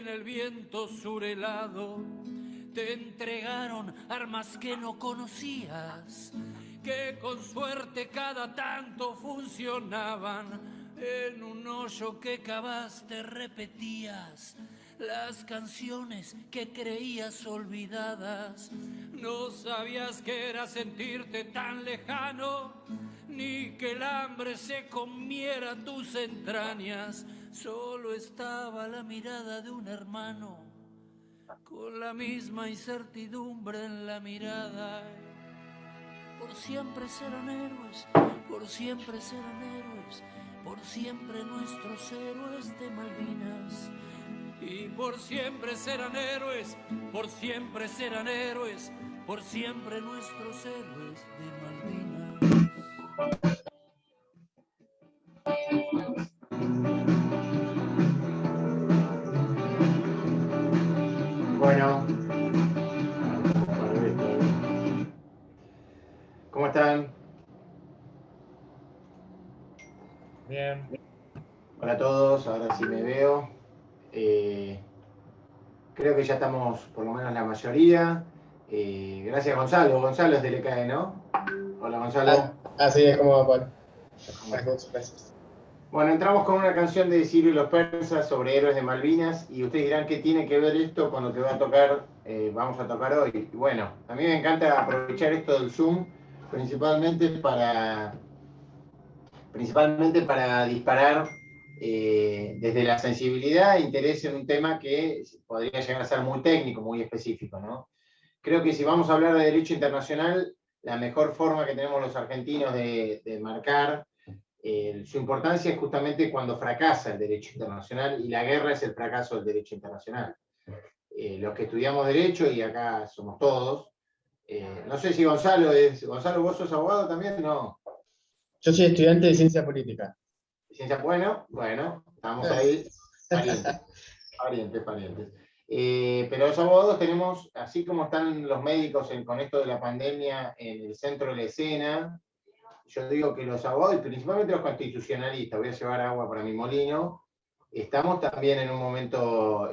en el viento surhelado te entregaron armas que no conocías, que con suerte cada tanto funcionaban. En un hoyo que cavaste repetías las canciones que creías olvidadas. No sabías que era sentirte tan lejano, ni que el hambre se comiera tus entrañas. Solo estaba la mirada de un hermano, con la misma incertidumbre en la mirada. Por siempre serán héroes, por siempre serán héroes, por siempre nuestros héroes de Malvinas. Y por siempre serán héroes, por siempre serán héroes, por siempre nuestros héroes de Malvinas. Bueno, ¿cómo están? Bien. Hola a todos, ahora sí me veo. Creo que ya estamos, por lo menos la mayoría. Gracias Gonzalo. Gonzalo es del ECAE, ¿no? Hola Gonzalo. Así es como va, Juan. Muchas gracias. Bueno, entramos con una canción de Ciro y los persas sobre héroes de Malvinas y ustedes dirán qué tiene que ver esto con lo que va a tocar, vamos a tocar hoy. Y bueno, a mí me encanta aprovechar esto del Zoom principalmente para disparar desde la sensibilidad e interés en un tema que podría llegar a ser muy técnico, muy específico, ¿no? Creo que si vamos a hablar de derecho internacional, la mejor forma que tenemos los argentinos de marcar su importancia es justamente cuando fracasa el derecho internacional, y la guerra es el fracaso del derecho internacional. Los que estudiamos derecho, y acá somos todos, no sé si Gonzalo ¿vos sos abogado también? No. Yo soy estudiante de ciencia política. Ciencia, bueno, estamos ahí, parientes. Pero los abogados tenemos, así como están los médicos con esto de la pandemia en el centro de la escena, yo digo que los abogados, y principalmente los constitucionalistas, voy a llevar agua para mi molino, estamos también en un momento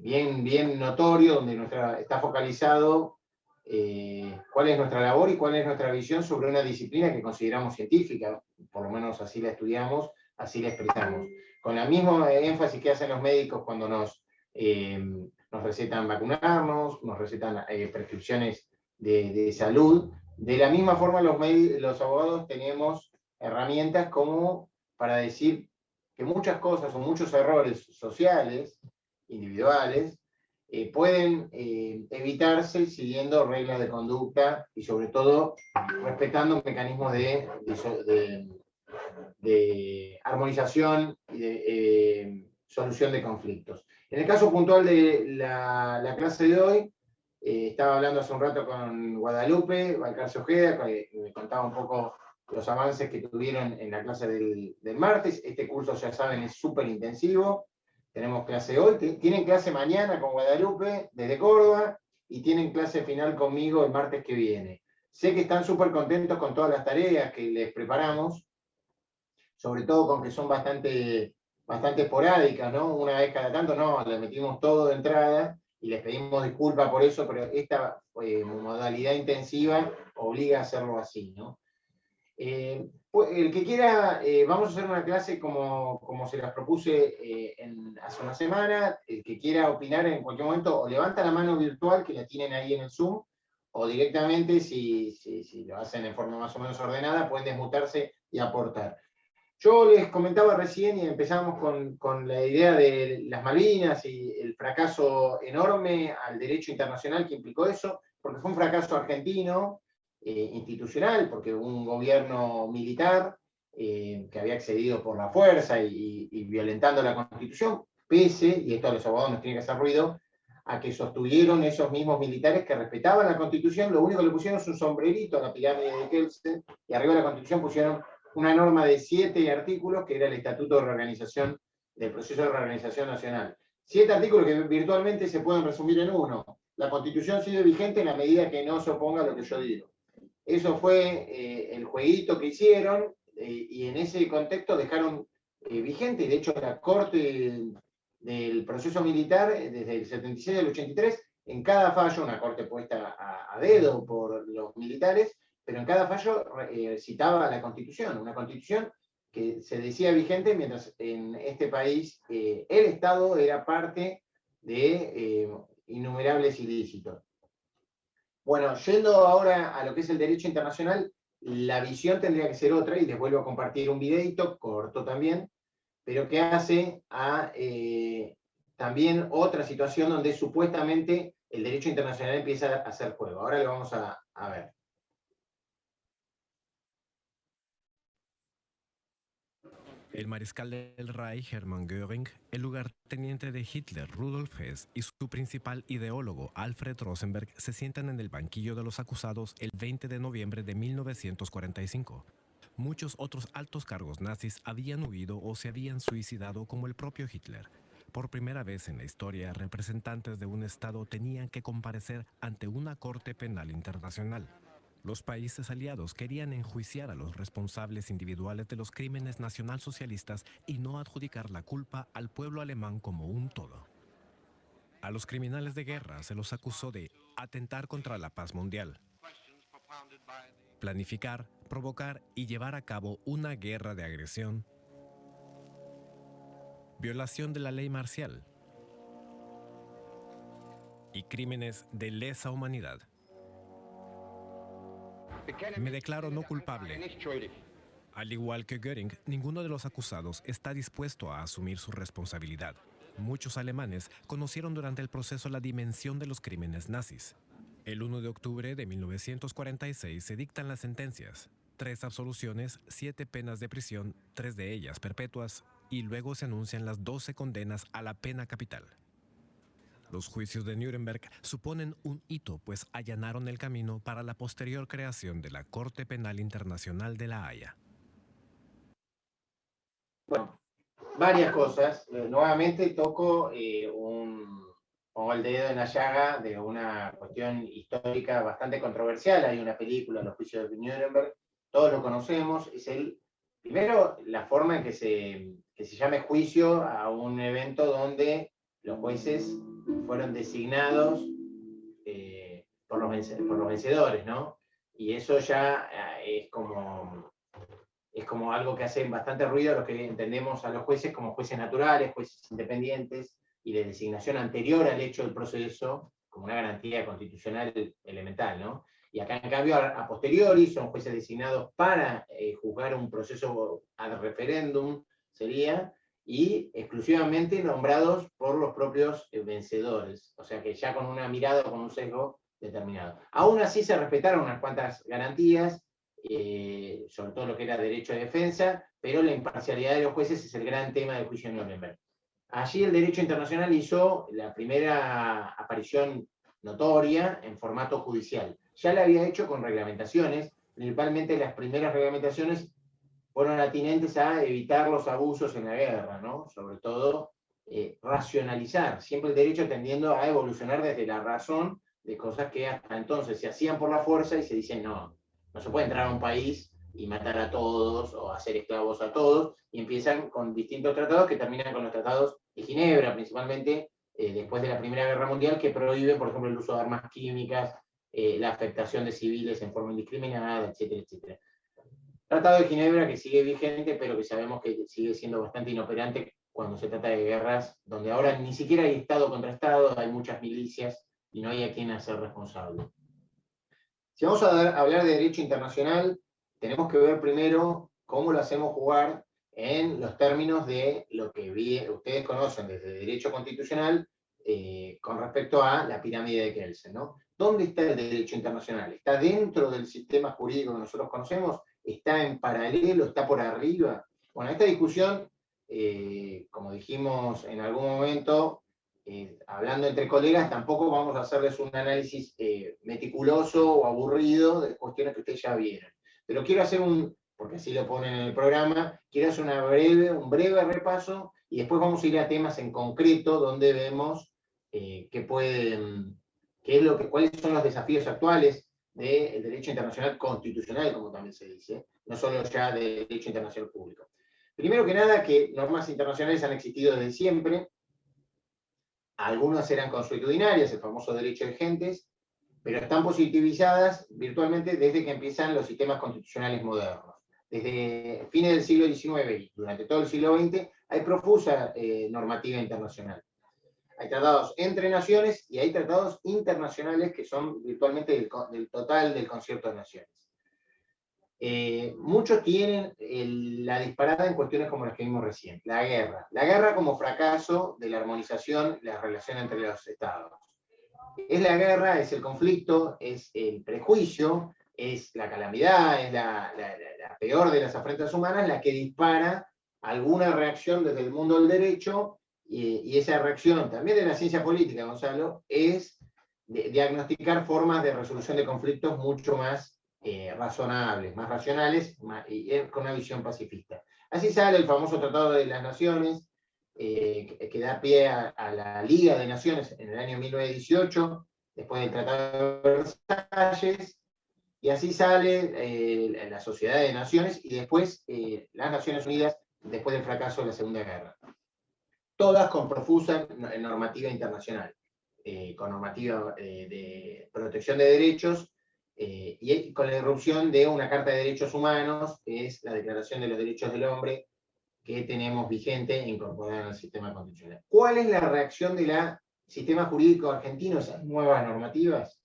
bien notorio, donde está focalizado cuál es nuestra labor y cuál es nuestra visión sobre una disciplina que consideramos científica, por lo menos así la estudiamos, así la expresamos. Con la misma énfasis que hacen los médicos cuando nos recetan vacunarnos, nos recetan prescripciones de salud, de la misma forma los abogados tenemos herramientas como para decir que muchas cosas o muchos errores sociales, individuales, pueden evitarse siguiendo reglas de conducta y sobre todo respetando mecanismos de armonización y de solución de conflictos. En el caso puntual de la clase de hoy, estaba hablando hace un rato con Guadalupe Valcarce Ojeda, que me contaba un poco los avances que tuvieron en la clase del martes. Este curso, ya saben, es súper intensivo. Tenemos clase hoy, tienen clase mañana con Guadalupe desde Córdoba y tienen clase final conmigo el martes que viene. Sé que están súper contentos con todas las tareas que les preparamos, sobre todo con que son bastante esporádicas, ¿no? Una vez cada tanto, no, le metimos todo de entrada y les pedimos disculpas por eso, pero esta modalidad intensiva obliga a hacerlo así, ¿no? El que quiera, vamos a hacer una clase como se las propuse hace una semana. El que quiera opinar en cualquier momento, o levanta la mano virtual que la tienen ahí en el Zoom, o directamente, si lo hacen en forma más o menos ordenada, pueden desmutarse y aportar. Yo les comentaba recién y empezamos con la idea de las Malvinas y el fracaso enorme al derecho internacional que implicó eso, porque fue un fracaso argentino, institucional, porque un gobierno militar que había accedido por la fuerza y violentando la Constitución, pese, y esto a los abogados nos tiene que hacer ruido, a que sostuvieron esos mismos militares que respetaban la Constitución. Lo único que le pusieron es un sombrerito a la pirámide de Kelsen, y arriba de la Constitución pusieron una norma de 7 artículos, que era el Estatuto de Reorganización, del Proceso de Reorganización Nacional. 7 artículos que virtualmente se pueden resumir en uno: la Constitución sigue vigente en la medida que no se oponga a lo que yo digo. Eso fue el jueguito que hicieron, y en ese contexto dejaron vigente, y de hecho la Corte del proceso militar desde el 76 al 83, en cada fallo, una corte puesta a dedo por los militares, pero en cada fallo citaba la Constitución, una Constitución que se decía vigente mientras en este país el Estado era parte de innumerables ilícitos. Bueno, yendo ahora a lo que es el derecho internacional, la visión tendría que ser otra, y les vuelvo a compartir un videito, corto también, pero que hace a también otra situación donde supuestamente el derecho internacional empieza a hacer juego. Ahora lo vamos a ver. El mariscal del Reich, Hermann Göring, el lugarteniente de Hitler, Rudolf Hess, y su principal ideólogo, Alfred Rosenberg, se sientan en el banquillo de los acusados el 20 de noviembre de 1945. Muchos otros altos cargos nazis habían huido o se habían suicidado, como el propio Hitler. Por primera vez en la historia, representantes de un Estado tenían que comparecer ante una Corte Penal Internacional. Los países aliados querían enjuiciar a los responsables individuales de los crímenes nacionalsocialistas y no adjudicar la culpa al pueblo alemán como un todo. A los criminales de guerra se los acusó de atentar contra la paz mundial, planificar, provocar y llevar a cabo una guerra de agresión, violación de la ley marcial y crímenes de lesa humanidad. Me declaro no culpable. Al igual que Göring, ninguno de los acusados está dispuesto a asumir su responsabilidad. Muchos alemanes conocieron durante el proceso la dimensión de los crímenes nazis. El 1 de octubre de 1946 se dictan las sentencias: 3 absoluciones, 7 penas de prisión, 3 de ellas perpetuas, y luego se anuncian las 12 condenas a la pena capital. Los juicios de Nuremberg suponen un hito, pues allanaron el camino para la posterior creación de la Corte Penal Internacional de La Haya. Bueno, varias cosas. Nuevamente pongo el dedo en la llaga de una cuestión histórica bastante controversial. Hay una película, Los juicios de Nuremberg, todos lo conocemos. Es primero, la forma en que se llame juicio a un evento donde los jueces fueron designados por los vencedores, ¿no? Y eso ya es como algo que hace bastante ruido a los que entendemos a los jueces como jueces naturales, jueces independientes, y de designación anterior al hecho del proceso, como una garantía constitucional elemental, ¿no? Y acá, en cambio, a posteriori, son jueces designados para juzgar un proceso ad referéndum, sería, y exclusivamente nombrados por los propios vencedores, o sea que ya con una mirada, con un sesgo determinado. Aún así se respetaron unas cuantas garantías, sobre todo lo que era derecho de defensa, pero la imparcialidad de los jueces es el gran tema del juicio de Nuremberg. Allí el derecho internacional hizo la primera aparición notoria en formato judicial. Ya la había hecho con reglamentaciones, principalmente las primeras reglamentaciones fueron atinentes a evitar los abusos en la guerra, ¿no? Sobre todo racionalizar, siempre el derecho tendiendo a evolucionar desde la razón de cosas que hasta entonces se hacían por la fuerza y se dicen no se puede entrar a un país y matar a todos o hacer esclavos a todos, y empiezan con distintos tratados que terminan con los tratados de Ginebra, principalmente después de la Primera Guerra Mundial, que prohíben, por ejemplo, el uso de armas químicas, la afectación de civiles en forma indiscriminada, etcétera, etcétera. Tratado de Ginebra que sigue vigente, pero que sabemos que sigue siendo bastante inoperante cuando se trata de guerras, donde ahora ni siquiera hay Estado contra Estado, hay muchas milicias y no hay a quien hacer responsable. Si vamos a hablar de derecho internacional, tenemos que ver primero cómo lo hacemos jugar en los términos de lo que ustedes conocen desde derecho constitucional con respecto a la pirámide de Kelsen, ¿no? ¿Dónde está el derecho internacional? ¿Está dentro del sistema jurídico que nosotros conocemos? ¿Está en paralelo? ¿Está por arriba? Bueno, esta discusión, como dijimos en algún momento, hablando entre colegas, tampoco vamos a hacerles un análisis meticuloso o aburrido de cuestiones que ustedes ya vieron. Pero quiero hacer porque así lo ponen en el programa, quiero hacer un breve repaso y después vamos a ir a temas en concreto donde vemos cuáles son los desafíos actuales del derecho internacional constitucional, como también se dice, no solo ya del derecho internacional público. Primero que nada, que normas internacionales han existido desde siempre, algunas eran consuetudinarias, el famoso derecho de gentes, pero están positivizadas virtualmente desde que empiezan los sistemas constitucionales modernos. Desde fines del siglo XIX y durante todo el siglo XX hay profusa normativa internacional. Hay tratados entre naciones y hay tratados internacionales que son virtualmente del total del concierto de naciones. Muchos tienen la disparada en cuestiones como las que vimos recién, la guerra. La guerra como fracaso de la armonización, la relación entre los estados. Es la guerra, es el conflicto, es el prejuicio, es la calamidad, es la peor de las afrentas humanas, la que dispara alguna reacción desde el mundo del derecho, y esa reacción también de la ciencia política, Gonzalo, es diagnosticar formas de resolución de conflictos mucho más razonables, más racionales, y con una visión pacifista. Así sale el famoso Tratado de las Naciones, que da pie a la Liga de Naciones en el año 1918, después del Tratado de Versalles, y así sale la Sociedad de Naciones, y después las Naciones Unidas, después del fracaso de la Segunda Guerra. Todas con profusa normativa internacional, con normativa de protección de derechos, y con la irrupción de una Carta de Derechos Humanos, que es la Declaración de los Derechos del Hombre, que tenemos vigente e incorporada en el sistema constitucional. ¿Cuál es la reacción del sistema jurídico argentino a esas nuevas normativas?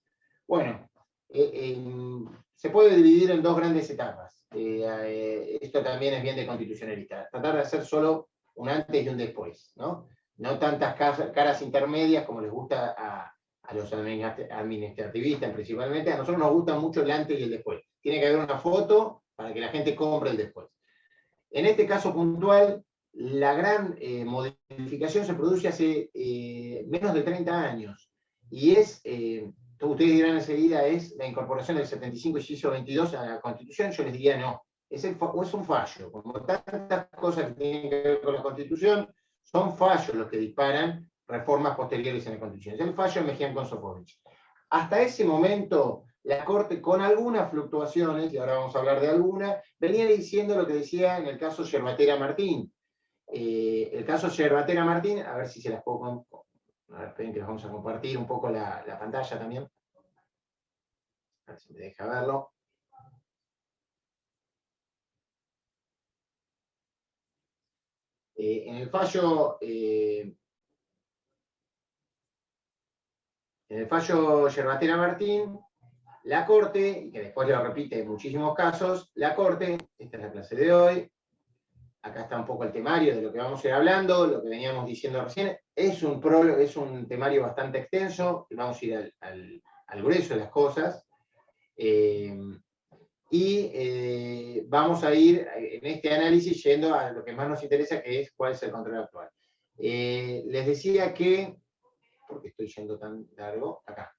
Bueno, se puede dividir en dos grandes etapas. Esto también es bien de constitucionalista. Tratar de hacer solo un antes y un después, ¿no? No tantas caras intermedias como les gusta a los administrativistas principalmente. A nosotros nos gusta mucho el antes y el después. Tiene que haber una foto para que la gente compre el después. En este caso puntual, la gran modificación se produce hace menos de 30 años, y es, ustedes dirán enseguida, es la incorporación del 75 inciso 22 a la Constitución. Yo les diría no, es un fallo. Como tantas cosas que tienen que ver con la Constitución, son fallos los que disparan reformas posteriores en la Constitución. Es el fallo de Mejía con Sofovich. Hasta ese momento, la Corte, con algunas fluctuaciones, y ahora vamos a hablar de alguna, venía diciendo lo que decía en el caso Yerbatera Martín. El caso Yerbatera Martín, a ver si se las puedo... A ver, esperen que les vamos a compartir un poco la pantalla también. A ver si me deja verlo. En el fallo Yerbatera Martín, la Corte, y que después lo repite en muchísimos casos, la Corte, esta es la clase de hoy, acá está un poco el temario de lo que vamos a ir hablando, lo que veníamos diciendo recién, es un temario bastante extenso, vamos a ir al grueso de las cosas, vamos a ir en este análisis yendo a lo que más nos interesa, que es cuál es el control actual. Les decía que, porque estoy yendo tan largo, acá.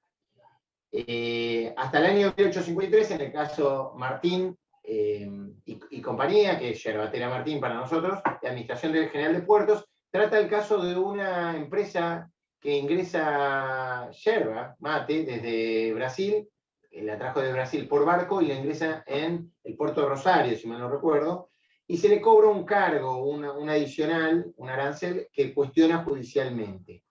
Hasta el año 1853, en el caso Martín y compañía, que es Yerbatera Martín para nosotros, de Administración General de Puertos, trata el caso de una empresa que ingresa yerba mate desde Brasil, la trajo de Brasil por barco y la ingresa en el puerto de Rosario, si mal no recuerdo, y se le cobra un cargo, un adicional, un arancel, que cuestiona judicialmente.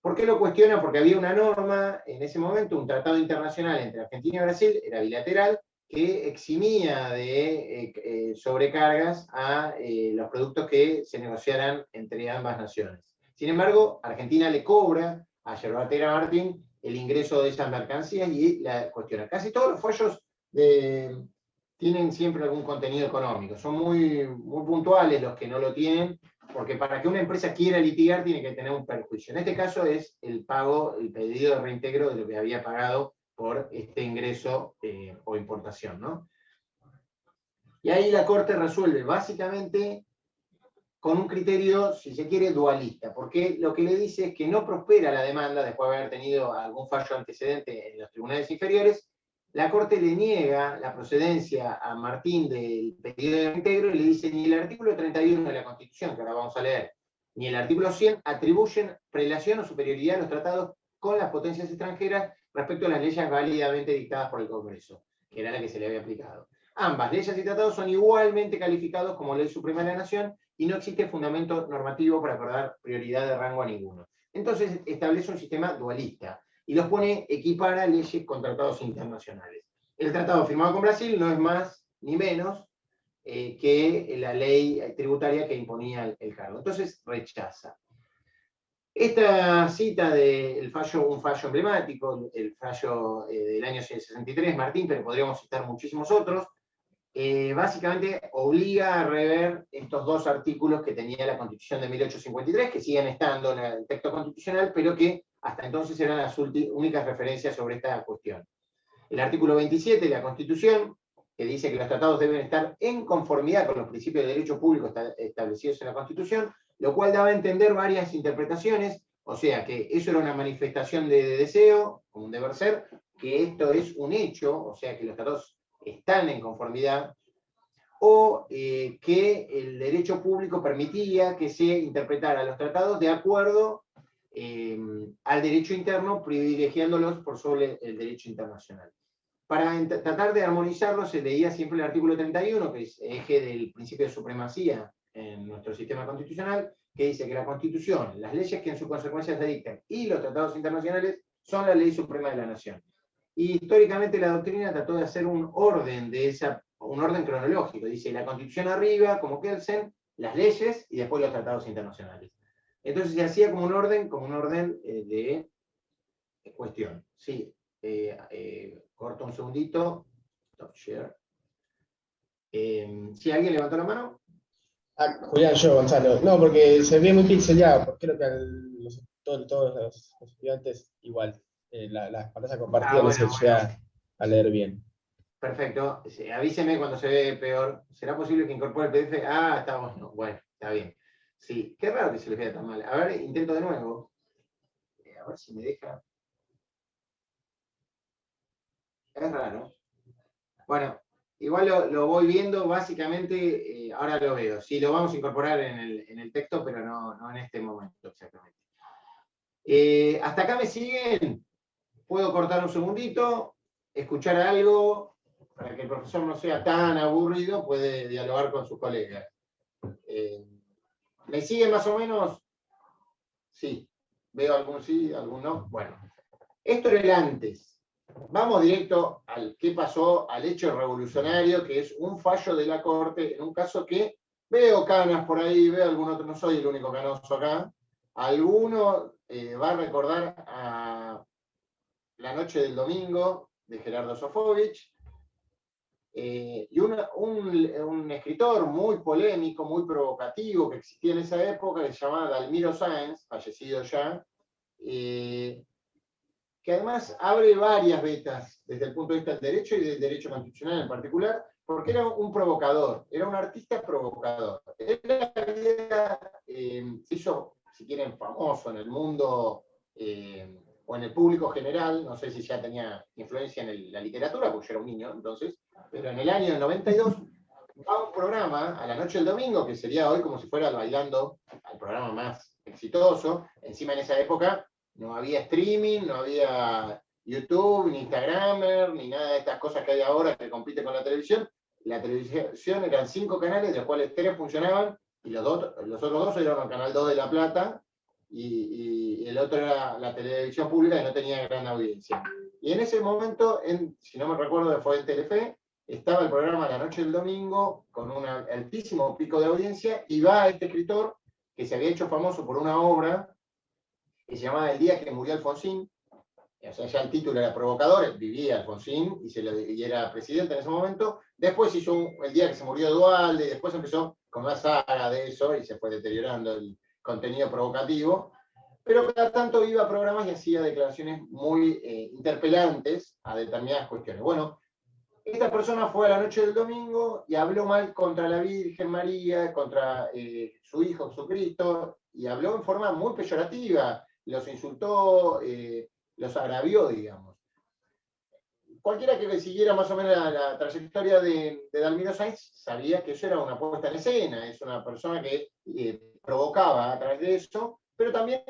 ¿Por qué lo cuestiona? Porque había una norma en ese momento, un tratado internacional entre Argentina y Brasil, era bilateral, que eximía de sobrecargas a los productos que se negociaran entre ambas naciones. Sin embargo, Argentina le cobra a Yerbatera Martín el ingreso de esas mercancías y la cuestiona. Casi todos los fallos tienen siempre algún contenido económico. Son muy, muy puntuales los que no lo tienen, porque para que una empresa quiera litigar tiene que tener un perjuicio. En este caso es el pago, el pedido de reintegro de lo que había pagado por este ingreso o importación, ¿no? Y ahí la Corte resuelve básicamente con un criterio, si se quiere, dualista, porque lo que le dice es que no prospera la demanda después de haber tenido algún fallo antecedente en los tribunales inferiores. La Corte le niega la procedencia a Martín del pedido de reintegro y le dice: ni el artículo 31 de la Constitución, que ahora vamos a leer, ni el artículo 100 atribuyen prelación o superioridad a los tratados con las potencias extranjeras respecto a las leyes válidamente dictadas por el Congreso, que era la que se le había aplicado. Ambas leyes y tratados son igualmente calificados como ley suprema de la nación y no existe fundamento normativo para acordar prioridad de rango a ninguno. Entonces establece un sistema dualista y los pone, equipara leyes con tratados internacionales. El tratado firmado con Brasil no es más ni menos que la ley tributaria que imponía el cargo. Entonces rechaza. Esta cita del fallo, un fallo emblemático, el fallo del año 63, Martín, pero podríamos citar muchísimos otros, básicamente obliga a rever estos dos artículos que tenía la Constitución de 1853, que siguen estando en el texto constitucional, pero que hasta entonces eran las únicas referencias sobre esta cuestión. El artículo 27 de la Constitución, que dice que los tratados deben estar en conformidad con los principios de derecho público establecidos en la Constitución, lo cual daba a entender varias interpretaciones, o sea que eso era una manifestación de deseo, como un deber ser, que esto es un hecho, o sea que los tratados están en conformidad, o que el derecho público permitía que se interpretaran los tratados de acuerdo al derecho interno, privilegiándolos por sobre el derecho internacional. Para tratar de armonizarlo se leía siempre el artículo 31, que es eje del principio de supremacía en nuestro sistema constitucional, que dice que la Constitución, las leyes que en sus consecuencias se dictan y los tratados internacionales son la ley suprema de la nación. Y históricamente la doctrina trató de hacer un orden un orden cronológico. Dice la Constitución arriba, como Kelsen, las leyes y después los tratados internacionales. Entonces se hacía como un orden de cuestión. Sí, corto un segundito. Stop share. ¿Sí alguien levantó la mano? Julián, yo, Gonzalo. No, porque se ve muy pixeleado, porque creo que todos los estudiantes igual. Las pantallas compartidas no se llega a leer bien. Perfecto. Avíseme cuando se ve peor. ¿Será posible que incorpore el PDF? Ah, está bueno. Bueno, está bien. Sí, qué raro que se les vea tan mal. A ver, intento de nuevo. A ver si me deja. Es raro. Bueno, igual lo voy viendo, básicamente, ahora lo veo. Sí, lo vamos a incorporar en el texto, pero no en este momento exactamente. ¿Hasta acá me siguen? ¿Puedo cortar un segundito? ¿Escuchar algo? Para que el profesor no sea tan aburrido, puede dialogar con sus colegas. ¿Me siguen más o menos? Sí. ¿Veo algún sí, algún no? Bueno. Esto era el antes. Vamos directo al qué pasó, al hecho revolucionario, que es un fallo de la Corte, en un caso que veo canas por ahí, veo algún otro, no soy el único canoso acá. Alguno va a recordar a La noche del domingo, de Gerardo Sofovich, y un escritor muy polémico, muy provocativo, que existía en esa época, que se llamaba Dalmiro Sáenz, fallecido ya, que además abre varias vetas desde el punto de vista del derecho y del derecho constitucional en particular, porque era un provocador, era un artista provocador. Él se hizo, si quieren, famoso en el mundo o en el público general, no sé si ya tenía influencia en la literatura, porque yo era un niño entonces, pero en el año 92 va a un programa, a la noche del domingo, que sería hoy como si fuera Bailando, al programa más exitoso. Encima en esa época no había streaming, no había YouTube, ni Instagramer, ni nada de estas cosas que hay ahora que compiten con la televisión. La televisión eran 5 canales, de los cuales 3 funcionaban, y los otros 2 eran el Canal 2 de La Plata, y el otro era la televisión pública, que no tenía gran audiencia. Y en ese momento, si no me recuerdo, fue en Telefe, estaba el programa La noche del domingo, con un altísimo pico de audiencia, y va este escritor, que se había hecho famoso por una obra, que se llamaba El día que murió Alfonsín. O sea, ya el título era provocador, vivía Alfonsín y era presidente en ese momento. Después hizo El día que se murió Duhalde, y después empezó con una saga de eso y se fue deteriorando el contenido provocativo. Pero cada tanto iba a programas y hacía declaraciones muy interpelantes a determinadas cuestiones. Bueno, esta persona fue a la noche del domingo y habló mal contra la Virgen María, contra su hijo Jesucristo, y habló en forma muy peyorativa, los insultó, los agravió, digamos. Cualquiera que siguiera más o menos la trayectoria de Dalmiro Sáenz sabía que eso era una puesta en escena, es una persona que provocaba a través de eso, pero también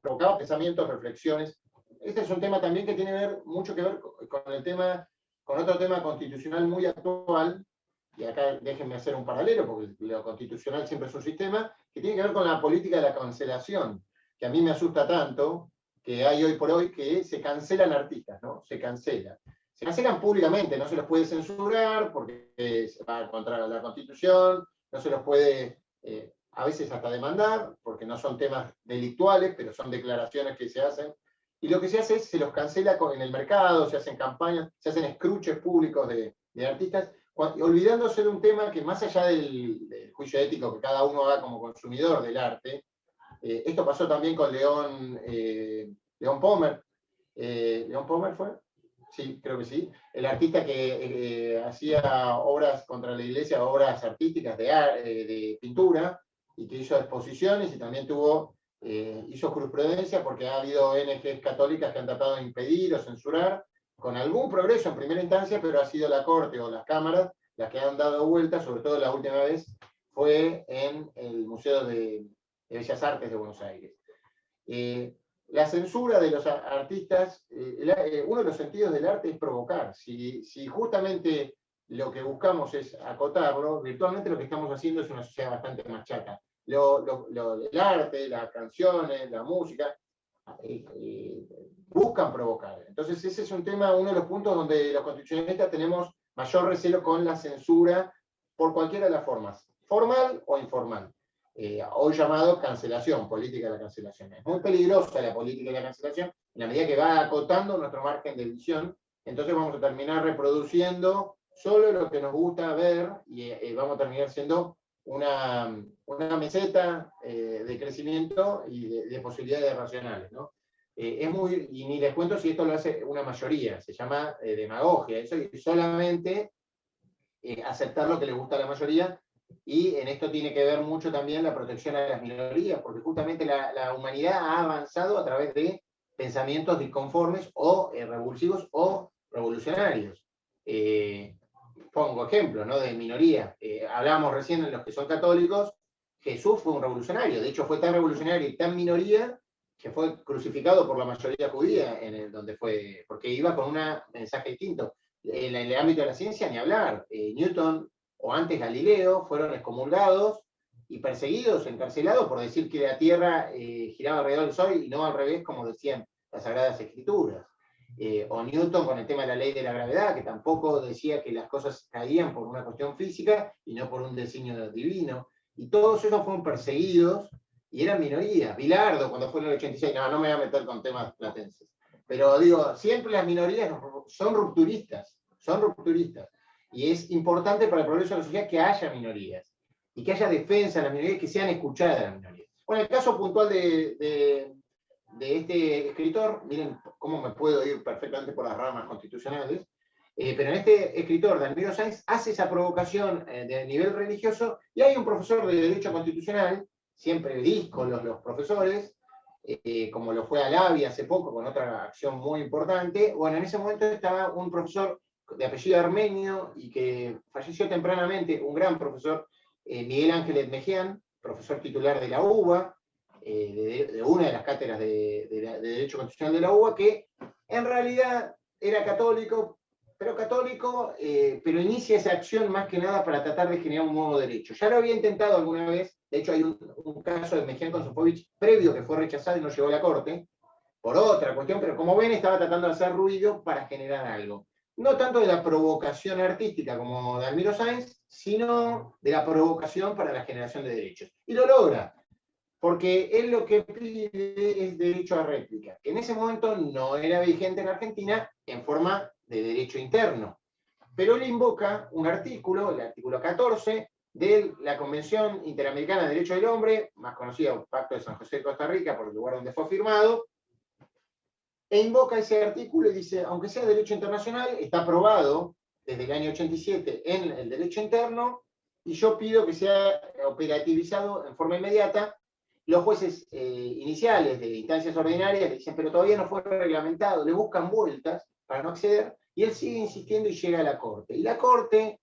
provocaba pensamientos, reflexiones. Este es un tema también que tiene mucho que ver con otro tema constitucional muy actual, y acá déjenme hacer un paralelo, porque lo constitucional siempre es un sistema, que tiene que ver con la política de la cancelación, que que a mí me asusta tanto, que hay hoy por hoy, que se cancelan artistas, ¿no? Se cancelan. Se cancelan públicamente, no se los puede censurar porque va contra la Constitución, no se los puede a veces hasta demandar, porque no son temas delictuales, pero son declaraciones que se hacen. Y lo que se hace es, se los cancela en el mercado, se hacen campañas, se hacen escruches públicos de artistas, olvidándose de un tema que más allá del juicio ético que cada uno haga como consumidor del arte, esto pasó también con León Pommer. ¿León Pommer fue? Sí, creo que sí. El artista que hacía obras contra la iglesia, obras artísticas de pintura, y que hizo exposiciones y también hizo jurisprudencia porque ha habido ONGs católicas que han tratado de impedir o censurar, con algún progreso en primera instancia, pero ha sido la Corte o las cámaras las que han dado vuelta, sobre todo la última vez fue en el Museo de Bellas Artes de Buenos Aires. La censura de los artistas, uno de los sentidos del arte es provocar. Si justamente lo que buscamos es acotarlo, virtualmente lo que estamos haciendo es una sociedad bastante más chata. El arte, las canciones, la música, buscan provocar. Entonces ese es un tema, uno de los puntos donde los constitucionalistas tenemos mayor recelo con la censura por cualquiera de las formas, formal o informal. Hoy llamado cancelación, política de la cancelación. Es muy peligrosa la política de la cancelación en la medida que va acotando nuestro margen de visión, entonces vamos a terminar reproduciendo solo lo que nos gusta ver y vamos a terminar siendo una meseta de crecimiento y de posibilidades racionales, ¿no? Y ni les cuento si esto lo hace una mayoría, se llama demagogia, eso es solamente aceptar lo que le gusta a la mayoría. Y en esto tiene que ver mucho también la protección a las minorías, porque justamente la humanidad ha avanzado a través de pensamientos disconformes o revulsivos o revolucionarios. Pongo ejemplos, ¿no?, de minoría. Hablábamos recién en los que son católicos, Jesús fue un revolucionario, de hecho fue tan revolucionario y tan minoría que fue crucificado por la mayoría judía, donde fue, porque iba con un mensaje distinto. En el ámbito de la ciencia, ni hablar. Newton o antes Galileo fueron excomulgados y perseguidos, encarcelados por decir que la Tierra giraba alrededor del Sol y no al revés, como decían las Sagradas Escrituras. O Newton con el tema de la ley de la gravedad, que tampoco decía que las cosas caían por una cuestión física y no por un designio divino. Y todos ellos fueron perseguidos y eran minorías. Bilardo, cuando fue en el 86, no me voy a meter con temas platenses. Pero digo, siempre las minorías son rupturistas, son rupturistas. Y es importante para el progreso de la sociedad que haya minorías y que haya defensa de las minorías, que sean escuchadas las minorías. Bueno, el caso puntual de este escritor, miren cómo me puedo ir perfectamente por las ramas constitucionales, pero en este escritor, Dalmiro Sáenz, hace esa provocación de nivel religioso, y hay un profesor de Derecho Constitucional, siempre díscolos los profesores, como lo fue Alavi hace poco con otra acción muy importante. Bueno, en ese momento estaba un profesor de apellido armenio y que falleció tempranamente, un gran profesor, Miguel Ángel Edmejian, profesor titular de la UBA, de una de las cátedras de Derecho Constitucional de la UBA, que en realidad era católico, pero inicia esa acción más que nada para tratar de generar un nuevo derecho. Ya lo había intentado alguna vez, de hecho hay un caso de Mejián con Sofovich previo que fue rechazado y no llegó a la Corte, por otra cuestión, pero como ven estaba tratando de hacer ruido para generar algo. No tanto de la provocación artística como Dalmiro Sáenz, sino de la provocación para la generación de derechos. Y lo logra, porque él lo que pide es derecho a réplica, que en ese momento no era vigente en Argentina en forma de derecho interno. Pero él invoca un artículo, el artículo 14, de la Convención Interamericana de Derechos del Hombre, más conocida como Pacto de San José de Costa Rica, por el lugar donde fue firmado, e invoca ese artículo y dice, aunque sea derecho internacional, está aprobado desde el año 87 en el derecho interno, y yo pido que sea operativizado en forma inmediata. Los jueces iniciales de instancias ordinarias le dicen, pero todavía no fue reglamentado, le buscan vueltas para no acceder, y él sigue insistiendo y llega a la Corte. Y la Corte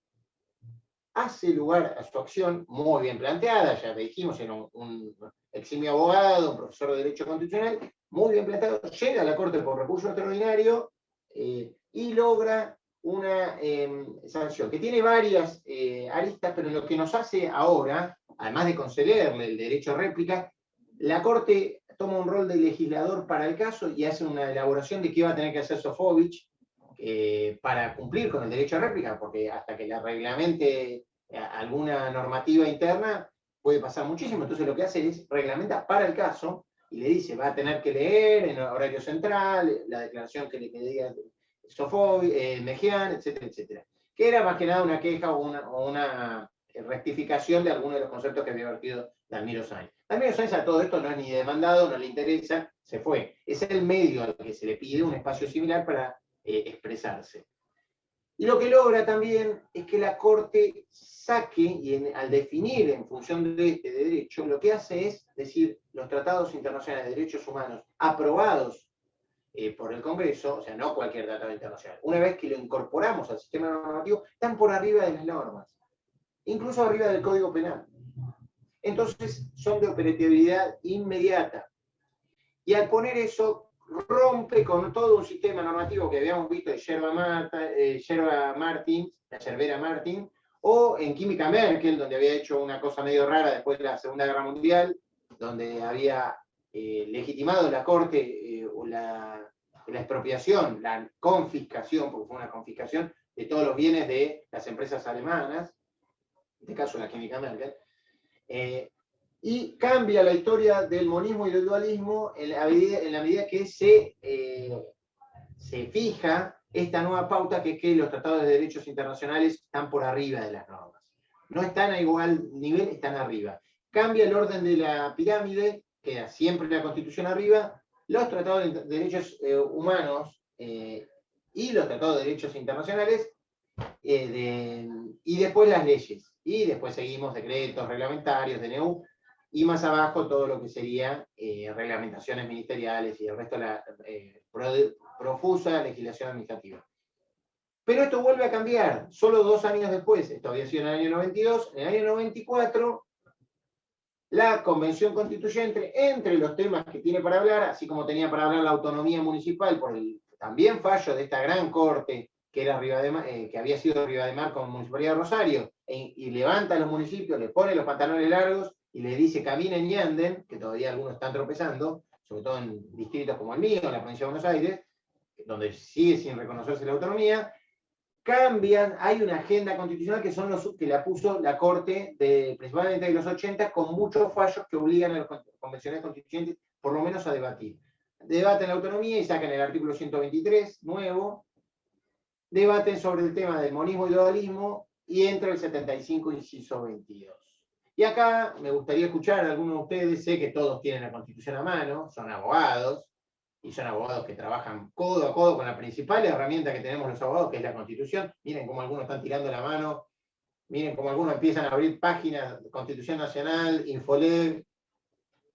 hace lugar a su acción muy bien planteada, ya dijimos, era un eximio abogado, un profesor de Derecho Constitucional, muy bien planteado, llega a la Corte por recurso extraordinario y logra una sanción, que tiene varias aristas, pero lo que nos hace ahora, además de concederle el derecho a réplica, la Corte toma un rol de legislador para el caso y hace una elaboración de qué va a tener que hacer Sofovich para cumplir con el derecho a réplica, porque hasta que la reglamente alguna normativa interna puede pasar muchísimo. Entonces lo que hace es reglamenta para el caso y le dice, va a tener que leer en horario central la declaración que le diga Sofovich, Mejián, etcétera, etcétera. Que era más que nada una queja o una rectificación de algunos de los conceptos que había vertido Dalmiro Sainz. Dalmiro Sainz a todo esto no es ni demandado, no le interesa, se fue. Es el medio al que se le pide un espacio similar para expresarse. Y lo que logra también es que la Corte saque, y al definir en función de este derecho, lo que hace es decir, los tratados internacionales de derechos humanos aprobados por el Congreso, o sea, no cualquier tratado internacional, una vez que lo incorporamos al sistema normativo, están por arriba de las normas, incluso arriba del Código Penal. Entonces, son de operatividad inmediata. Y al poner eso, rompe con todo un sistema normativo que habíamos visto de Yerba Martin, o en Química Merkel, donde había hecho una cosa medio rara después de la Segunda Guerra Mundial, donde había legitimado la Corte la expropiación, la confiscación, porque fue una confiscación de todos los bienes de las empresas alemanas, en este caso la Química Merkel, y cambia la historia del monismo y del dualismo en la medida que se fija esta nueva pauta, que es que los tratados de derechos internacionales están por arriba de las normas. No están a igual nivel, están arriba. Cambia el orden de la pirámide, queda siempre la Constitución arriba, los tratados de derechos humanos y los tratados de derechos internacionales, y después las leyes. Y después seguimos decretos reglamentarios, DNU, y más abajo todo lo que sería reglamentaciones ministeriales y el resto de la profusa legislación administrativa. Pero esto vuelve a cambiar, solo 2 años después, esto había sido en el año 92, en el año 94, la Convención Constituyente, entre los temas que tiene para hablar, así como tenía para hablar la autonomía municipal, por el también fallo de esta gran corte, que era que había sido Rivademar con Municipalidad de Rosario, y levanta a los municipios, le pone los pantalones largos, y le dice caminen y anden, que todavía algunos están tropezando, sobre todo en distritos como el mío, en la provincia de Buenos Aires, donde sigue sin reconocerse la autonomía. Cambian, hay una agenda constitucional que la puso la Corte, principalmente de los 80, con muchos fallos que obligan a los convencionales constituyentes por lo menos a debatir. Debaten la autonomía y sacan el artículo 123, nuevo, debaten sobre el tema del monismo y dualismo, y entra el 75, inciso 22. Y acá me gustaría escuchar a algunos de ustedes, sé que todos tienen la Constitución a mano, son abogados, y son abogados que trabajan codo a codo con la principal herramienta que tenemos los abogados, que es la Constitución. Miren cómo algunos están tirando la mano, miren cómo algunos empiezan a abrir páginas de Constitución Nacional, Infolev.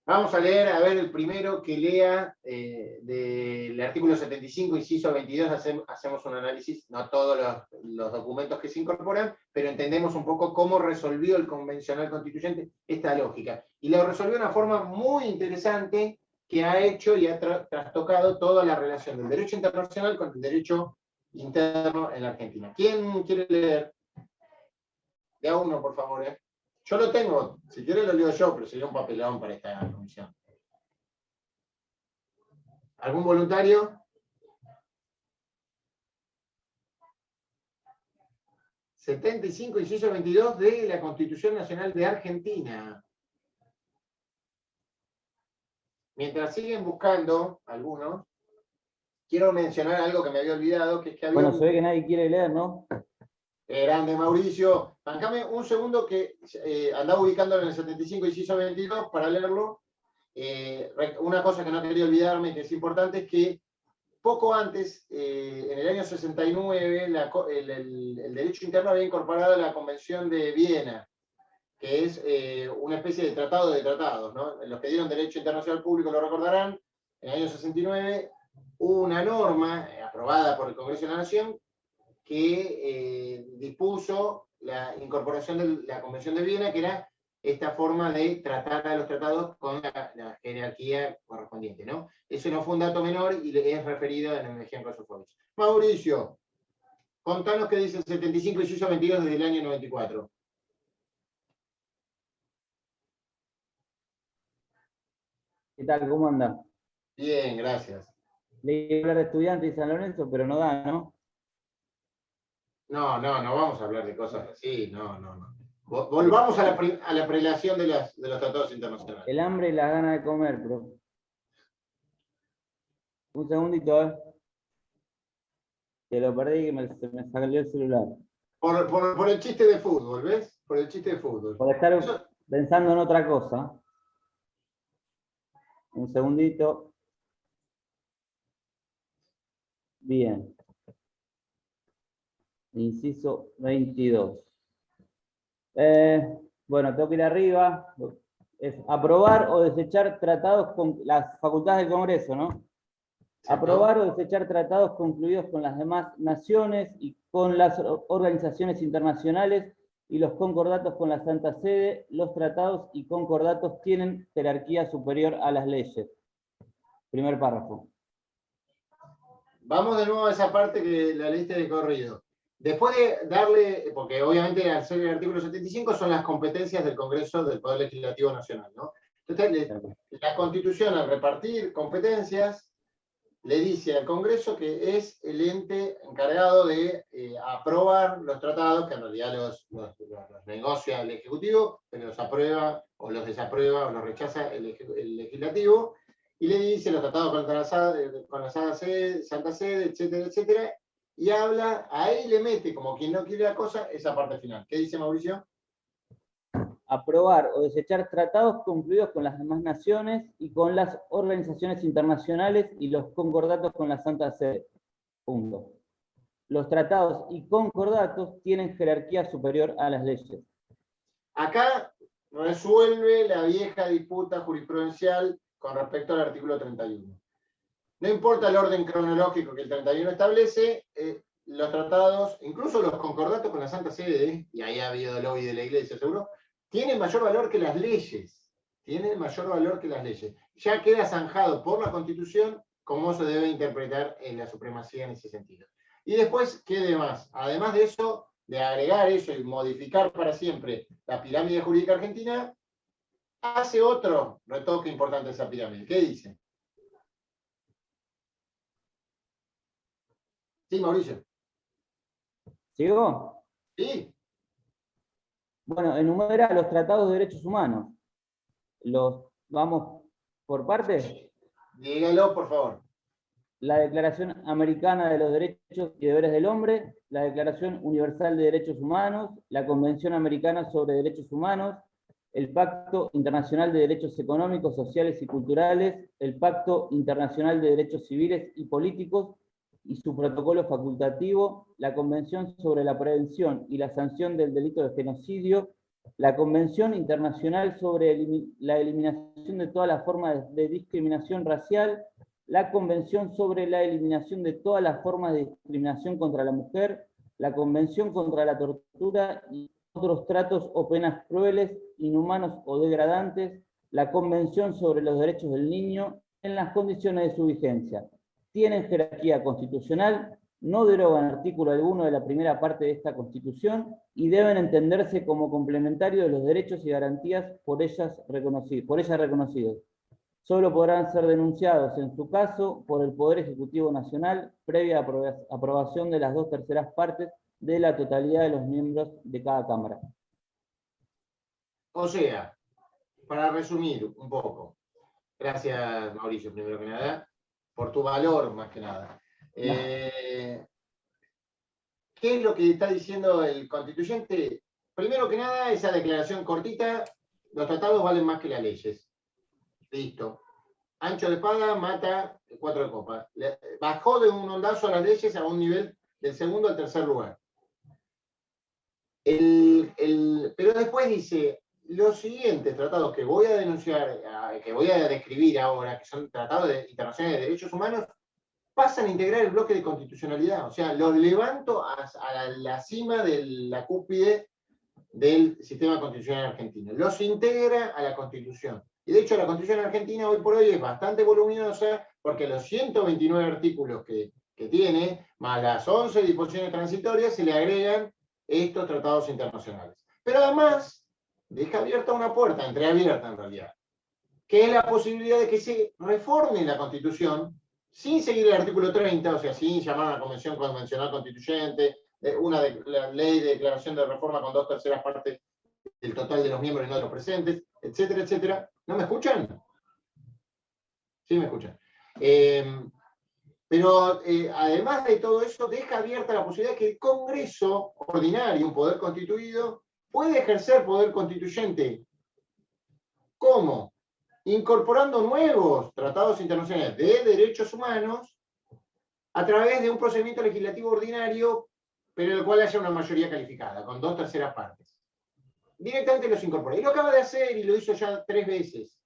Vamos a leer, a ver, el primero que lea del artículo 75, inciso 22, hacemos un análisis, no todos los documentos que se incorporan, pero entendemos un poco cómo resolvió el convencional constituyente esta lógica. Y lo resolvió de una forma muy interesante, que ha hecho y ha trastocado toda la relación del derecho internacional con el derecho interno en la Argentina. ¿Quién quiere leer? De a uno, por favor. Yo lo tengo, si quiere lo leo yo, pero sería un papelón para esta comisión. ¿Algún voluntario? 75, inciso 22 de la Constitución Nacional de Argentina. Mientras siguen buscando algunos, quiero mencionar algo que me había olvidado, que es que había... Bueno, se ve que nadie quiere leer, ¿no? Grande, Mauricio. Bancame un segundo que andaba ubicándolo en el 75, inciso 22, para leerlo. Una cosa que no quería olvidarme, que es importante, es que poco antes, en el año 69, el derecho interno había incorporado la Convención de Viena, que es una especie de tratado de tratados, ¿no? Los que dieron derecho internacional público lo recordarán. En el año 69 hubo una norma aprobada por el Congreso de la Nación que dispuso la incorporación de la Convención de Viena, que era esta forma de tratar a los tratados con la jerarquía correspondiente, ¿no? Eso no fue un dato menor y es referido en el ejemplo de Sofovich. Mauricio, contanos qué dice el 75 inciso 22 desde el año 94. ¿Qué tal? ¿Cómo anda? Bien, gracias. Le iba a hablar de Estudiantes y San Lorenzo, pero no da, ¿no? No vamos a hablar de cosas así, no. Volvamos a la prelación de los tratados internacionales. El hambre y las ganas de comer, pero. Un segundito, que lo perdí y se me salió el celular. Por el chiste de fútbol, ¿ves? Por el chiste de fútbol. Por estar pensando en otra cosa. Un segundito. Bien. Inciso 22. Bueno, tengo que ir arriba. Es aprobar o desechar tratados con las facultades del Congreso, ¿no? Aprobar o desechar tratados concluidos con las demás naciones y con las organizaciones internacionales y los concordatos con la Santa Sede. Los tratados y concordatos tienen jerarquía superior a las leyes. Primer párrafo. Vamos de nuevo a esa parte que la leíste de corrido. Después de darle, porque obviamente al ser el artículo 75 son las competencias del Congreso del Poder Legislativo Nacional, ¿no? Entonces, la Constitución, al repartir competencias, le dice al Congreso que es el ente encargado de aprobar los tratados, que en realidad los negocia el Ejecutivo, pero los aprueba o los desaprueba o los rechaza el Legislativo, y le dice los tratados con la Santa Sede, etcétera, etcétera, y habla, ahí le mete, como quien no quiere la cosa, esa parte final. ¿Qué dice Mauricio? Aprobar o desechar tratados concluidos con las demás naciones y con las organizaciones internacionales y los concordatos con la Santa Sede. Punto. Los tratados y concordatos tienen jerarquía superior a las leyes. Acá resuelve la vieja disputa jurisprudencial con respecto al artículo 31. No importa el orden cronológico que el 31 establece, los tratados, incluso los concordatos con la Santa Sede, y ahí ha habido lobby de la Iglesia seguro, tienen mayor valor que las leyes. Tienen mayor valor que las leyes. Ya queda zanjado por la Constitución cómo se debe interpretar en la supremacía en ese sentido. Y después, ¿qué demás? Además de eso, de agregar eso y modificar para siempre la pirámide jurídica argentina, hace otro retoque importante a esa pirámide. ¿Qué dice? Sí, Mauricio. ¿Sigo? Sí. Bueno, enumera los tratados de derechos humanos. ¿Los vamos por partes? Dígalo, por favor. La Declaración Americana de los Derechos y Deberes del Hombre, la Declaración Universal de Derechos Humanos, la Convención Americana sobre Derechos Humanos, el Pacto Internacional de Derechos Económicos, Sociales y Culturales, el Pacto Internacional de Derechos Civiles y Políticos y su protocolo facultativo, la Convención sobre la Prevención y la Sanción del Delito de Genocidio, la Convención Internacional sobre la Eliminación de todas las formas de discriminación racial, la Convención sobre la Eliminación de todas las formas de discriminación contra la mujer, la Convención contra la Tortura y otros tratos o penas crueles, inhumanos o degradantes, la Convención sobre los Derechos del Niño, en las condiciones de su vigencia. Tienen jerarquía constitucional, no derogan artículo alguno de la primera parte de esta Constitución y deben entenderse como complementarios de los derechos y garantías por ellas reconocidos. Solo podrán ser denunciados, en su caso, por el Poder Ejecutivo Nacional, previa aprobación de las 2/3 partes de la totalidad de los miembros de cada Cámara. O sea, para resumir un poco, gracias Mauricio, primero que nada, por tu valor más que nada. ¿Qué es lo que está diciendo el constituyente? Primero que nada, esa declaración cortita, los tratados valen más que las leyes. Listo. Ancho de espada mata 4 de copa. Bajó de un ondazo a las leyes a un nivel del segundo al tercer lugar. Pero después dice, los siguientes tratados que voy a denunciar, que voy a describir ahora, que son tratados internacionales de derechos humanos, pasan a integrar el bloque de constitucionalidad. O sea, los levanto a la cima de la cúspide del sistema constitucional argentino. Los integra a la Constitución. Y de hecho la Constitución argentina hoy por hoy es bastante voluminosa porque los 129 artículos que tiene, más las 11 disposiciones transitorias, se le agregan estos tratados internacionales. Pero además deja abierta una puerta, entreabierta en realidad, que es la posibilidad de que se reforme la Constitución sin seguir el artículo 30, o sea, sin llamar a la Convención Convencional Constituyente, la ley de declaración de reforma con 2/3 partes del total de los miembros y no de los presentes, etcétera, etcétera. ¿No me escuchan? Sí, me escuchan. Pero además de todo eso, deja abierta la posibilidad de que el Congreso ordinario, un poder constituido, puede ejercer poder constituyente. ¿Cómo? Incorporando nuevos tratados internacionales de derechos humanos a través de un procedimiento legislativo ordinario, pero en el cual haya una mayoría calificada, con 2/3 partes. Directamente los incorpora. Y lo acaba de hacer, y lo hizo ya 3 veces.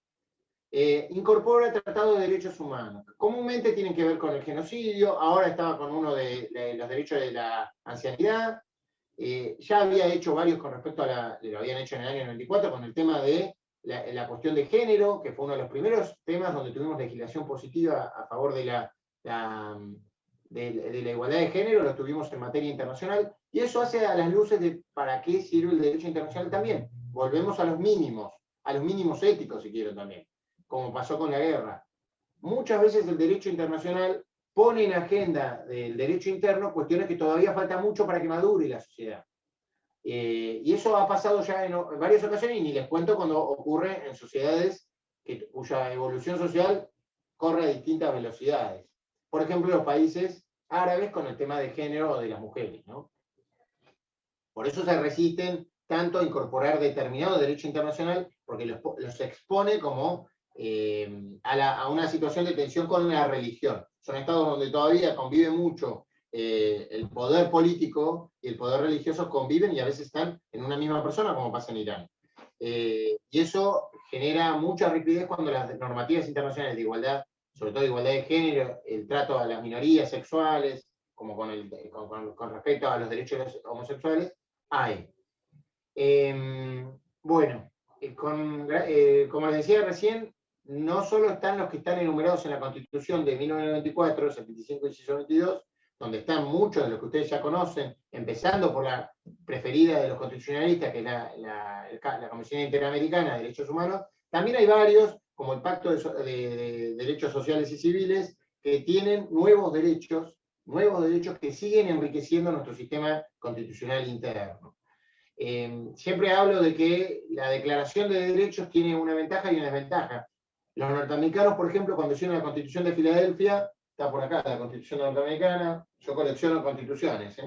Incorpora tratados de derechos humanos. Comúnmente tienen que ver con el genocidio, ahora estaba con uno de los derechos de la ancianidad, ya había hecho varios con respecto a lo habían hecho en el año 94 con el tema de la cuestión de género, que fue uno de los primeros temas donde tuvimos legislación positiva a favor de la igualdad de género, lo tuvimos en materia internacional, y eso hace a las luces de para qué sirve el derecho internacional también. Volvemos a los mínimos éticos, si quieren también, como pasó con la guerra. Muchas veces el derecho internacional pone en agenda del derecho interno cuestiones que todavía falta mucho para que madure la sociedad. Y eso ha pasado ya en varias ocasiones, y ni les cuento cuando ocurre en sociedades cuya evolución social corre a distintas velocidades. Por ejemplo, los países árabes con el tema de género o de las mujeres, ¿no? Por eso se resisten tanto a incorporar determinado derecho internacional, porque los expone como a una situación de tensión con la religión. Son estados donde todavía convive mucho el poder político y el poder religioso, conviven y a veces están en una misma persona, como pasa en Irán. Y eso genera mucha rigidez cuando las normativas internacionales de igualdad, sobre todo de igualdad de género, el trato a las minorías sexuales, como con respecto a los derechos homosexuales, hay. Bueno, como les decía recién, no solo están los que están enumerados en la Constitución de 1994, 75 y 22, donde están muchos de los que ustedes ya conocen, empezando por la preferida de los constitucionalistas, que es la Comisión Interamericana de Derechos Humanos. También hay varios, como el Pacto de Derechos Sociales y Civiles, que tienen nuevos derechos que siguen enriqueciendo nuestro sistema constitucional interno. Siempre hablo de que la Declaración de Derechos tiene una ventaja y una desventaja. Los norteamericanos, por ejemplo, cuando hicieron la Constitución de Filadelfia, está por acá la Constitución norteamericana, yo colecciono constituciones,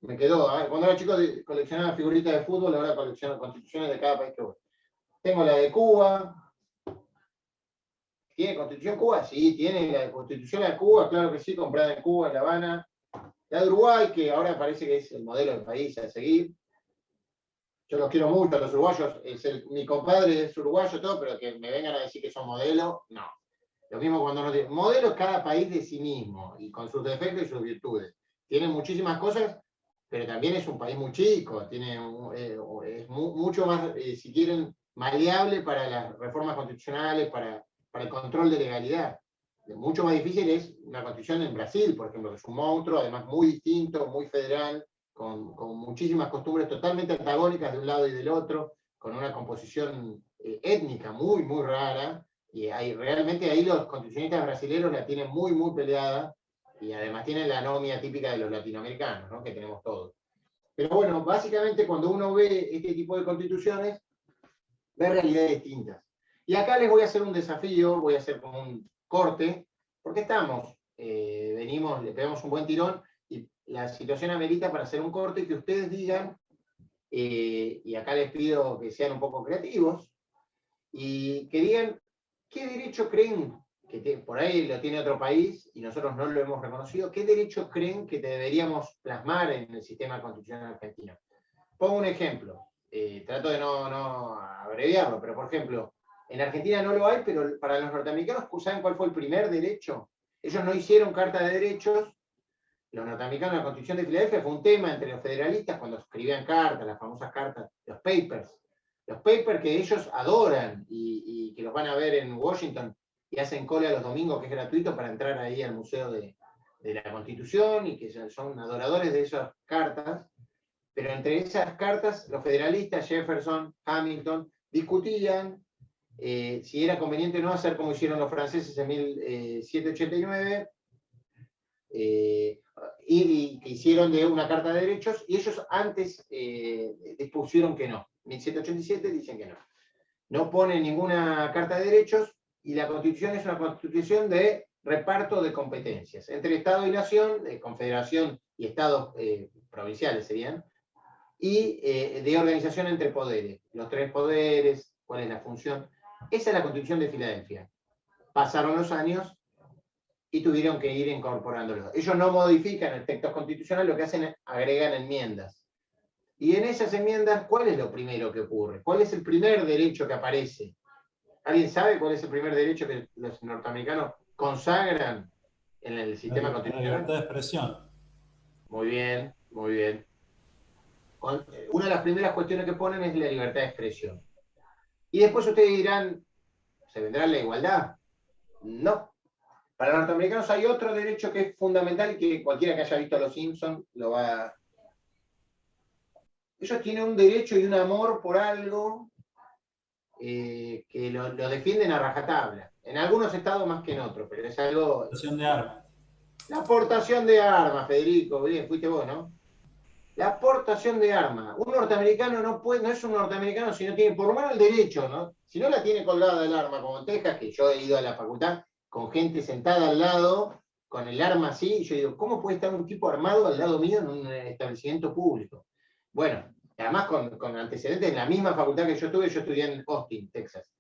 me quedó, cuando era chico coleccionaba figuritas de fútbol, ahora colecciono constituciones de cada país que voy. Tengo la de Cuba. ¿Tiene Constitución Cuba? Sí, tiene la Constitución de Cuba, claro que sí, comprada en Cuba, en La Habana. La de Uruguay, que ahora parece que es el modelo del país a seguir. Yo los quiero mucho a los uruguayos, mi compadre es uruguayo, todo, pero que me vengan a decir que son modelos, no. Lo mismo cuando nos dicen, modelo es cada país de sí mismo, y con sus defectos y sus virtudes. Tiene muchísimas cosas, pero también es un país muy chico, es mucho más, si quieren, maleable para las reformas constitucionales, para el control de legalidad. Mucho más difícil es una constitución en Brasil, por ejemplo, que es un monstruo, además muy distinto, muy federal, con muchísimas costumbres totalmente antagónicas de un lado y del otro, con una composición étnica muy, muy rara, y realmente ahí los constitucionalistas brasileños la tienen muy, muy peleada, y además tienen la anomia típica de los latinoamericanos, ¿no? Que tenemos todos. Pero bueno, básicamente cuando uno ve este tipo de constituciones, ve realidades distintas. Y acá les voy a hacer un desafío, voy a hacer como un corte, porque venimos, le pegamos un buen tirón, y la situación amerita para hacer un corte y que ustedes digan, y acá les pido que sean un poco creativos, y que digan qué derecho creen, que por ahí lo tiene otro país y nosotros no lo hemos reconocido, qué derecho creen que deberíamos plasmar en el sistema constitucional argentino. Pongo un ejemplo, trato de no abreviarlo, pero por ejemplo, en Argentina no lo hay, pero para los norteamericanos, ¿saben cuál fue el primer derecho? Ellos no hicieron carta de derechos. Los norteamericanos, la Constitución de Filadelfia fue un tema entre los federalistas cuando escribían cartas, las famosas cartas, los papers que ellos adoran y que los van a ver en Washington y hacen cola los domingos, que es gratuito para entrar ahí al Museo de la Constitución, y que son adoradores de esas cartas. Pero entre esas cartas, los federalistas, Jefferson, Hamilton, discutían si era conveniente o no hacer como hicieron los franceses en 1789, y que hicieron de una carta de derechos, y ellos antes dispusieron que no. En 1787 dicen que no. No ponen ninguna carta de derechos, y la Constitución es una constitución de reparto de competencias entre Estado y Nación, confederación y Estados provinciales serían, y de organización entre poderes, los tres poderes, cuál es la función. Esa es la Constitución de Filadelfia. Pasaron los años y tuvieron que ir incorporándolo. Ellos no modifican el texto constitucional, lo que hacen es agregan enmiendas. Y en esas enmiendas, ¿cuál es lo primero que ocurre? ¿Cuál es el primer derecho que aparece? ¿Alguien sabe cuál es el primer derecho que los norteamericanos consagran en el sistema constitucional? La libertad de expresión. Muy bien, muy bien. Una de las primeras cuestiones que ponen es la libertad de expresión. Y después ustedes dirán, ¿se vendrá la igualdad? No. Para los norteamericanos hay otro derecho que es fundamental y que cualquiera que haya visto a Los Simpsons lo va a... Ellos tienen un derecho y un amor por algo que lo defienden a rajatabla. En algunos estados más que en otros, pero es algo... La aportación de armas. La aportación de armas, Federico, bien, fuiste vos, ¿no? La aportación de armas. Un norteamericano no es un norteamericano si no tiene por lo menos el derecho, ¿no? Si no la tiene colgada el arma, como en Texas, que yo he ido a la facultad con gente sentada al lado, con el arma así, y yo digo, ¿cómo puede estar un tipo armado al lado mío en un establecimiento público? Bueno, además con antecedentes en la misma facultad que yo estudié en Austin, Texas.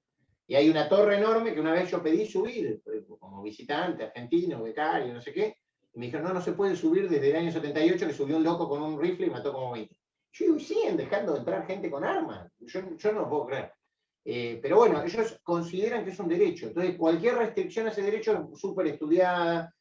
Y hay una torre enorme que una vez yo pedí subir, como visitante, argentino, becario, no sé qué, y me dijeron, no se puede subir desde el año 78, que subió un loco con un rifle y mató como 20. Yo digo, siguen dejando de entrar gente con armas. Yo no lo puedo creer. Pero bueno, ellos consideran que es un derecho. Entonces, cualquier restricción a ese derecho es súper estudiada.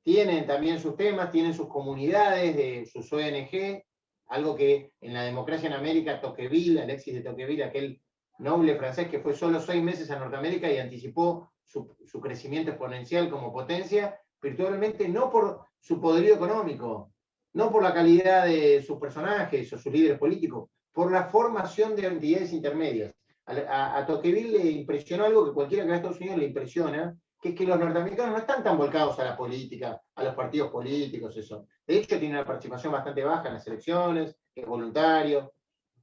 Tienen también sus temas, tienen sus comunidades, de sus ONG, algo que en la democracia en América, Tocqueville, Alexis de Tocqueville, aquel noble francés que fue solo 6 meses a Norteamérica y anticipó su crecimiento exponencial como potencia, virtualmente no por su poderío económico, no por la calidad de sus personajes o sus líderes políticos, por la formación de entidades intermedias. A Tocqueville le impresionó algo que cualquiera que va a Estados Unidos le impresiona, que es que los norteamericanos no están tan volcados a la política, a los partidos políticos, eso. De hecho, tienen una participación bastante baja en las elecciones, es voluntario.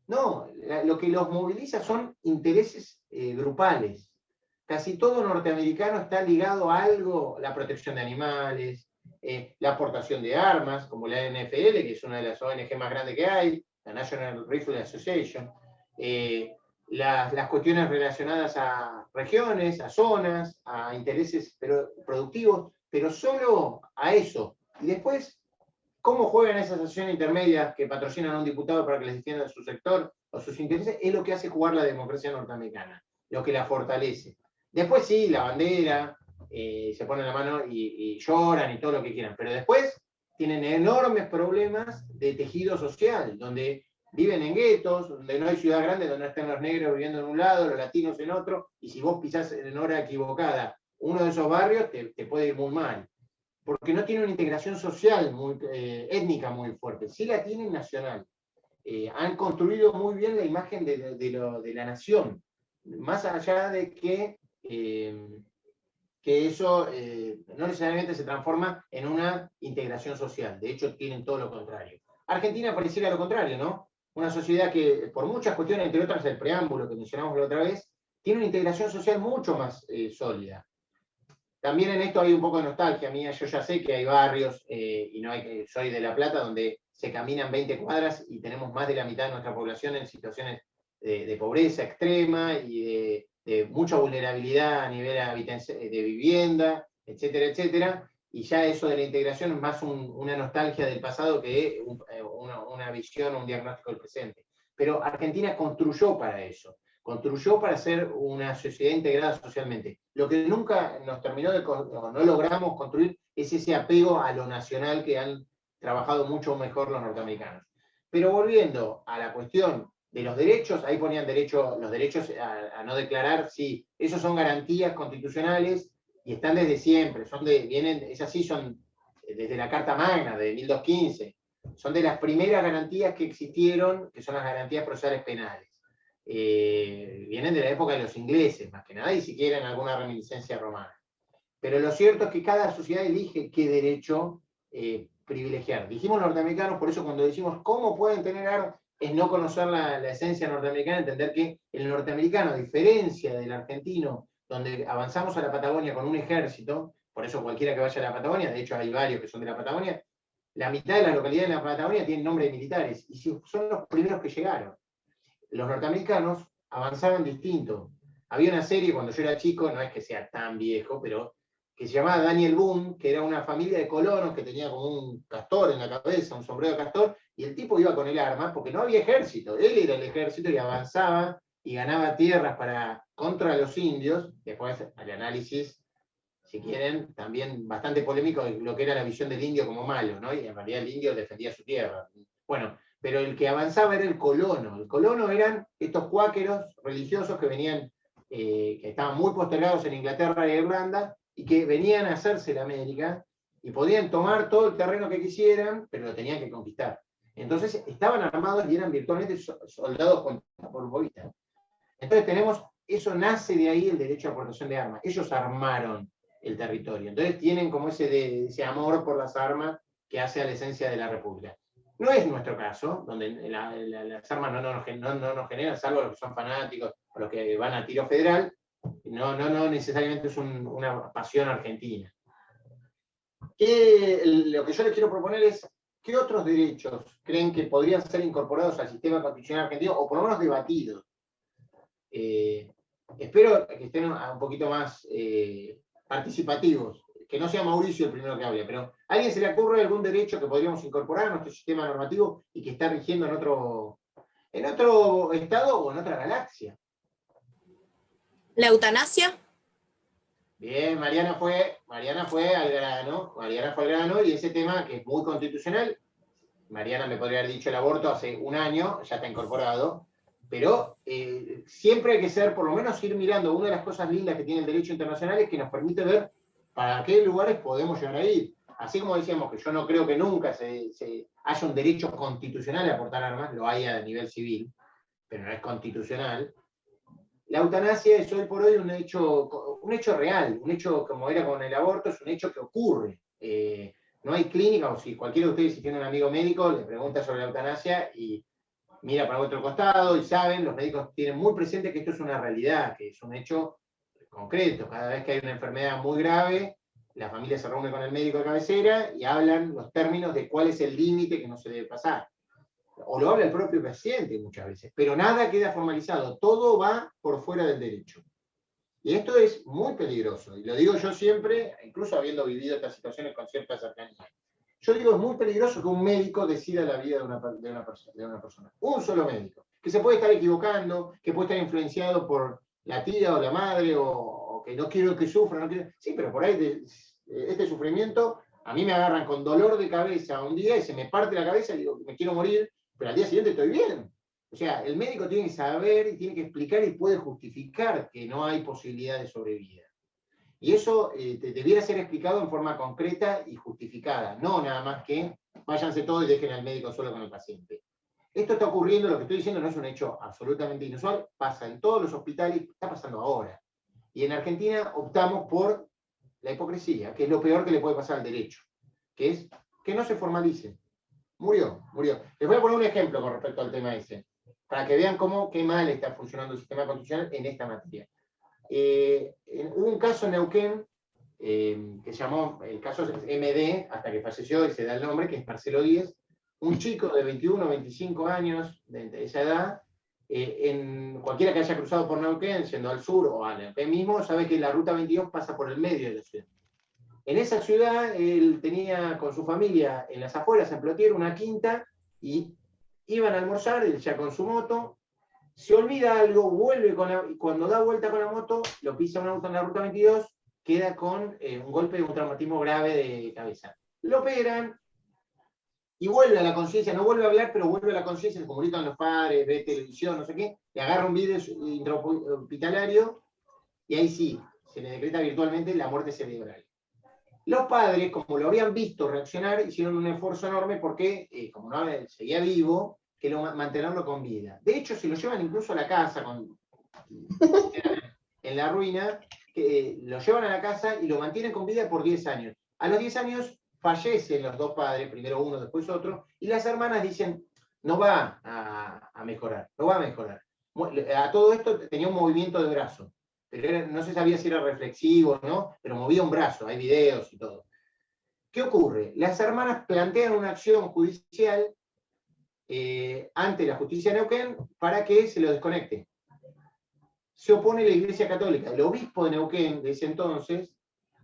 No, lo que los moviliza son intereses grupales. Casi todo norteamericano está ligado a algo, la protección de animales, la aportación de armas, como la NFL, que es una de las ONG más grandes que hay, la National Rifle Association, las cuestiones relacionadas a regiones, a zonas, a intereses productivos, pero solo a eso. Y después, ¿cómo juegan esas asociaciones intermedias que patrocinan a un diputado para que les defienda su sector o sus intereses? Es lo que hace jugar la democracia norteamericana, lo que la fortalece. Después sí, la bandera, se ponen la mano y lloran y todo lo que quieran, pero después tienen enormes problemas de tejido social, donde viven en guetos, donde no hay ciudad grande, donde no están los negros viviendo en un lado, los latinos en otro, y si vos pisás en hora equivocada uno de esos barrios, te puede ir muy mal. Porque no tiene una integración social, étnica muy fuerte, sí la tienen nacional. Han construido muy bien la imagen de la nación, más allá de que eso no necesariamente se transforma en una integración social. De hecho, tienen todo lo contrario. Argentina pareciera lo contrario, ¿no? Una sociedad que, por muchas cuestiones, entre otras el preámbulo que mencionamos la otra vez, tiene una integración social mucho más sólida. También en esto hay un poco de nostalgia mía. Yo ya sé que hay barrios, y no hay, soy de La Plata, donde se caminan 20 cuadras y tenemos más de la mitad de nuestra población en situaciones de pobreza extrema y de mucha vulnerabilidad a nivel de vivienda, etcétera, etcétera. Y ya eso de la integración es más una nostalgia del pasado que una visión o un diagnóstico del presente. Pero Argentina construyó para eso. Construyó para ser una sociedad integrada socialmente. Lo que nunca nos terminó no logramos construir es ese apego a lo nacional que han trabajado mucho mejor los norteamericanos. Pero volviendo a la cuestión de los derechos, ahí ponían los derechos a no declarar, sí, esos son garantías constitucionales y están desde siempre, es así, son desde la Carta Magna de 1215, son de las primeras garantías que existieron, que son las garantías procesales penales. vienen de la época de los ingleses, más que nada, y siquiera en alguna reminiscencia romana. Pero lo cierto es que cada sociedad elige qué derecho privilegiar. Dijimos norteamericanos, por eso cuando decimos cómo pueden tener armas, es no conocer la esencia norteamericana, entender que el norteamericano, a diferencia del argentino, donde avanzamos a la Patagonia con un ejército, por eso cualquiera que vaya a la Patagonia, de hecho hay varios que son de la Patagonia, la mitad de las localidades de la Patagonia tienen nombre de militares, y son los primeros que llegaron. Los norteamericanos avanzaban distinto. Había una serie cuando yo era chico, no es que sea tan viejo, pero que se llamaba Daniel Boone, que era una familia de colonos que tenía como un castor en la cabeza, un sombrero de castor, y el tipo iba con el arma porque no había ejército. Él era el ejército y avanzaba y ganaba tierras contra los indios. Después, el análisis, si quieren, también bastante polémico de lo que era la visión del indio como malo, ¿no? Y en realidad el indio defendía su tierra. Bueno, pero el que avanzaba era el colono. El colono eran estos cuáqueros religiosos que venían, que estaban muy postergados en Inglaterra e Irlanda, y que venían a hacerse la América, y podían tomar todo el terreno que quisieran, pero lo tenían que conquistar. Entonces estaban armados y eran virtualmente soldados por un bolita. Entonces eso nace de ahí el derecho a aportación de armas. Ellos armaron el territorio. Entonces tienen como ese amor por las armas que hace a la esencia de la República. No es nuestro caso, donde las armas no nos generan, salvo los que son fanáticos o los que van a tiro federal. No necesariamente es una pasión argentina. Lo que yo les quiero proponer es, ¿qué otros derechos creen que podrían ser incorporados al sistema constitucional argentino, o por lo menos debatidos? Espero que estén un poquito más participativos, que no sea Mauricio el primero que hable, pero ¿a alguien se le ocurre algún derecho que podríamos incorporar a nuestro sistema normativo y que está rigiendo en otro estado o en otra galaxia? ¿La eutanasia? Bien, Mariana fue al grano, y ese tema que es muy constitucional, Mariana me podría haber dicho el aborto hace un año, ya está incorporado, pero siempre hay que ser, por lo menos ir mirando, una de las cosas lindas que tiene el derecho internacional es que nos permite ver para qué lugares podemos llegar a ir. Así como decíamos que yo no creo que nunca haya un derecho constitucional a portar armas, lo hay a nivel civil, pero no es constitucional. La eutanasia es hoy por hoy un hecho real, un hecho como era con el aborto, es un hecho que ocurre. No hay clínica, o si cualquiera de ustedes, si tiene un amigo médico, le pregunta sobre la eutanasia y mira para otro costado, y saben, los médicos tienen muy presente que esto es una realidad, que es un hecho concreto. Cada vez que hay una enfermedad muy grave, la familia se reúne con el médico de cabecera y hablan los términos de cuál es el límite que no se debe pasar. O lo habla el propio paciente muchas veces, pero nada queda formalizado, todo va por fuera del derecho. Y esto es muy peligroso, y lo digo yo siempre, incluso habiendo vivido estas situaciones con cierta cercanía. Yo digo, es muy peligroso que un médico decida la vida de una persona. Un solo médico, que se puede estar equivocando, que puede estar influenciado por la tía o la madre, o que no quiero que sufra, no quiero... Sí, pero por ahí este sufrimiento, a mí me agarran con dolor de cabeza un día y se me parte la cabeza y digo, me quiero morir, pero al día siguiente estoy bien. O sea, el médico tiene que saber y tiene que explicar y puede justificar que no hay posibilidad de sobrevida. Y eso debiera ser explicado en forma concreta y justificada, no nada más que váyanse todos y dejen al médico solo con el paciente. Esto está ocurriendo, lo que estoy diciendo no es un hecho absolutamente inusual, pasa en todos los hospitales, está pasando ahora. Y en Argentina optamos por la hipocresía, que es lo peor que le puede pasar al derecho, que es que no se formalice. Murió. Les voy a poner un ejemplo con respecto al tema ese, para que vean qué mal está funcionando el sistema constitucional en esta materia. Hubo un caso en Neuquén, que se llamó, el caso MD, hasta que falleció y se da el nombre, que es Marcelo Díez, un chico de 21 o 25 años, de esa edad, cualquiera que haya cruzado por Neuquén, yendo al sur o a Neuquén mismo, sabe que la ruta 22 pasa por el medio de la ciudad. En esa ciudad, él tenía con su familia en las afueras, en Plotier, una quinta, y iban a almorzar, él ya con su moto, se olvida algo, vuelve y cuando da vuelta con la moto, lo pisa un auto en la ruta 22, queda con un golpe de un traumatismo grave de cabeza. Lo operan, y vuelve a la conciencia, no vuelve a hablar, pero vuelve a la conciencia, se comunican los padres, ve televisión, no sé qué, le agarra un video intrahospitalario, y ahí sí, se le decreta virtualmente la muerte cerebral. Los padres, como lo habían visto reaccionar, hicieron un esfuerzo enorme porque, como no seguía vivo, que mantenerlo con vida. De hecho, se lo llevan incluso a la casa, en la ruina, que lo llevan a la casa y lo mantienen con vida por 10 años. A los 10 años fallecen los dos padres, primero uno, después otro, y las hermanas dicen, no va a mejorar, no va a mejorar. A todo esto tenía un movimiento de brazo, pero no se sabía si era reflexivo o no, pero movía un brazo, hay videos y todo. ¿Qué ocurre? Las hermanas plantean una acción judicial ante la justicia de Neuquén para que se lo desconecte. Se opone la Iglesia Católica. El obispo de Neuquén de ese entonces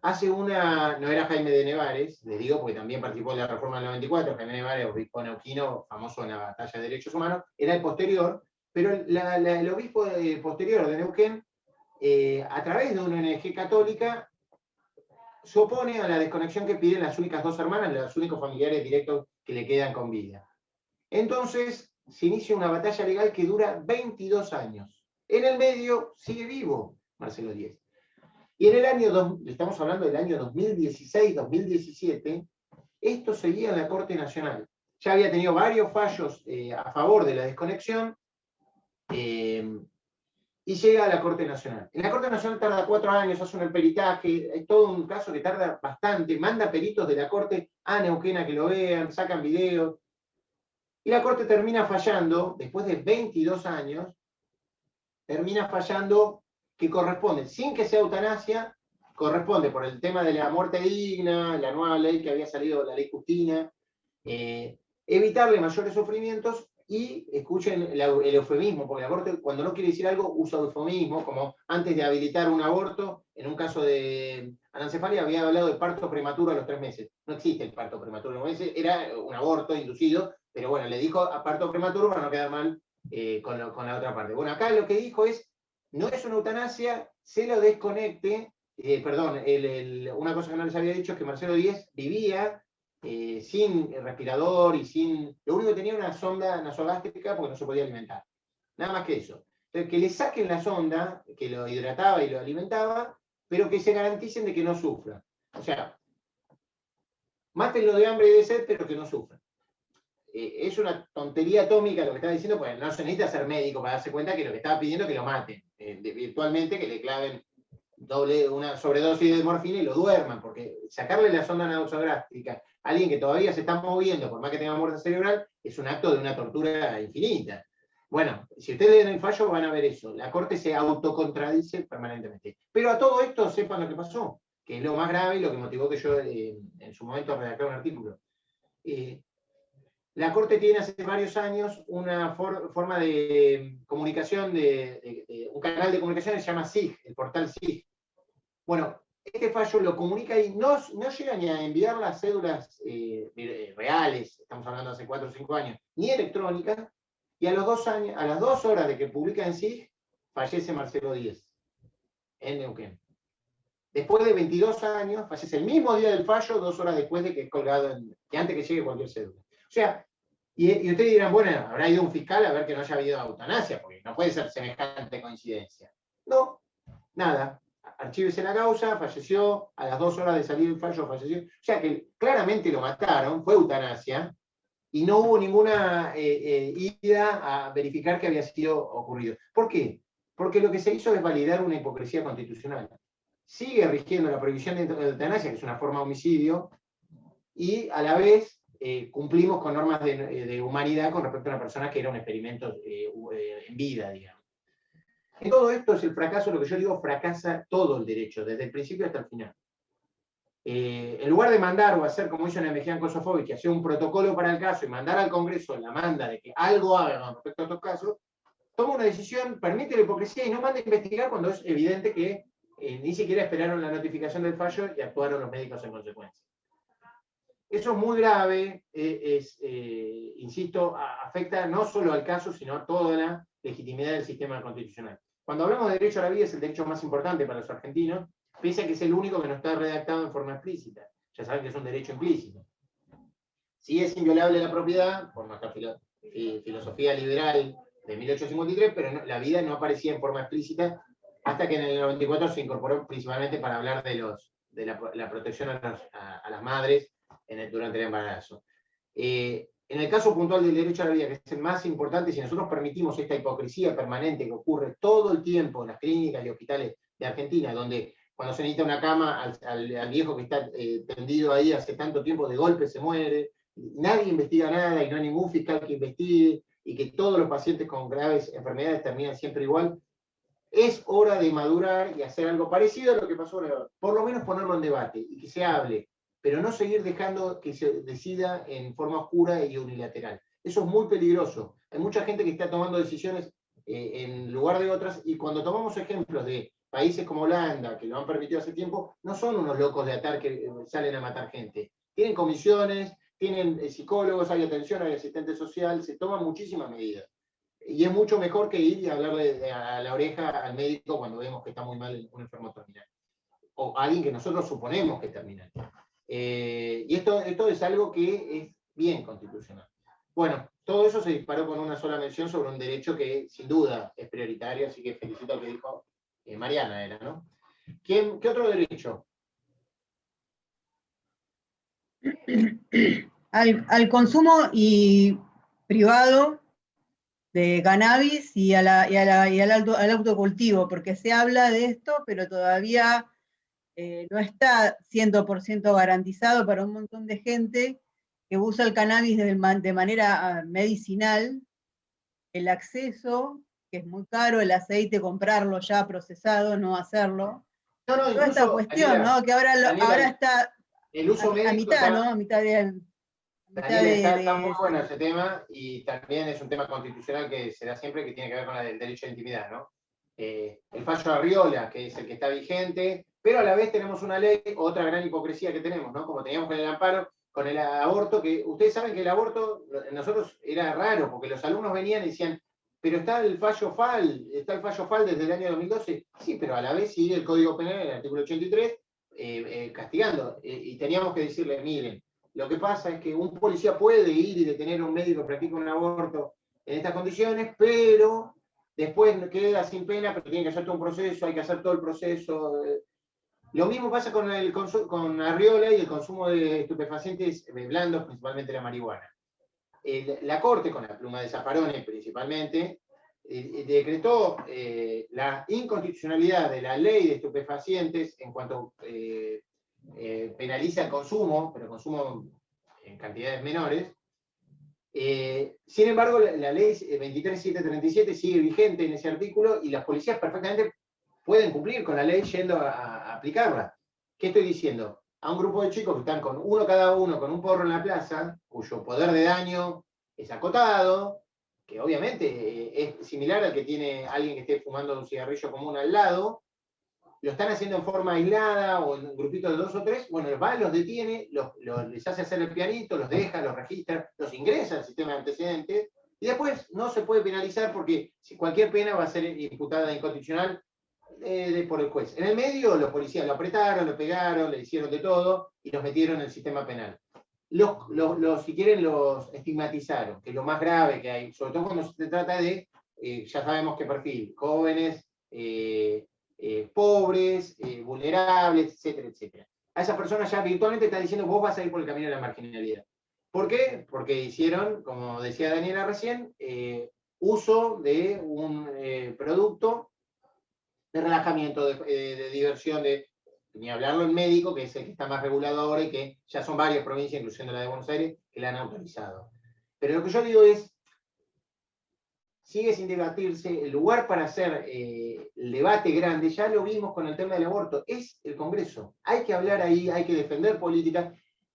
hace una, no era Jaime de Nevares, les digo porque también participó de la reforma del 94, Jaime de Nevares, obispo neuquino, famoso en la batalla de derechos humanos, era el posterior, pero el obispo posterior de Neuquén, a través de una ONG católica, se opone a la desconexión que piden las únicas dos hermanas, los únicos familiares directos que le quedan con vida. Entonces se inicia una batalla legal que dura 22 años. En el medio sigue vivo Marcelo Díez. Y en el año, estamos hablando del año 2016-2017, esto seguía en la Corte Nacional. Ya había tenido varios fallos a favor de la desconexión y llega a la Corte Nacional. En la Corte Nacional tarda 4 años, hace un peritaje, es todo un caso que tarda bastante, manda peritos de la Corte a Neuquén a que lo vean, sacan videos, y la Corte termina fallando, después de 22 años, termina fallando que corresponde, sin que sea eutanasia, corresponde por el tema de la muerte digna, la nueva ley que había salido, la ley Justina, evitarle mayores sufrimientos y, escuchen el eufemismo, porque la Corte cuando no quiere decir algo usa eufemismo, como antes de habilitar un aborto, en un caso de anencefalia había hablado de parto prematuro a los 3 meses. No existe el parto prematuro a los 3 meses, era un aborto inducido, pero bueno, le dijo a parto prematuro para no quedar mal con la otra parte. Bueno, acá lo que dijo es, no es una eutanasia, se lo desconecte, perdón, una cosa que no les había dicho es que Marcelo Díez vivía sin respirador y sin, lo único que tenía una sonda nasogástrica porque no se podía alimentar, nada más que eso. Entonces, que le saquen la sonda, que lo hidrataba y lo alimentaba, pero que se garanticen de que no sufra. O sea, mátenlo de hambre y de sed, pero que no sufra. Es una tontería atómica lo que está diciendo, porque no se necesita ser médico para darse cuenta que lo que estaba pidiendo es que lo maten, virtualmente, que le claven una sobredosis de morfina y lo duerman, porque sacarle la sonda nasogástrica a alguien que todavía se está moviendo, por más que tenga muerte cerebral, es un acto de una tortura infinita. Bueno, si ustedes leen el fallo van a ver eso, la Corte se autocontradice permanentemente. Pero a todo esto sepan lo que pasó, que es lo más grave y lo que motivó que yo en su momento redactara un artículo. La Corte tiene hace varios años una forma de comunicación, un canal de comunicación que se llama SIG, el portal SIG. Bueno, este fallo lo comunica y no llega ni a enviar las cédulas reales, estamos hablando de hace 4 o 5 años, ni electrónicas, y a las 2 horas de que publica en SIG, fallece Marcelo Díez, en Neuquén. Después de 22 años, fallece el mismo día del fallo, 2 horas después de que es colgado, que antes que llegue cualquier cédula. O sea, y ustedes dirán, bueno, habrá ido un fiscal a ver que no haya habido eutanasia, porque no puede ser semejante coincidencia. No, nada. Archívese la causa, falleció, a las 2 horas de salir el fallo falleció. O sea que claramente lo mataron, fue eutanasia, y no hubo ninguna ida a verificar que había sido ocurrido. ¿Por qué? Porque lo que se hizo es validar una hipocresía constitucional. Sigue rigiendo la prohibición de eutanasia, que es una forma de homicidio, y a la vez cumplimos con normas de humanidad con respecto a una persona que era un experimento en vida, digamos. En todo esto es el fracaso, lo que yo digo, fracasa todo el derecho, desde el principio hasta el final. En lugar de mandar o hacer como hizo en Mejía Kosofovic, que hacía un protocolo para el caso y mandar al Congreso la manda de que algo haga con respecto a estos casos, toma una decisión, permite la hipocresía y no manda a investigar cuando es evidente que ni siquiera esperaron la notificación del fallo y actuaron los médicos en consecuencia. Eso es muy grave, insisto, afecta no solo al caso, sino a toda la legitimidad del sistema constitucional. Cuando hablamos de derecho a la vida es el derecho más importante para los argentinos, pese a que es el único que no está redactado en forma explícita. Ya saben que es un derecho implícito. Sí es inviolable la propiedad, por nuestra filosofía liberal de 1853, pero la vida no aparecía en forma explícita hasta que en el 94 se incorporó principalmente para hablar de la protección a las madres durante el embarazo. En el caso puntual del derecho a la vida, que es el más importante, si nosotros permitimos esta hipocresía permanente que ocurre todo el tiempo en las clínicas y hospitales de Argentina, donde cuando se necesita una cama, al viejo que está tendido ahí hace tanto tiempo, de golpe se muere, nadie investiga nada y no hay ningún fiscal que investigue, y que todos los pacientes con graves enfermedades terminan siempre igual, es hora de madurar y hacer algo parecido a lo que pasó ahora. Por lo menos ponerlo en debate y que se hable, pero no seguir dejando que se decida en forma oscura y unilateral. Eso es muy peligroso. Hay mucha gente que está tomando decisiones en lugar de otras, y cuando tomamos ejemplos de países como Holanda, que lo han permitido hace tiempo, no son unos locos de atar que salen a matar gente. Tienen comisiones, tienen psicólogos, hay atención, hay asistente social, se toman muchísimas medidas. Y es mucho mejor que ir y hablarle a la oreja al médico cuando vemos que está muy mal un enfermo terminal. O alguien que nosotros suponemos que es terminal. Y esto es algo que es bien constitucional. Bueno, todo eso se disparó con una sola mención sobre un derecho que sin duda es prioritario, así que felicito lo que dijo Mariana, era, ¿no? ¿Qué otro derecho? Al consumo y privado de cannabis y al autocultivo, porque se habla de esto, pero todavía no está 100% garantizado para un montón de gente que usa el cannabis de manera medicinal, el acceso, que es muy caro, el aceite, comprarlo ya procesado, no hacerlo. No, Toda esta cuestión, Daniela, ¿no? Que ahora está el uso médico a mitad, ¿no? A mitad de... Daniela, está muy bueno ese tema, y también es un tema constitucional que se da siempre, que tiene que ver con el derecho a la intimidad, ¿no? El fallo Arriola, que es el que está vigente, pero a la vez tenemos una ley, otra gran hipocresía que tenemos, ¿no? Como teníamos con el amparo, con el aborto, que ustedes saben que el aborto, nosotros era raro, porque los alumnos venían y decían, pero está el fallo FAL desde el año 2012, sí, pero a la vez sigue el Código Penal, el artículo 83, castigando, y teníamos que decirle, miren, lo que pasa es que un policía puede ir y detener a un médico que practica un aborto en estas condiciones, pero después queda sin pena, pero tiene que hacer todo un proceso, hay que hacer todo el proceso. Lo mismo pasa con Arriola y el consumo de estupefacientes blandos, principalmente la marihuana. La Corte, con la pluma de Zaffaroni principalmente, decretó la inconstitucionalidad de la ley de estupefacientes en cuanto penaliza el consumo, pero consumo en cantidades menores. Sin embargo, la ley 23737 sigue vigente en ese artículo, y las policías perfectamente pueden cumplir con la ley yendo a aplicarla. ¿Qué estoy diciendo? A un grupo de chicos que están con uno cada uno, con un porro en la plaza, cuyo poder de daño es acotado, que obviamente es similar al que tiene alguien que esté fumando un cigarrillo común al lado, lo están haciendo en forma aislada o en un grupito de 2 o 3, bueno, los va, los detiene, les hace hacer el pianito, los deja, los registra, los ingresa al sistema de antecedentes, y después no se puede penalizar porque cualquier pena va a ser imputada inconstitucional por el juez. En el medio los policías lo apretaron, lo pegaron, le hicieron de todo y los metieron en el sistema penal. Si quieren, los estigmatizaron, que es lo más grave que hay, sobre todo cuando se trata de, ya sabemos qué perfil, jóvenes, pobres, vulnerables, etcétera, etcétera. A esa persona ya virtualmente está diciendo, vos vas a ir por el camino de la marginalidad. ¿Por qué? Porque hicieron, como decía Daniela recién, uso de un producto de relajamiento, de diversión, ni hablarlo en médico, que es el que está más regulado ahora y que ya son varias provincias, incluyendo la de Buenos Aires, que la han autorizado. Pero lo que yo digo es, sigue sin debatirse, el lugar para hacer el debate grande, ya lo vimos con el tema del aborto, es el Congreso. Hay que hablar ahí, hay que defender políticas.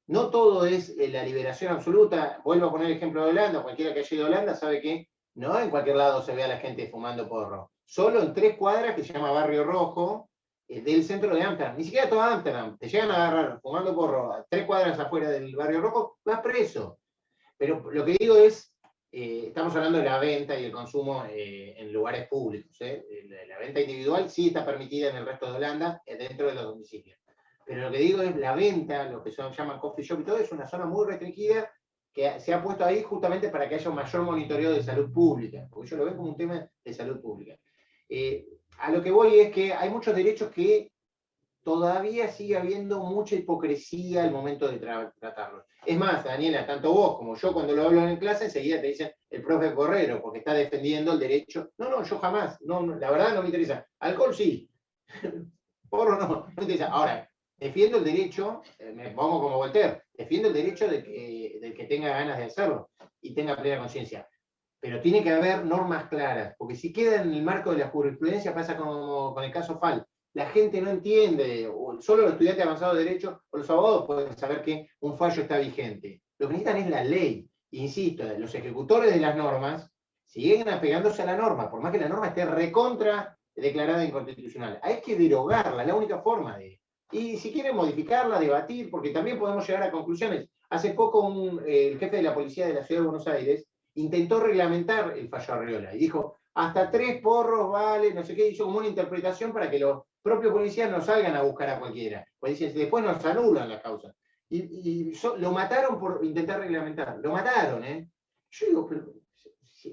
No todo es la liberación absoluta. Vuelvo a poner el ejemplo de Holanda. Cualquiera que haya ido a Holanda sabe que no en cualquier lado se ve a la gente fumando porro. Solo en 3 cuadras, que se llama Barrio Rojo, del centro de Ámsterdam. Ni siquiera todo Ámsterdam. Te llegan a agarrar fumando porro a 3 cuadras afuera del Barrio Rojo, vas preso. Pero lo que digo es, estamos hablando de la venta y el consumo en lugares públicos. La venta individual sí está permitida en el resto de Holanda, dentro de los domicilios. Pero lo que digo es la venta, lo que llaman coffee shop y todo, es una zona muy restringida que se ha puesto ahí justamente para que haya un mayor monitoreo de salud pública, porque yo lo veo como un tema de salud pública. A lo que voy es que hay muchos derechos que todavía sigue habiendo mucha hipocresía al momento de tratarlos. Es más, Daniela, tanto vos como yo cuando lo hablo en clase, enseguida te dicen el profe Correro, porque está defendiendo el derecho. No, yo jamás, no, la verdad no me interesa. Alcohol sí, porro no me interesa. Ahora, defiendo el derecho, me pongo como Voltaire, defiendo el derecho del que tenga ganas de hacerlo y tenga plena conciencia. Pero tiene que haber normas claras, porque si queda en el marco de la jurisprudencia pasa como con el caso Fall. La gente no entiende, o solo los estudiantes avanzados de derecho o los abogados pueden saber que un fallo está vigente. Lo que necesitan es la ley. Insisto, los ejecutores de las normas siguen apegándose a la norma, por más que la norma esté recontra declarada inconstitucional. Hay que derogarla, es la única forma de... Y si quieren modificarla, debatir, porque también podemos llegar a conclusiones. Hace poco el jefe de la policía de la Ciudad de Buenos Aires intentó reglamentar el fallo Arriola y dijo, hasta 3 porros vale, no sé qué, hizo como una interpretación para que los propios policías no salgan a buscar a cualquiera. Pues dicen, después nos anulan la causa. Lo mataron por intentar reglamentar. Lo mataron, ¿eh? Yo digo, pero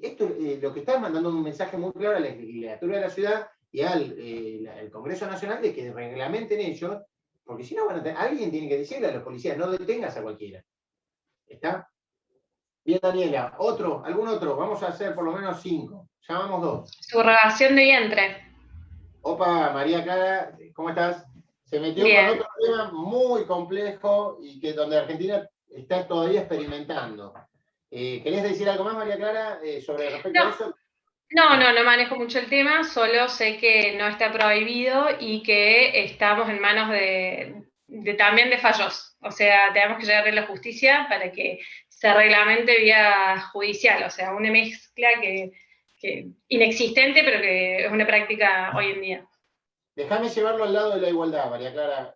esto lo que está mandando un mensaje muy claro a la legislatura de la ciudad y al Congreso Nacional de que reglamenten ellos, porque si no alguien tiene que decirle a los policías, no detengas a cualquiera. ¿Está? Bien, Daniela. ¿Algún otro? Vamos a hacer por lo menos 5. Ya vamos 2. Subrogación de vientre. Opa, María Clara, ¿cómo estás? Se metió Bien. con otro tema muy complejo y que donde Argentina está todavía experimentando. ¿Querés decir algo más, María Clara, sobre respecto a eso? No manejo mucho el tema, solo sé que no está prohibido y que estamos en manos también de fallos. O sea, tenemos que llegar a la justicia para que se reglamente vía judicial. O sea, una mezcla que inexistente, pero que es una práctica hoy en día. Déjame llevarlo al lado de la igualdad, María Clara.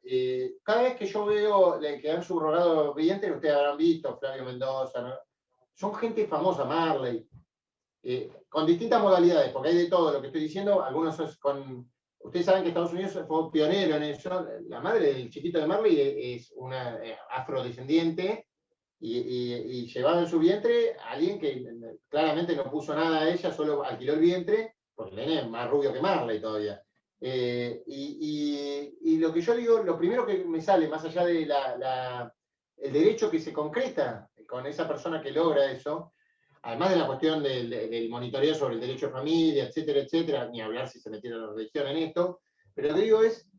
Cada vez que yo veo que han subrogado clientes, ustedes habrán visto, Flavio Mendoza, ¿no? Son gente famosa, Marley, con distintas modalidades, porque hay de todo lo que estoy diciendo. Algunos ustedes saben que Estados Unidos fue pionero en eso. La madre del chiquito de Marley es una afrodescendiente y llevaba en su vientre a alguien que claramente no puso nada a ella, solo alquiló el vientre, porque el nene es más rubio que Marley todavía. Y lo que yo digo, lo primero que me sale, más allá de el derecho que se concreta con esa persona que logra eso, además de la cuestión del monitoreo sobre el derecho de familia, etcétera, ni hablar si se metieron la religión en esto, pero lo que digo es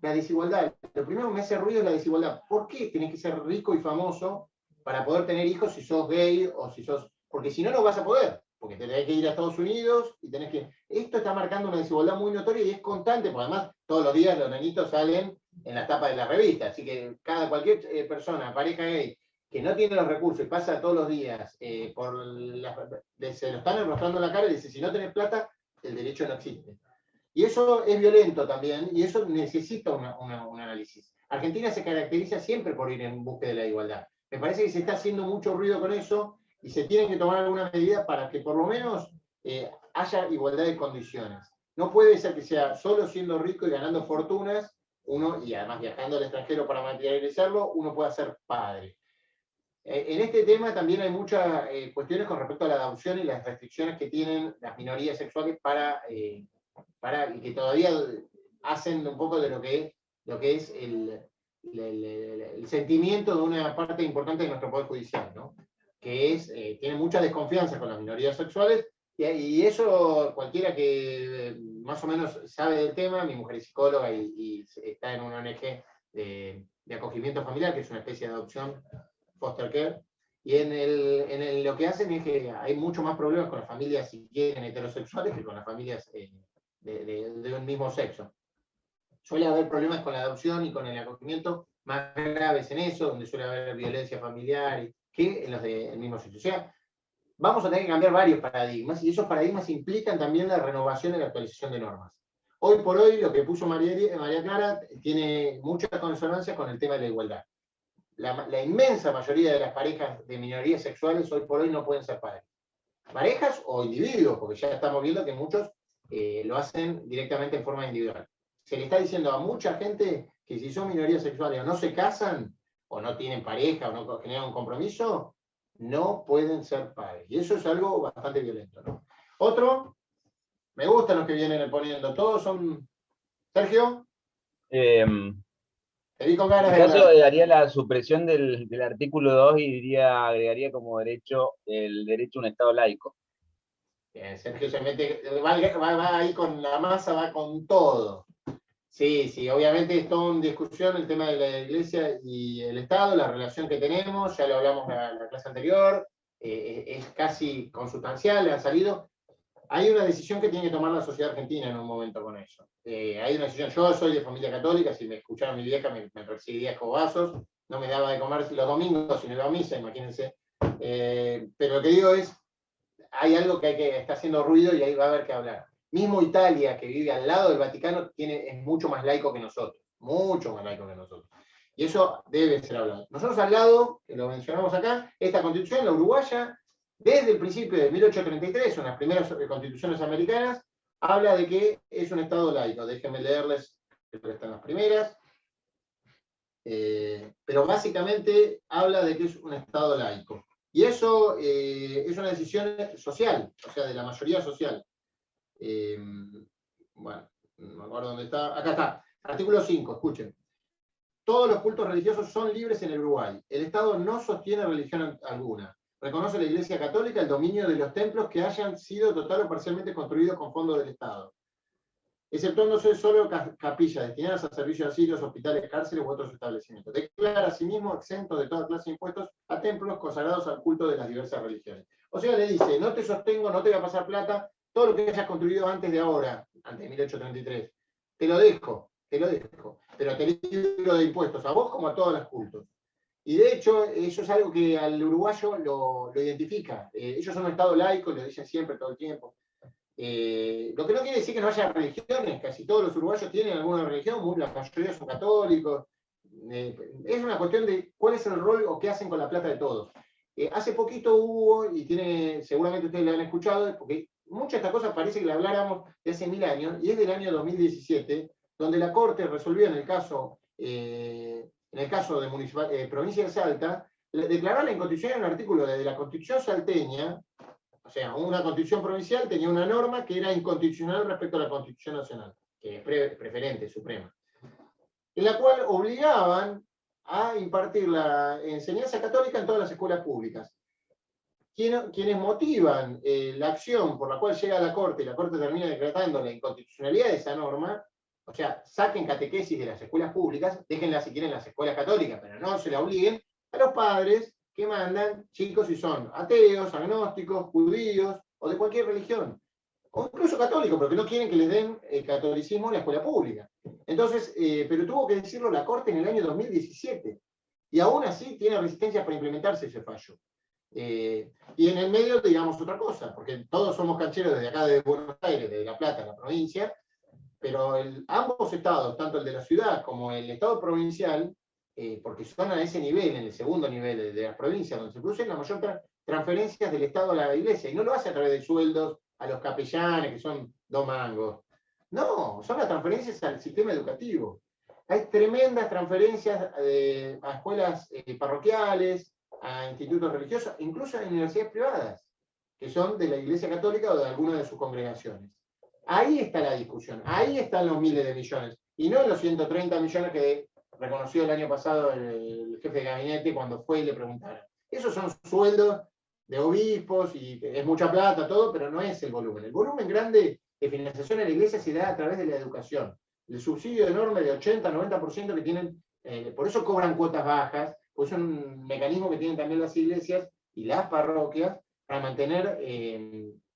la desigualdad. Lo primero que me hace ruido es la desigualdad. ¿Por qué tenés que ser rico y famoso para poder tener hijos si sos gay o si sos... Porque si no, no vas a poder. Porque tenés que ir a Estados Unidos y tenés que... Esto está marcando una desigualdad muy notoria y es constante, porque además todos los días los nenitos salen en la tapa de la revista, así que cualquier persona, pareja gay, que no tiene los recursos y pasa todos los días se lo están enrostrando en la cara y dice, si no tenés plata, el derecho no existe. Y eso es violento también, y eso necesita un análisis. Argentina se caracteriza siempre por ir en búsqueda de la igualdad. Me parece que se está haciendo mucho ruido con eso, y se tiene que tomar alguna medida para que por lo menos haya igualdad de condiciones. No puede ser que sea solo siendo rico y ganando fortunas, y además viajando al extranjero para materializarlo, uno pueda ser padre. En este tema también hay muchas cuestiones con respecto a la adopción y las restricciones que tienen las minorías sexuales y que todavía hacen un poco de lo que es el sentimiento de una parte importante de nuestro Poder Judicial, ¿no? Que tiene mucha desconfianza con las minorías sexuales, y eso cualquiera que más o menos sabe del tema, mi mujer es psicóloga y está en una ONG de acogimiento familiar, que es una especie de adopción, foster care, y lo que hacen es que hay mucho más problemas con las familias, si quieren, heterosexuales que con las familias de un mismo sexo. Suele haber problemas con la adopción y con el acogimiento más graves en eso, donde suele haber violencia familiar que en los del mismo sexo. O sea, vamos a tener que cambiar varios paradigmas, y esos paradigmas implican también la renovación y la actualización de normas. Hoy por hoy, lo que puso María Clara tiene mucha consonancia con el tema de la igualdad. La inmensa mayoría de las parejas de minorías sexuales hoy por hoy no pueden ser padres. Parejas o individuos, porque ya estamos viendo que muchos lo hacen directamente en forma individual. Se le está diciendo a mucha gente que si son minorías sexuales o no se casan, o no tienen pareja, o no generan un compromiso, no pueden ser padres. Y eso es algo bastante violento, ¿no? Otro, me gustan los que vienen poniendo, todos son... Sergio. Te vi con ganas En de mi caso, hablar. haría la supresión del artículo 2 y agregaría como derecho el derecho a un Estado laico. Bien, Sergio se mete, va ahí con la masa, va con todo. Sí, sí, obviamente es toda una discusión el tema de la Iglesia y el Estado, la relación que tenemos, ya lo hablamos en la clase anterior, es casi consustancial, ha salido. Hay una decisión que tiene que tomar la sociedad argentina en un momento con eso. Hay una decisión, yo soy de familia católica, si me escuchara mi vieja me perseguiría escobazos, no me daba de comer los domingos si no iba a misa, imagínense. Pero lo que digo es, hay algo que está haciendo ruido y ahí va a haber que hablar. Mismo Italia, que vive al lado del Vaticano, es mucho más laico que nosotros, mucho más laico que nosotros. Y eso debe ser hablado. Nosotros al lado, que lo mencionamos acá, esta constitución, la uruguaya, desde el principio de 1833, son las primeras constituciones americanas, habla de que es un Estado laico. Déjenme leerles, que están las primeras. Pero básicamente habla de que es un Estado laico. Y eso es una decisión social, o sea, de la mayoría social. Bueno, no me acuerdo dónde está. Acá está. Artículo 5, escuchen. Todos los cultos religiosos son libres en el Uruguay. El Estado no sostiene religión alguna. Reconoce la Iglesia Católica el dominio de los templos que hayan sido total o parcialmente construidos con fondos del Estado, exceptuándose solo capillas destinadas a servicios de asilios, hospitales, cárceles u otros establecimientos. Declara asimismo exento de toda clase de impuestos a templos consagrados al culto de las diversas religiones. O sea, le dice, no te sostengo, no te voy a pasar plata, todo lo que hayas construido antes de ahora, antes de 1833, te lo dejo, pero te libro de impuestos a vos como a todos los cultos. Y de hecho, eso es algo que al uruguayo lo identifica. Ellos son un Estado laico, lo dicen siempre, todo el tiempo. Lo que no quiere decir que no haya religiones, casi todos los uruguayos tienen alguna religión, la mayoría son católicos. Es una cuestión de cuál es el rol o qué hacen con la plata de todos. Hace poquito hubo, y seguramente ustedes lo han escuchado, porque muchas de estas cosas parece que la habláramos de hace 1000 años, y es del año 2017, donde la Corte resolvió en el caso de Provincia de Salta, declarar la inconstitucionalidad en un artículo de la Constitución salteña. O sea, una constitución provincial tenía una norma que era inconstitucional respecto a la Constitución nacional, que es preferente, suprema, en la cual obligaban a impartir la enseñanza católica en todas las escuelas públicas. Quienes motivan la acción por la cual llega a la Corte y la Corte termina decretando la inconstitucionalidad de esa norma, o sea, saquen catequesis de las escuelas públicas, déjenla si quieren las escuelas católicas, pero no se la obliguen a los padres que mandan chicos si son ateos, agnósticos, judíos o de cualquier religión, o incluso católicos, porque no quieren que les den el catolicismo en la escuela pública. Entonces, pero tuvo que decirlo la Corte en el año 2017, y aún así tiene resistencia para implementarse ese fallo. Y en el medio, digamos otra cosa, porque todos somos cancheros desde acá, de Buenos Aires, de La Plata, la provincia, pero ambos estados, tanto el de la ciudad como el estado provincial, porque son a ese nivel, en el segundo nivel de las provincias, donde se producen la mayor transferencias del Estado a la Iglesia, y no lo hace a través de sueldos a los capellanes, que son 2 mangos. No, son las transferencias al sistema educativo. Hay tremendas transferencias a escuelas parroquiales, a institutos religiosos, incluso a universidades privadas, que son de la Iglesia Católica o de alguna de sus congregaciones. Ahí está la discusión, ahí están los miles de millones, y no los 130 millones que reconoció el año pasado el jefe de gabinete cuando fue y le preguntaron. Esos son sueldos de obispos y es mucha plata, todo, pero no es el volumen. El volumen grande de financiación en la Iglesia se da a través de la educación. El subsidio enorme de 80-90% que tienen, por eso cobran cuotas bajas, pues es un mecanismo que tienen también las iglesias y las parroquias para mantener,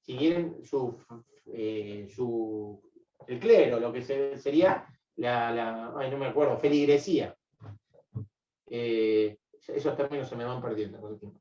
si quieren, el clero, lo que sería ay, no me acuerdo, feligresía. Esos términos se me van perdiendo con el tiempo.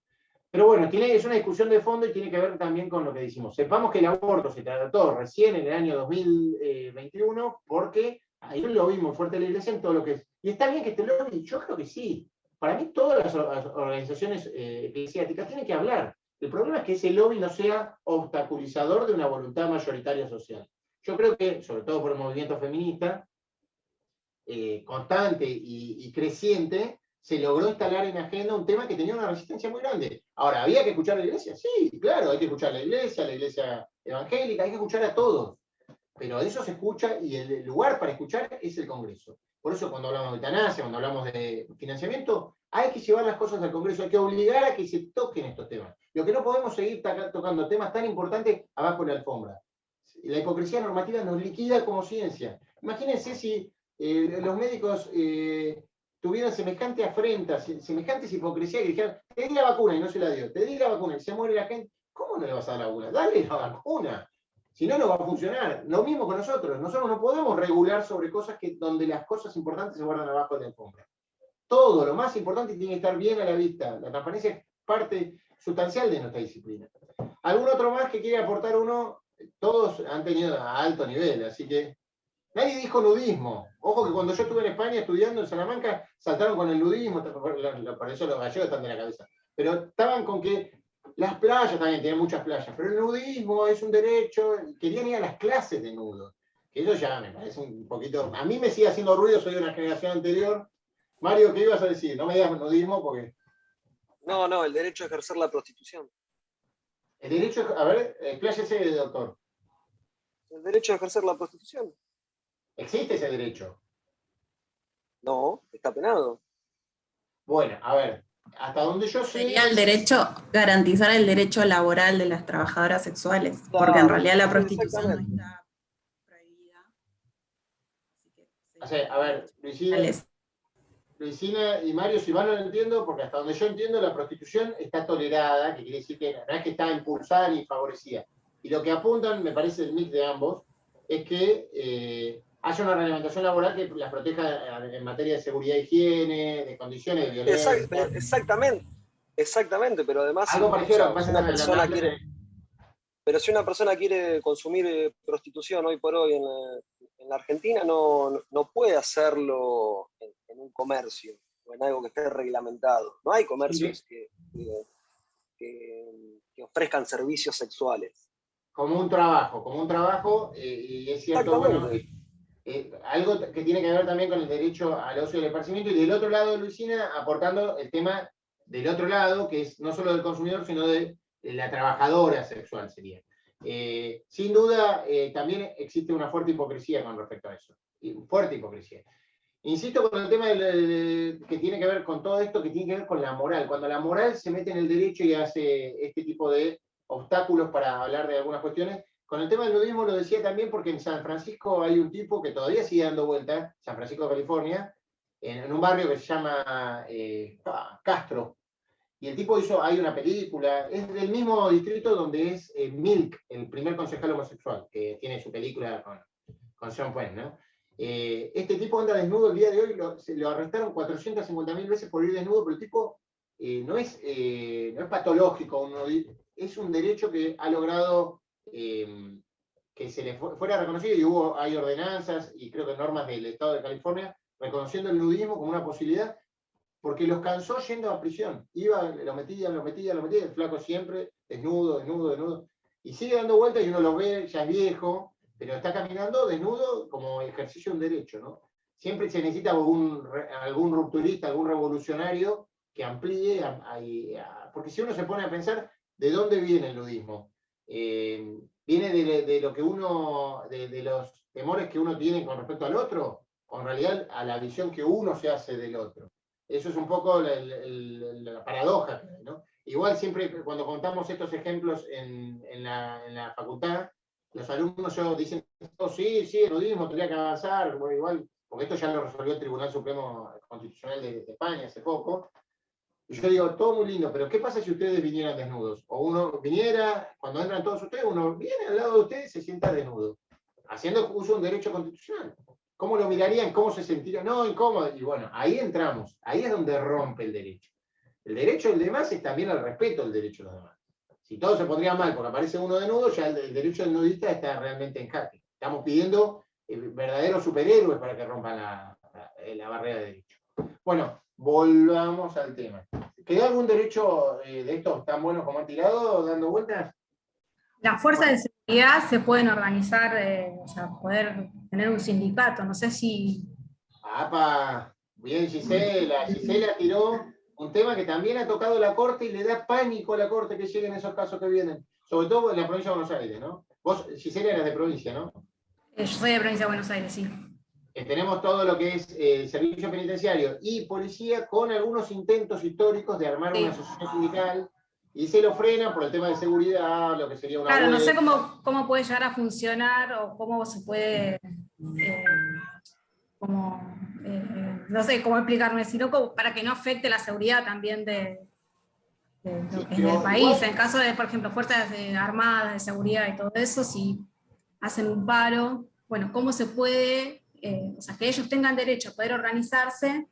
Pero bueno, es una discusión de fondo y tiene que ver también con lo que decimos. Sepamos que el aborto se trató recién en el año 2021 porque ahí lo vimos fuerte en la Iglesia en todo lo que es. Y está bien que este lobby, yo creo que sí. Para mí todas las organizaciones eclesiásticas tienen que hablar. El problema es que ese lobby no sea obstaculizador de una voluntad mayoritaria social. Yo creo que, sobre todo por el movimiento feminista, constante y creciente, se logró instalar en agenda un tema que tenía una resistencia muy grande. Ahora, ¿había que escuchar a la Iglesia? Sí, claro, hay que escuchar a la Iglesia evangélica, hay que escuchar a todos. pero eso se escucha y el lugar para escuchar es el Congreso. Por eso cuando hablamos de eutanasia, cuando hablamos de financiamiento, hay que llevar las cosas al Congreso, hay que obligar a que se toquen estos temas. Lo que no podemos seguir tocando temas tan importantes abajo de la alfombra. La hipocresía normativa nos liquida como ciencia. Imagínense si los médicos tuvieran semejante afrenta, semejantes hipocresía que dijeran, te di la vacuna y no se la dio, te di la vacuna y se muere la gente, ¿cómo no le vas a dar la vacuna? Dale la vacuna. Si no, no va a funcionar. Lo mismo con nosotros. Nosotros no podemos regular sobre cosas donde las cosas importantes se guardan abajo de la alfombra. Todo, lo más importante tiene que estar bien a la vista. La transparencia es parte sustancial de nuestra disciplina. ¿Algún otro más que quiere aportar uno? Todos han tenido a alto nivel, así que nadie dijo nudismo. Ojo que cuando yo estuve en España estudiando en Salamanca, saltaron con el nudismo, por eso los gallegos están de la cabeza. Pero estaban con que las playas también tienen muchas playas, pero el nudismo es un derecho, querían ir a las clases de nudo. Que eso ya me parece un poquito. A mí me sigue haciendo ruido, soy de una generación anterior. Mario, ¿qué ibas a decir? No me digas nudismo porque. No, el derecho a ejercer la prostitución. El derecho, a ver, expláyese, doctor. El derecho a ejercer la prostitución. ¿Existe ese derecho? No, está penado. Bueno, a ver, hasta donde yo sé. Sería el derecho, garantizar el derecho laboral de las trabajadoras sexuales, porque en realidad la prostitución no está prohibida. O sea, a ver, Luisina y Mario, si mal no lo entiendo, porque hasta donde yo entiendo la prostitución está tolerada, que quiere decir que no es que está impulsada ni favorecida. Y lo que apuntan, me parece el mix de ambos, es que haya una reglamentación laboral que las proteja en materia de seguridad e higiene, de condiciones de violencia. Exactamente, pero además algo parecido a lo que pasa pero si una persona quiere consumir prostitución hoy por hoy en la Argentina, no puede hacerlo en un comercio o en algo que esté reglamentado. No hay comercios que ofrezcan servicios sexuales. Como un trabajo, y es cierto, bueno, algo que tiene que ver también con el derecho al ocio y al esparcimiento, y del otro lado, Luisina, aportando el tema del otro lado, que es no solo del consumidor, sino de la trabajadora sexual sería. Sin duda, también existe una fuerte hipocresía con respecto a eso. Fuerte hipocresía. Insisto con el tema que tiene que ver con todo esto, que tiene que ver con la moral. Cuando la moral se mete en el derecho y hace este tipo de obstáculos para hablar de algunas cuestiones. Con el tema del nudismo lo decía también porque en San Francisco hay un tipo que todavía sigue dando vueltas, San Francisco de California, en un barrio que se llama Castro. Y el tipo hay una película, es del mismo distrito donde es Milk, el primer concejal homosexual, que tiene su película con Sean Penn, ¿no? Este tipo anda desnudo el día de hoy, lo arrestaron 450.000 veces por ir desnudo, pero el tipo no es patológico, es un derecho que ha logrado que se le fuera reconocido, y hay ordenanzas y creo que normas del Estado de California reconociendo el nudismo como una posibilidad, porque los cansó yendo a prisión. Lo metía, el flaco siempre desnudo, y sigue dando vueltas y uno lo ve, ya es viejo, pero está caminando desnudo como ejercicio de un derecho, ¿no? Siempre se necesita algún rupturista, algún revolucionario que amplíe, porque si uno se pone a pensar, ¿de dónde viene el nudismo? ¿Viene de lo que de los temores que uno tiene con respecto al otro? O en realidad a la visión que uno se hace del otro. Eso es un poco la paradoja, ¿no? Igual siempre cuando contamos estos ejemplos en la facultad, los alumnos dicen, sí, el nudismo tendría que avanzar, bueno, igual, porque esto ya lo resolvió el Tribunal Supremo Constitucional de España hace poco. Y yo digo, todo muy lindo, pero ¿qué pasa si ustedes vinieran desnudos? O uno viniera, cuando entran todos ustedes, uno viene al lado de ustedes y se sienta desnudo, haciendo uso de un derecho constitucional. ¿Cómo lo mirarían? ¿Cómo se sentirían? No, incómodo. Y bueno, ahí entramos, ahí es donde rompe el derecho. El derecho del demás es también el respeto del derecho de los demás. Si todo se pondría mal porque aparece uno desnudo, ya el derecho del nudista está realmente en jaque. Estamos pidiendo verdaderos superhéroes para que rompan la barrera de derecho. Bueno, volvamos al tema. ¿Quedó algún derecho de estos tan buenos como han tirado dando vueltas? Las fuerzas de seguridad se pueden organizar, o sea, poder tener un sindicato, no sé si... ¡Apa! Bien, Gisela tiró un tema que también ha tocado la Corte y le da pánico a la Corte que lleguen esos casos que vienen, sobre todo en la provincia de Buenos Aires, ¿no? Vos, Gisela, eras de provincia, ¿no? Yo soy de provincia de Buenos Aires, sí. Tenemos todo lo que es servicio penitenciario y policía, con algunos intentos históricos de armar una asociación sindical, y se lo frena por el tema de seguridad, lo que sería una Claro, no sé huelga. cómo puede llegar a funcionar o cómo se puede, no sé cómo explicarme, sino como para que no afecte la seguridad también del país. En caso de, por ejemplo, fuerzas armadas, de seguridad y todo eso, si hacen un paro, bueno, cómo se puede, o sea, que ellos tengan derecho a poder organizarse,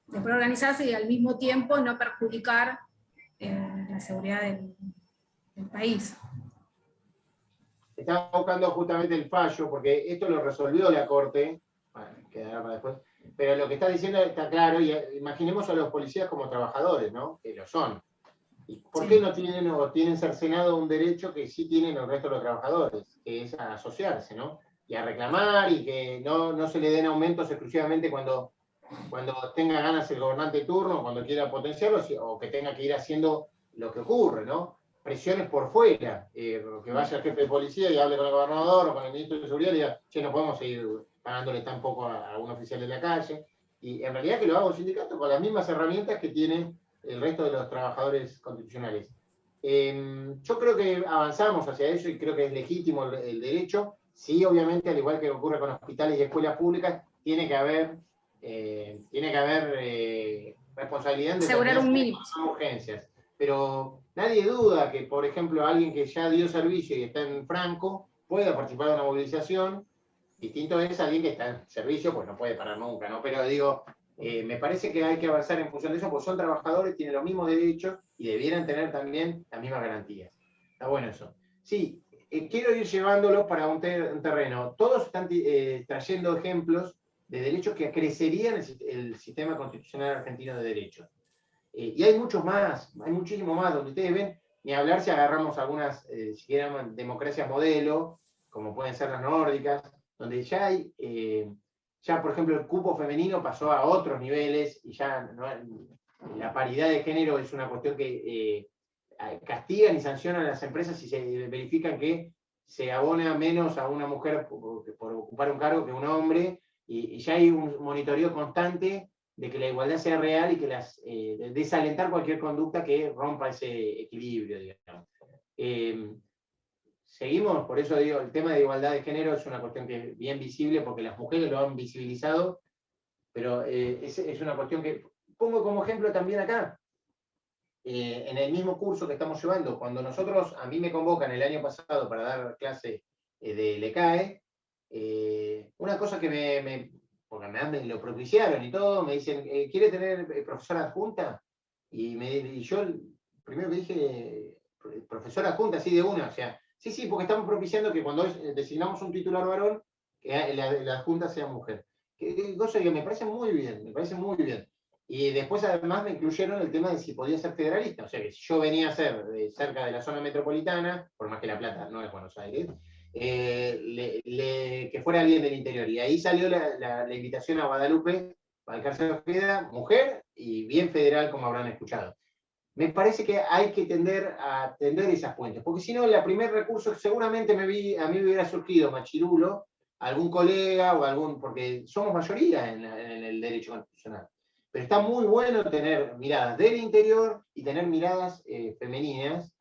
de poder organizarse y al mismo tiempo no perjudicar la seguridad del país. Estaba buscando justamente el fallo, porque esto lo resolvió la Corte, bueno, quedará para después, pero lo que está diciendo está claro, y imaginemos a los policías como trabajadores, ¿no? Que lo son. ¿Y por qué no tienen o tienen cercenado un derecho que sí tienen el resto de los trabajadores, que es a asociarse, ¿no? Y a reclamar, y que no se le den aumentos exclusivamente cuando tenga ganas el gobernante de turno, cuando quiera potenciarlos, o que tenga que ir haciendo lo que ocurre, ¿no? Presiones por fuera, que vaya el jefe de policía y hable con el gobernador o con el ministro de Seguridad y diga, che, no podemos seguir pagándole tan poco a un oficial de la calle. Y en realidad que lo haga un sindicato con las mismas herramientas que tiene el resto de los trabajadores constitucionales. Yo creo que avanzamos hacia eso y creo que es legítimo el derecho. Sí, obviamente, al igual que ocurre con hospitales y escuelas públicas, tiene que haber responsabilidad en asegurar un mínimo. Urgencias. Pero nadie duda que, por ejemplo, alguien que ya dio servicio y está en franco pueda participar de una movilización. Distinto es alguien que está en servicio, pues no puede parar nunca, ¿no? Pero digo, me parece que hay que avanzar en función de eso, porque son trabajadores, tienen los mismos derechos y debieran tener también las mismas garantías. Está bueno eso. Sí, quiero ir llevándolos para un terreno. Todos están trayendo ejemplos de derechos que acrecerían el sistema constitucional argentino de derechos. Y hay muchos más, hay muchísimos más, donde ustedes ven, ni hablar si agarramos algunas, si quieren, democracias modelo, como pueden ser las nórdicas, donde ya hay, ya por ejemplo el cupo femenino pasó a otros niveles, y ya la paridad de género es una cuestión que castigan y sancionan a las empresas si se verifican que se abona menos a una mujer por ocupar un cargo que un hombre, y ya hay un monitoreo constante de que la igualdad sea real y que desalentar cualquier conducta que rompa ese equilibrio, digamos. Seguimos, por eso digo, el tema de igualdad de género es una cuestión que es bien visible, porque las mujeres lo han visibilizado, pero es una cuestión que pongo como ejemplo también acá. En el mismo curso que estamos llevando, cuando a mí me convocan el año pasado para dar clase de LECAE, una cosa que porque me lo propiciaron y todo, me dicen, ¿quiere tener profesora adjunta? Y yo primero que dije, profesora adjunta, así de una, o sea, sí, porque estamos propiciando que cuando designamos un titular varón, que la adjunta sea mujer. Que cosa que me parece muy bien, Y después además me incluyeron el tema de si podía ser federalista, o sea que si yo venía a ser cerca de la zona metropolitana, por más que La Plata no es Buenos Aires, que fuera alguien del interior. Y ahí salió la invitación a Guadalupe Valcárcel Ojeda, mujer y bien federal, como habrán escuchado. Me parece que hay que tender a tender esas puentes, porque si no, el primer recurso seguramente a mí me hubiera surgido machirulo, algún colega o porque somos mayoría en el derecho constitucional. Pero está muy bueno tener miradas del interior y tener miradas femeninas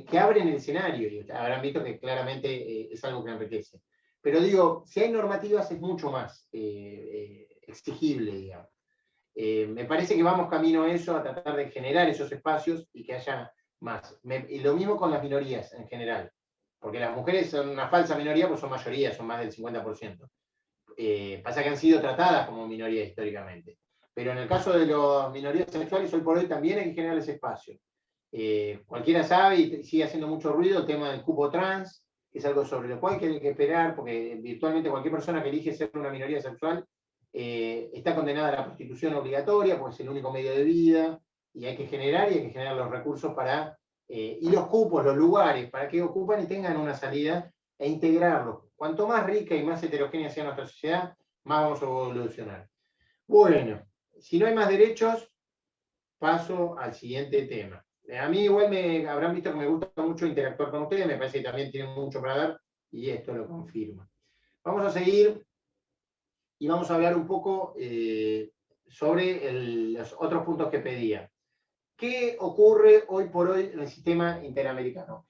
que abren el escenario, y habrán visto que claramente es algo que enriquece. Pero digo, si hay normativas es mucho más exigible, digamos. Me parece que vamos camino a eso, a tratar de generar esos espacios y que haya más. Y lo mismo con las minorías en general, porque las mujeres son una falsa minoría, pues son mayoría, son más del 50%. Pasa que han sido tratadas como minoría históricamente. Pero en el caso de las minorías sexuales, hoy por hoy también hay que generar ese espacio. Cualquiera sabe y sigue haciendo mucho ruido el tema del cupo trans, que es algo sobre lo cual hay que esperar, porque virtualmente cualquier persona que elige ser una minoría sexual está condenada a la prostitución obligatoria, porque es el único medio de vida, y hay que generar los recursos y los cupos, los lugares, para que ocupan y tengan una salida e integrarlos. Cuanto más rica y más heterogénea sea nuestra sociedad, más vamos a evolucionar. Bueno, si no hay más derechos, paso al siguiente tema. A mí igual habrán visto que me gusta mucho interactuar con ustedes, me parece que también tienen mucho para ver, y esto lo confirma. Vamos a seguir y vamos a hablar un poco sobre los otros puntos que pedía. ¿Qué ocurre hoy por hoy en el sistema interamericano?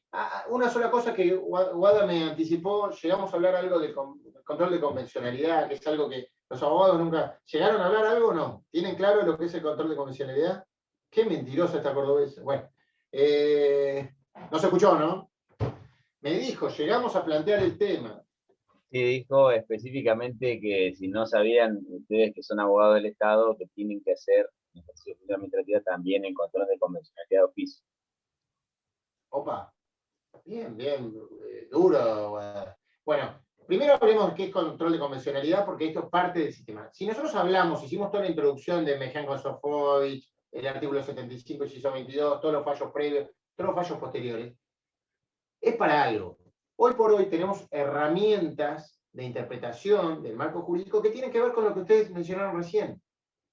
Una sola cosa que Guada me anticipó, llegamos a hablar algo del control de convencionalidad, que es algo que los abogados nunca... ¿Llegaron a hablar algo o no? ¿Tienen claro lo que es el control de convencionalidad? Qué mentirosa esta cordobesa. Bueno, no se escuchó, ¿no? Me dijo, llegamos a plantear el tema. Sí, dijo específicamente que si no sabían ustedes que son abogados del Estado, que tienen que hacer en ejercicio de función administrativa también en control de convencionalidad de oficio. Opa, bien, duro. Bueno, primero hablemos de qué es control de convencionalidad, porque esto es parte del sistema. Si nosotros hablamos, hicimos toda la introducción de Mejian-Sofovich, el artículo 75 y CISO 22, todos los fallos previos, todos los fallos posteriores, es para algo. Hoy por hoy tenemos herramientas de interpretación del marco jurídico que tienen que ver con lo que ustedes mencionaron recién.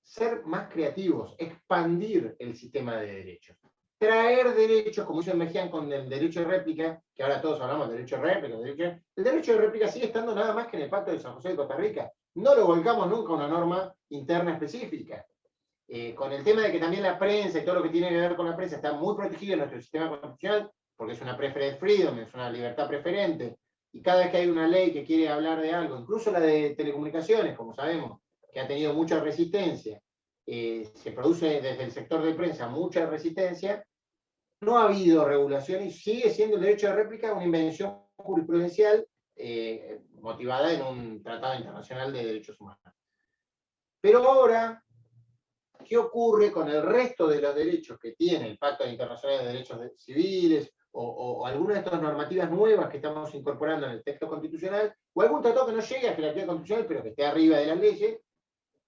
Ser más creativos, expandir el sistema de derechos. Traer derechos, como hizo Mejian con el derecho de réplica, que ahora todos hablamos de derecho de réplica, el derecho de réplica sigue estando nada más que en el Pacto de San José de Costa Rica. No lo volcamos nunca a una norma interna específica. Con el tema de que también la prensa y todo lo que tiene que ver con la prensa está muy protegido en nuestro sistema constitucional, porque es una preferred freedom, es una libertad preferente, y cada vez que hay una ley que quiere hablar de algo, incluso la de telecomunicaciones, como sabemos, que ha tenido mucha resistencia, se produce desde el sector de prensa mucha resistencia, no ha habido regulación y sigue siendo el derecho de réplica una invención jurisprudencial motivada en un tratado internacional de derechos humanos. Pero ahora, ¿qué ocurre con el resto de los derechos que tiene el Pacto Internacional de Derechos Civiles o algunas de estas normativas nuevas que estamos incorporando en el texto constitucional, o algún tratado que no llegue a jerarquía constitucional pero que esté arriba de las leyes,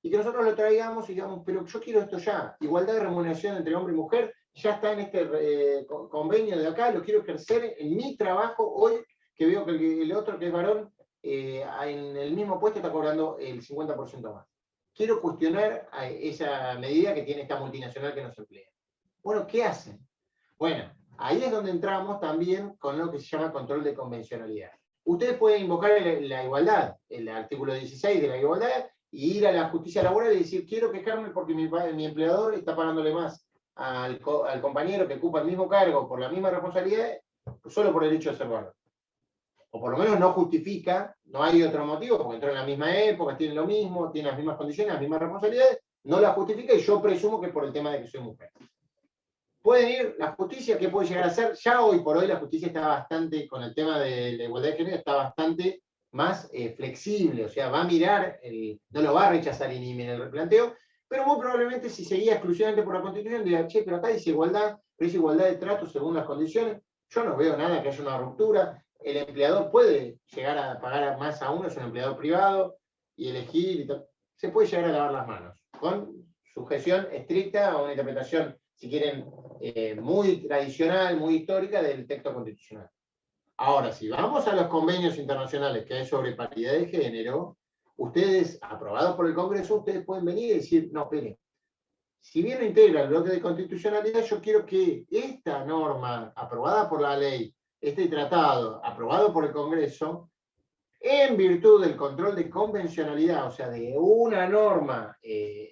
y que nosotros lo traigamos y digamos, pero yo quiero esto ya, igualdad de remuneración entre hombre y mujer, ya está en este convenio de acá, lo quiero ejercer en mi trabajo hoy, que veo que el otro que es varón, en el mismo puesto está cobrando el 50% más. Quiero cuestionar esa medida que tiene esta multinacional que nos emplea. Bueno, ¿qué hacen? Bueno, ahí es donde entramos también con lo que se llama control de convencionalidad. Ustedes pueden invocar la igualdad, el artículo 16 de la igualdad, y ir a la justicia laboral y decir, quiero quejarme porque mi empleador está pagándole más al compañero que ocupa el mismo cargo por la misma responsabilidad, solo por el hecho de ser varón. O por lo menos no justifica, no hay otro motivo, porque entró en la misma época, tiene lo mismo, tiene las mismas condiciones, las mismas responsabilidades, no la justifica y yo presumo que es por el tema de que soy mujer. Pueden ir, la justicia, ¿qué puede llegar a ser? Ya hoy por hoy la justicia está bastante, con el tema de la igualdad de género, está bastante más flexible, o sea, va a mirar, no lo va a rechazar y ni en el replanteo, pero muy probablemente si seguía exclusivamente por la Constitución, diría, che, pero acá dice igualdad, pero es igualdad de trato según las condiciones, yo no veo nada que haya una ruptura, el empleador puede llegar a pagar más a uno, es un empleador privado, y elegir, y se puede llegar a lavar las manos, con sujeción estricta a una interpretación, si quieren, muy tradicional, muy histórica del texto constitucional. Ahora, si vamos a los convenios internacionales que hay sobre paridad de género, ustedes, aprobados por el Congreso, ustedes pueden venir y decir, no, esperen, si bien no integra el bloque de constitucionalidad, yo quiero que esta norma aprobada por la ley, este tratado aprobado por el Congreso, en virtud del control de convencionalidad, o sea, de una norma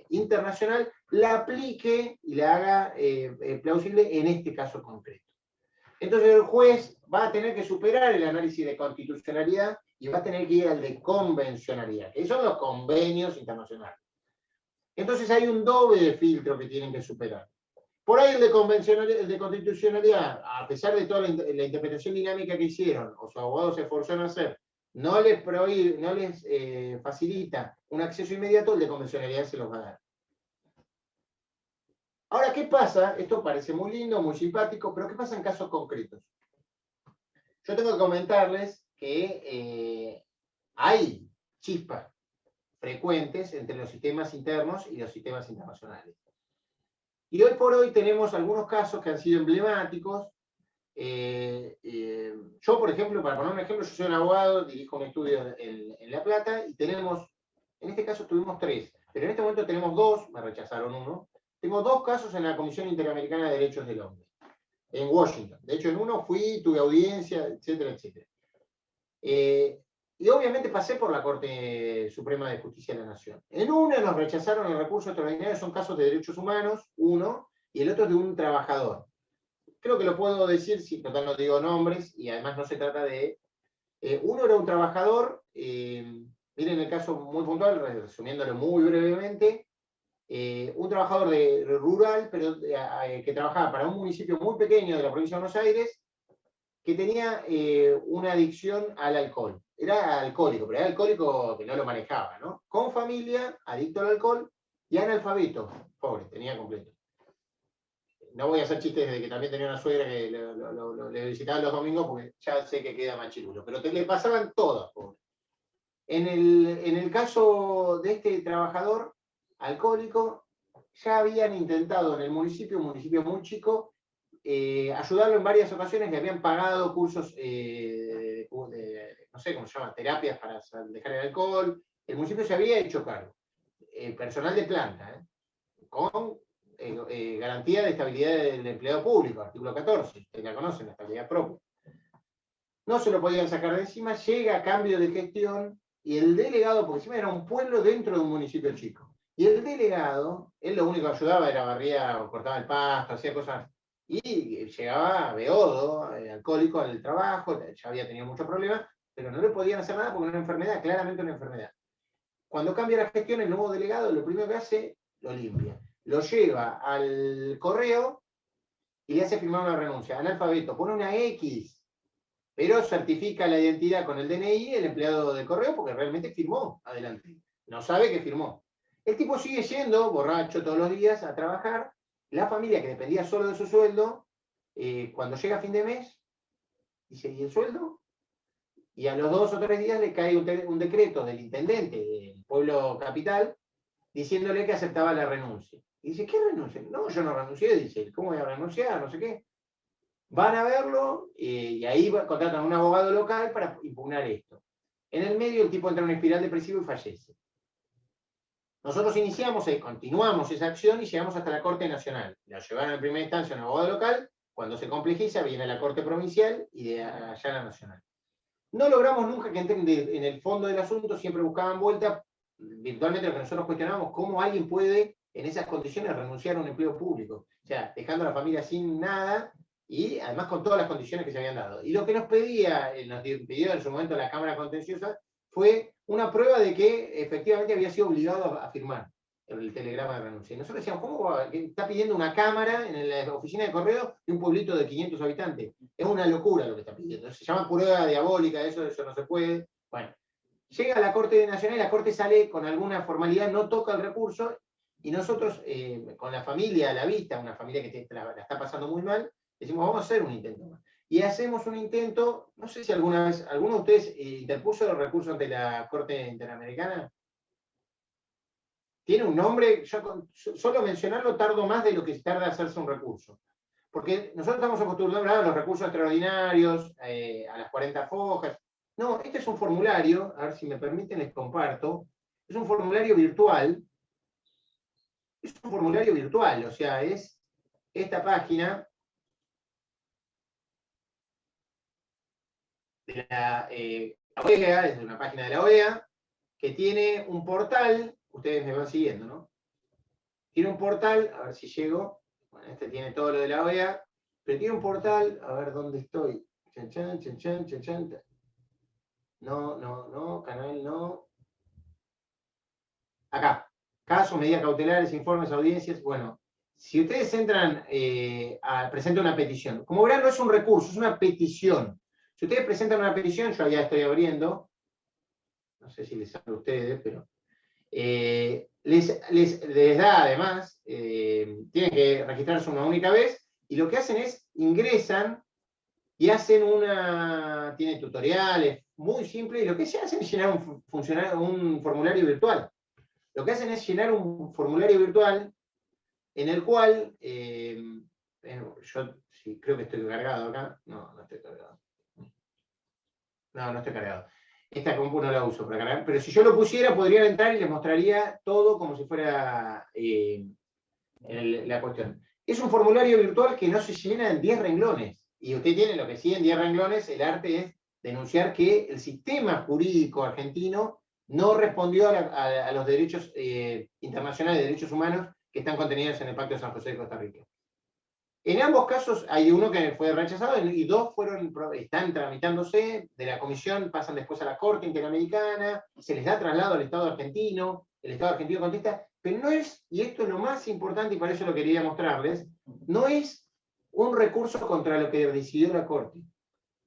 internacional, la aplique y la haga plausible en este caso concreto. Entonces el juez va a tener que superar el análisis de constitucionalidad y va a tener que ir al de convencionalidad, que son los convenios internacionales. Entonces hay un doble filtro que tienen que superar. Por ahí el de constitucionalidad, a pesar de toda la interpretación dinámica que hicieron, o sus abogados se esforzaron a hacer, no les facilita un acceso inmediato, el de convencionalidad se los va a dar. Ahora, ¿qué pasa? Esto parece muy lindo, muy simpático, pero ¿qué pasa en casos concretos? Yo tengo que comentarles que hay chispas frecuentes entre los sistemas internos y los sistemas internacionales. Y hoy por hoy tenemos algunos casos que han sido emblemáticos. Yo, por ejemplo, para poner un ejemplo, yo soy un abogado, dirijo un estudio en La Plata, y tenemos, en este caso tuvimos 3, pero en este momento tenemos 2, me rechazaron uno. Tengo 2 casos en la Comisión Interamericana de Derechos del Hombre. en Washington. De hecho, en uno fui, tuve audiencia, etcétera, etcétera. Y obviamente pasé por la Corte Suprema de Justicia de la Nación. En una nos rechazaron el recurso extraordinario, son casos de derechos humanos, uno, y el otro es de un trabajador. Creo que lo puedo decir, si total no digo nombres, y además no se trata de... uno era un trabajador, miren el caso muy puntual, resumiéndolo muy brevemente, un trabajador rural, pero que trabajaba para un municipio muy pequeño de la provincia de Buenos Aires, que tenía una adicción al alcohol. Era alcohólico, pero era alcohólico que no lo manejaba, ¿no? Con familia, adicto al alcohol y analfabeto. Pobre, tenía completo. No voy a hacer chistes de que también tenía una suegra que le visitaba los domingos porque ya sé que queda machirulo, pero le pasaban todas, pobre. En el caso de este trabajador alcohólico, ya habían intentado en el municipio, un municipio muy chico, ayudarlo en varias ocasiones, le habían pagado cursos no sé cómo se llama, terapias para dejar el alcohol. El municipio se había hecho cargo. Personal de planta, con garantía de estabilidad del empleado público, artículo 14, ustedes la conocen, la estabilidad propia. No se lo podían sacar de encima, llega a cambio de gestión, y el delegado, porque encima era un pueblo dentro de un municipio chico, y el delegado, él lo único que ayudaba era barría o cortaba el pasto, hacía cosas, y llegaba beodo, alcohólico al trabajo, ya había tenido muchos problemas, pero no le podían hacer nada porque era una enfermedad, claramente una enfermedad. Cuando cambia la gestión, el nuevo delegado lo primero que hace, lo limpia. Lo lleva al correo y le hace firmar una renuncia. Analfabeto, pone una X, pero certifica la identidad con el DNI el empleado del correo porque realmente firmó adelante. No sabe que firmó. El tipo sigue yendo, borracho todos los días, a trabajar. La familia, que dependía solo de su sueldo, cuando llega a fin de mes, dice, ¿y el sueldo? Y a los 2 o 3 días le cae un decreto del intendente del pueblo capital diciéndole que aceptaba la renuncia. Y dice, ¿qué renuncia? No, yo no renuncié, dice, ¿cómo voy a renunciar? No sé qué. Van a verlo y ahí contratan a un abogado local para impugnar esto. En el medio el tipo entra en una espiral depresiva y fallece. Nosotros continuamos esa acción y llegamos hasta la Corte Nacional. La llevaron en primera instancia a un abogado local, cuando se complejiza viene a la Corte Provincial y de allá a la Nacional. No logramos nunca que entren en el fondo del asunto, siempre buscaban vuelta, virtualmente lo que nosotros cuestionábamos, cómo alguien puede en esas condiciones renunciar a un empleo público. O sea, dejando a la familia sin nada y además con todas las condiciones que se habían dado. Y lo que nos pidió en su momento la Cámara Contenciosa fue una prueba de que efectivamente había sido obligado a firmar el telegrama de renuncia. Y nosotros decíamos, ¿cómo está pidiendo una cámara en la oficina de correo de un pueblito de 500 habitantes? Es una locura lo que está pidiendo. Se llama prueba diabólica, eso no se puede. Bueno, llega a la Corte Nacional y la Corte sale con alguna formalidad, no toca el recurso, y nosotros, con la familia a la vista, una familia que la está pasando muy mal, decimos, vamos a hacer un intento más. Y hacemos un intento, no sé si alguna vez, ¿alguno de ustedes interpuso el recurso ante la Corte Interamericana? Tiene un nombre, yo solo mencionarlo tardo más de lo que tarda hacerse un recurso. Porque nosotros estamos acostumbrados a los recursos extraordinarios, a las 40 fojas. No, este es un formulario, a ver si me permiten les comparto, es un formulario virtual. Es un formulario virtual, o sea, es esta página de la OEA, es una página de la OEA, que tiene un portal, ustedes me van siguiendo, ¿no? Tiene un portal, a ver si llego, bueno, este tiene todo lo de la OEA, pero tiene un portal, a ver dónde estoy. Chan, chan, chan, chan, chan, chan. No, canal no. Acá, casos, medidas cautelares, informes, audiencias, bueno. Si ustedes entran presentan una petición, como verán no es un recurso, es una petición. Si ustedes presentan una petición, yo ya estoy abriendo, no sé si les sale a ustedes, pero les da además, tienen que registrarse una única vez, y lo que hacen es, ingresan y hacen tiene tutoriales muy simples, y lo que se hace es llenar un formulario virtual. Lo que hacen es llenar un formulario virtual en el cual, yo sí, creo que estoy cargado acá, no estoy cargado. No estoy cargado. Esta compu no la uso para cargar, pero si yo lo pusiera podrían entrar y les mostraría todo como si fuera la cuestión. Es un formulario virtual que no se llena en 10 renglones. Y usted tiene lo que sí en 10 renglones, el arte es denunciar que el sistema jurídico argentino no respondió a los derechos internacionales de derechos humanos que están contenidos en el Pacto de San José de Costa Rica. En ambos casos hay uno que fue rechazado y dos están tramitándose de la comisión, pasan después a la Corte Interamericana, se les da traslado al Estado argentino, el Estado argentino contesta, pero no es, y esto es lo más importante y por eso lo quería mostrarles, no es un recurso contra lo que decidió la Corte.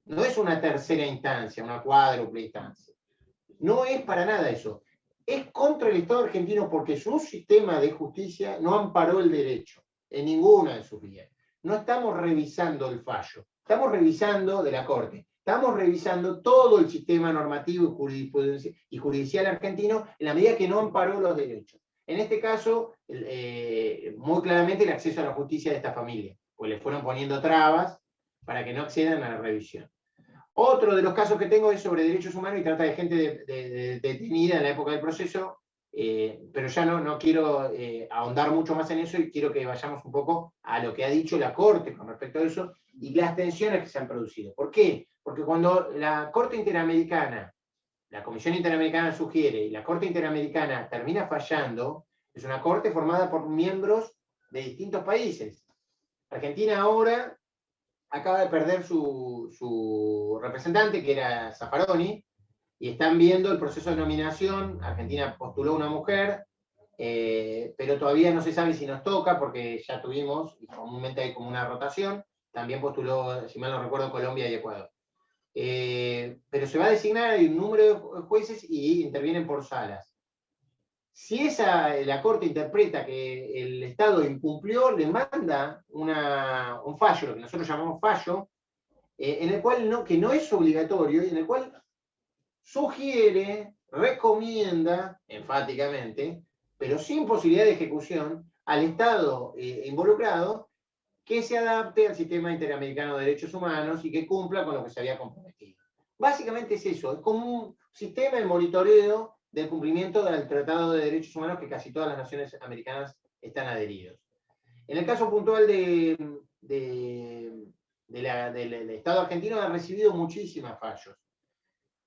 No es una tercera instancia, una cuádruple instancia. No es para nada eso. Es contra el Estado argentino porque su sistema de justicia no amparó el derecho en ninguna de sus vías. No estamos revisando el fallo, estamos revisando de la Corte, estamos revisando todo el sistema normativo y judicial argentino en la medida que no amparó los derechos. En este caso, muy claramente el acceso a la justicia de esta familia, pues le fueron poniendo trabas para que no accedan a la revisión. Otro de los casos que tengo es sobre derechos humanos y trata de gente detenida en la época del proceso, pero ya no quiero ahondar mucho más en eso y quiero que vayamos un poco a lo que ha dicho la Corte con respecto a eso y las tensiones que se han producido. ¿Por qué? Porque cuando la Corte Interamericana, la Comisión Interamericana sugiere y la Corte Interamericana termina fallando, es una corte formada por miembros de distintos países. Argentina ahora acaba de perder su representante, que era Zaffaroni, y están viendo el proceso de nominación. Argentina postuló una mujer, pero todavía no se sabe si nos toca, porque ya tuvimos, y comúnmente hay como una rotación, también postuló, si mal no recuerdo, Colombia y Ecuador. Pero se va a designar, hay un número de jueces y intervienen por salas. Si la Corte interpreta que el Estado incumplió, le manda un fallo, lo que nosotros llamamos fallo, en el cual que no es obligatorio y en el cual sugiere, recomienda, enfáticamente, pero sin posibilidad de ejecución, al Estado involucrado que se adapte al sistema interamericano de derechos humanos y que cumpla con lo que se había comprometido. Básicamente es eso, es como un sistema de monitoreo del cumplimiento del Tratado de Derechos Humanos que casi todas las naciones americanas están adheridos. En el caso puntual del Estado argentino ha recibido muchísimos fallos.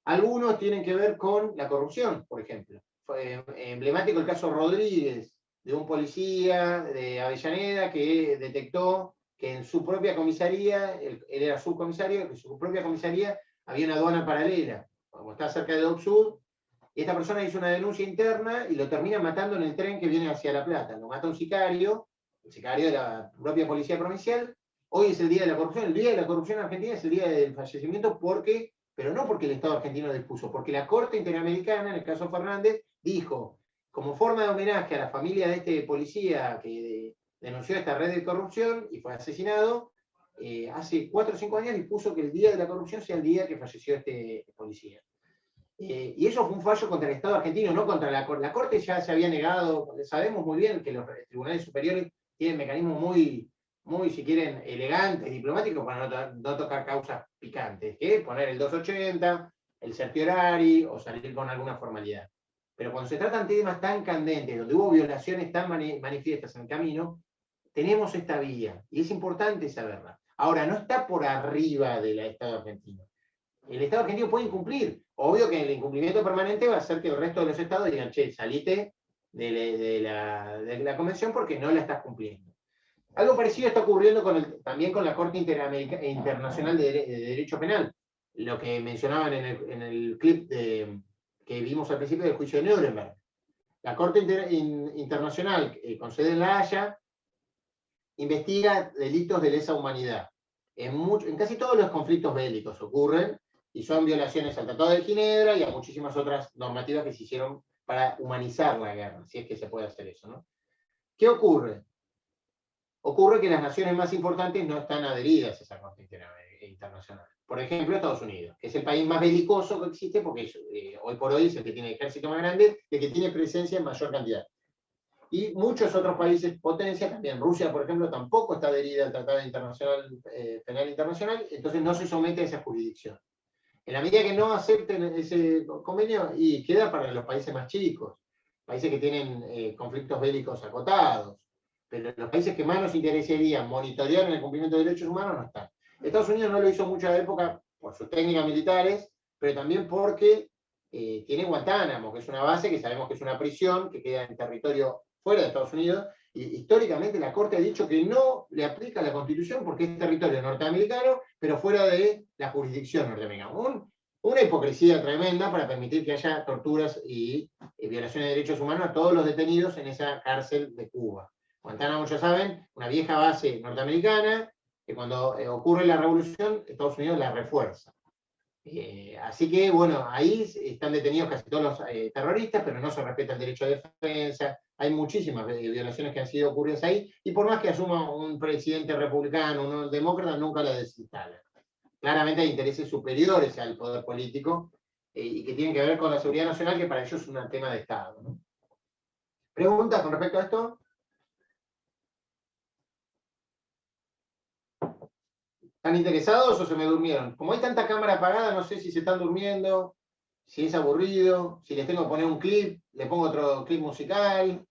Algunos tienen que ver con la corrupción, por ejemplo. Fue emblemático el caso Rodríguez, de un policía de Avellaneda que detectó que en su propia comisaría, él era subcomisario, en su propia comisaría había una aduana paralela, como está cerca de Dock Sud, y esta persona hizo una denuncia interna y lo termina matando en el tren que viene hacia La Plata. Lo mata un sicario, el sicario de la propia policía provincial. Hoy es el Día de la Corrupción. El Día de la Corrupción en Argentina es el día del fallecimiento pero no porque el Estado argentino dispuso, porque la Corte Interamericana, en el caso Fernández, dijo, como forma de homenaje a la familia de este policía que denunció esta red de corrupción y fue asesinado, hace 4 o 5 años dispuso que el Día de la Corrupción sea el día que falleció este policía. Y eso fue un fallo contra el Estado argentino, no contra la Corte. La Corte ya se había negado, sabemos muy bien que los tribunales superiores tienen mecanismos muy, si quieren, elegantes, diplomáticos, para no tocar causas picantes, que poner el 280, el certiorari o salir con alguna formalidad. Pero cuando se tratan temas tan candentes, donde hubo violaciones tan manifiestas en el camino, tenemos esta vía, y es importante saberla. Ahora, no está por arriba del Estado argentino. El Estado argentino puede incumplir. Obvio que el incumplimiento permanente va a hacer que el resto de los estados digan, che, salite de la convención porque no la estás cumpliendo. Algo parecido está ocurriendo también con la Corte Internacional de Derecho Penal. Lo que mencionaban en el clip que vimos al principio del juicio de Nuremberg. La Corte Internacional, con sede en La Haya, investiga delitos de lesa humanidad. En casi todos los conflictos bélicos ocurren, y son violaciones al Tratado de Ginebra y a muchísimas otras normativas que se hicieron para humanizar la guerra, si es que se puede hacer eso, ¿no? ¿Qué ocurre? Ocurre que las naciones más importantes no están adheridas a esa Corte Internacional. Por ejemplo, Estados Unidos, que es el país más belicoso que existe, porque hoy por hoy es el que tiene el ejército más grande, el que tiene presencia en mayor cantidad. Y muchos otros países potencia, también Rusia, por ejemplo, tampoco está adherida al Tratado Penal Internacional, entonces no se somete a esa jurisdicción. En la medida que no acepten ese convenio, y queda para los países más chicos, países que tienen conflictos bélicos acotados. pero los países que más nos interesaría monitorear en el cumplimiento de derechos humanos no están. Estados Unidos no lo hizo mucho a la época por sus técnicas militares, pero también porque tiene Guantánamo, que es una base que sabemos que es una prisión que queda en territorio fuera de Estados Unidos, y históricamente la Corte ha dicho que no le aplica la Constitución porque es territorio norteamericano, pero fuera de la jurisdicción norteamericana. Una hipocresía tremenda para permitir que haya torturas y violaciones de derechos humanos a todos los detenidos en esa cárcel de Cuba. Guantánamo, ya saben, una vieja base norteamericana, que cuando ocurre la revolución, Estados Unidos la refuerza. Así que, bueno, ahí están detenidos casi todos los terroristas, pero no se respeta el derecho de defensa. Hay muchísimas violaciones que han sido ocurridas ahí, y por más que asuma un presidente republicano, un demócrata, nunca la desinstala. Claramente hay intereses superiores al poder político y que tienen que ver con la seguridad nacional, que para ellos es un tema de Estado, ¿no? ¿Preguntas con respecto a esto? ¿Están interesados o se me durmieron? Como hay tanta cámara apagada, no sé si se están durmiendo, si es aburrido, si les tengo que poner un clip, le pongo otro clip musical.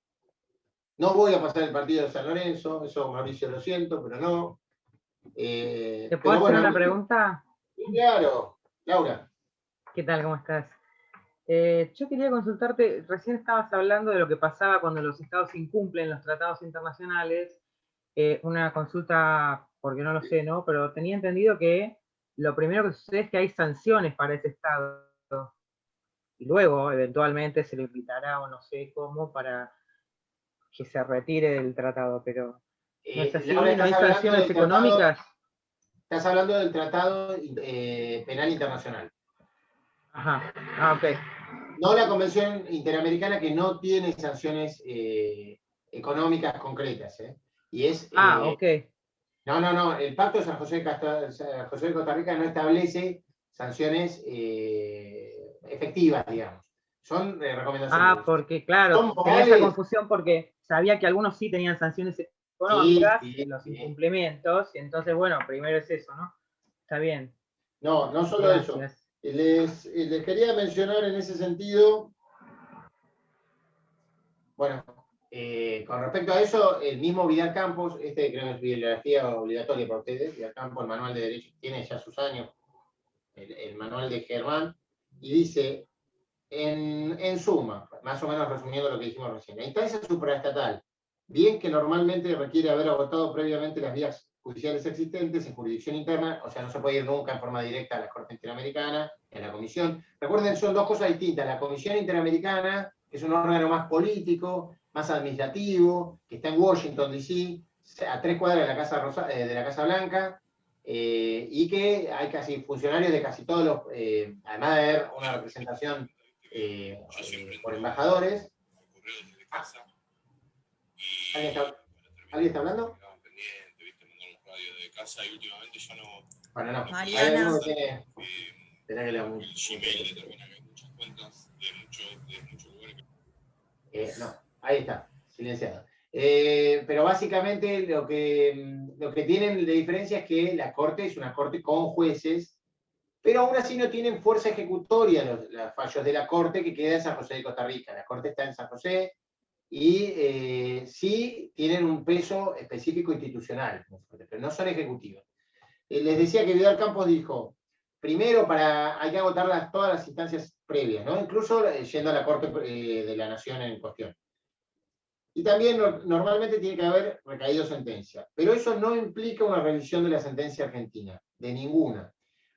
No voy a pasar el partido de San Lorenzo, eso Mauricio lo siento, pero no. ¿Te puedo hacer una pregunta? Sí, claro. Laura. ¿Qué tal? ¿Cómo estás? Yo quería consultarte, recién estabas hablando de lo que pasaba cuando los estados incumplen los tratados internacionales. Una consulta, porque no lo sé, ¿no? Pero tenía entendido que lo primero que sucede es que hay sanciones para ese estado. Y luego, eventualmente, se le invitará, o no sé cómo, para que se retire del tratado, pero ¿no es así? ¿No hay sanciones económicas? Estás hablando del Tratado Penal Internacional. Ajá, ok. No la Convención Interamericana, que no tiene sanciones económicas concretas. Y es, ok. No, el Pacto de San José de Costa Rica no establece sanciones efectivas, digamos. Son recomendaciones. Porque claro, tenía esa confusión porque sabía que algunos sí tenían sanciones económicas en los incumplimientos, y entonces, bueno, primero es eso, ¿no? Está bien. No solo eso. Les quería mencionar en ese sentido, bueno, con respecto a eso, el mismo Vidal Campos, creo que es bibliografía obligatoria para ustedes, Vidal Campos, el manual de derecho, tiene ya sus años, el manual de Germán, y dice, en suma, más o menos resumiendo lo que dijimos recién, la instancia supraestatal, bien que normalmente requiere haber agotado previamente las vías judiciales existentes en jurisdicción interna, o sea, no se puede ir nunca en forma directa a la Corte Interamericana, a la Comisión. Recuerden, son dos cosas distintas. La Comisión Interamericana, que es un órgano más político, más administrativo, que está en Washington, D.C., a 3 cuadras de la Casa Blanca, y que hay casi funcionarios de casi todos los, además de haber una representación por embajadores. ¿Alguien está hablando? Y últimamente ya no. Bueno, no. Mariana. Esperá que le hago. El Gmail determina que hay muchas cuentas de muchos lugares. No, ahí está, silenciado. Pero básicamente lo que tienen de diferencia es que la Corte es una Corte con jueces, pero aún así no tienen fuerza ejecutoria los fallos de la Corte, que queda en San José de Costa Rica. La Corte está en San José, y sí tienen un peso específico institucional, pero no son ejecutivos. Les decía que Vidal Campos dijo, primero hay que agotar todas las instancias previas, ¿no? Incluso yendo a la Corte de la Nación en cuestión. Y también normalmente tiene que haber recaído sentencia, pero eso no implica una revisión de la sentencia argentina, de ninguna.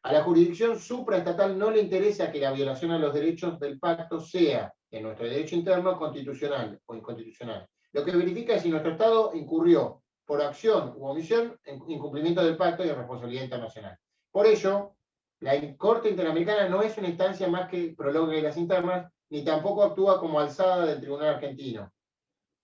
A la jurisdicción supraestatal no le interesa que la violación a los derechos del pacto sea, en nuestro derecho interno, constitucional o inconstitucional. Lo que verifica es si nuestro Estado incurrió por acción u omisión en incumplimiento del pacto y de responsabilidad internacional. Por ello, la Corte Interamericana no es una instancia más que prolongue las internas, ni tampoco actúa como alzada del Tribunal Argentino.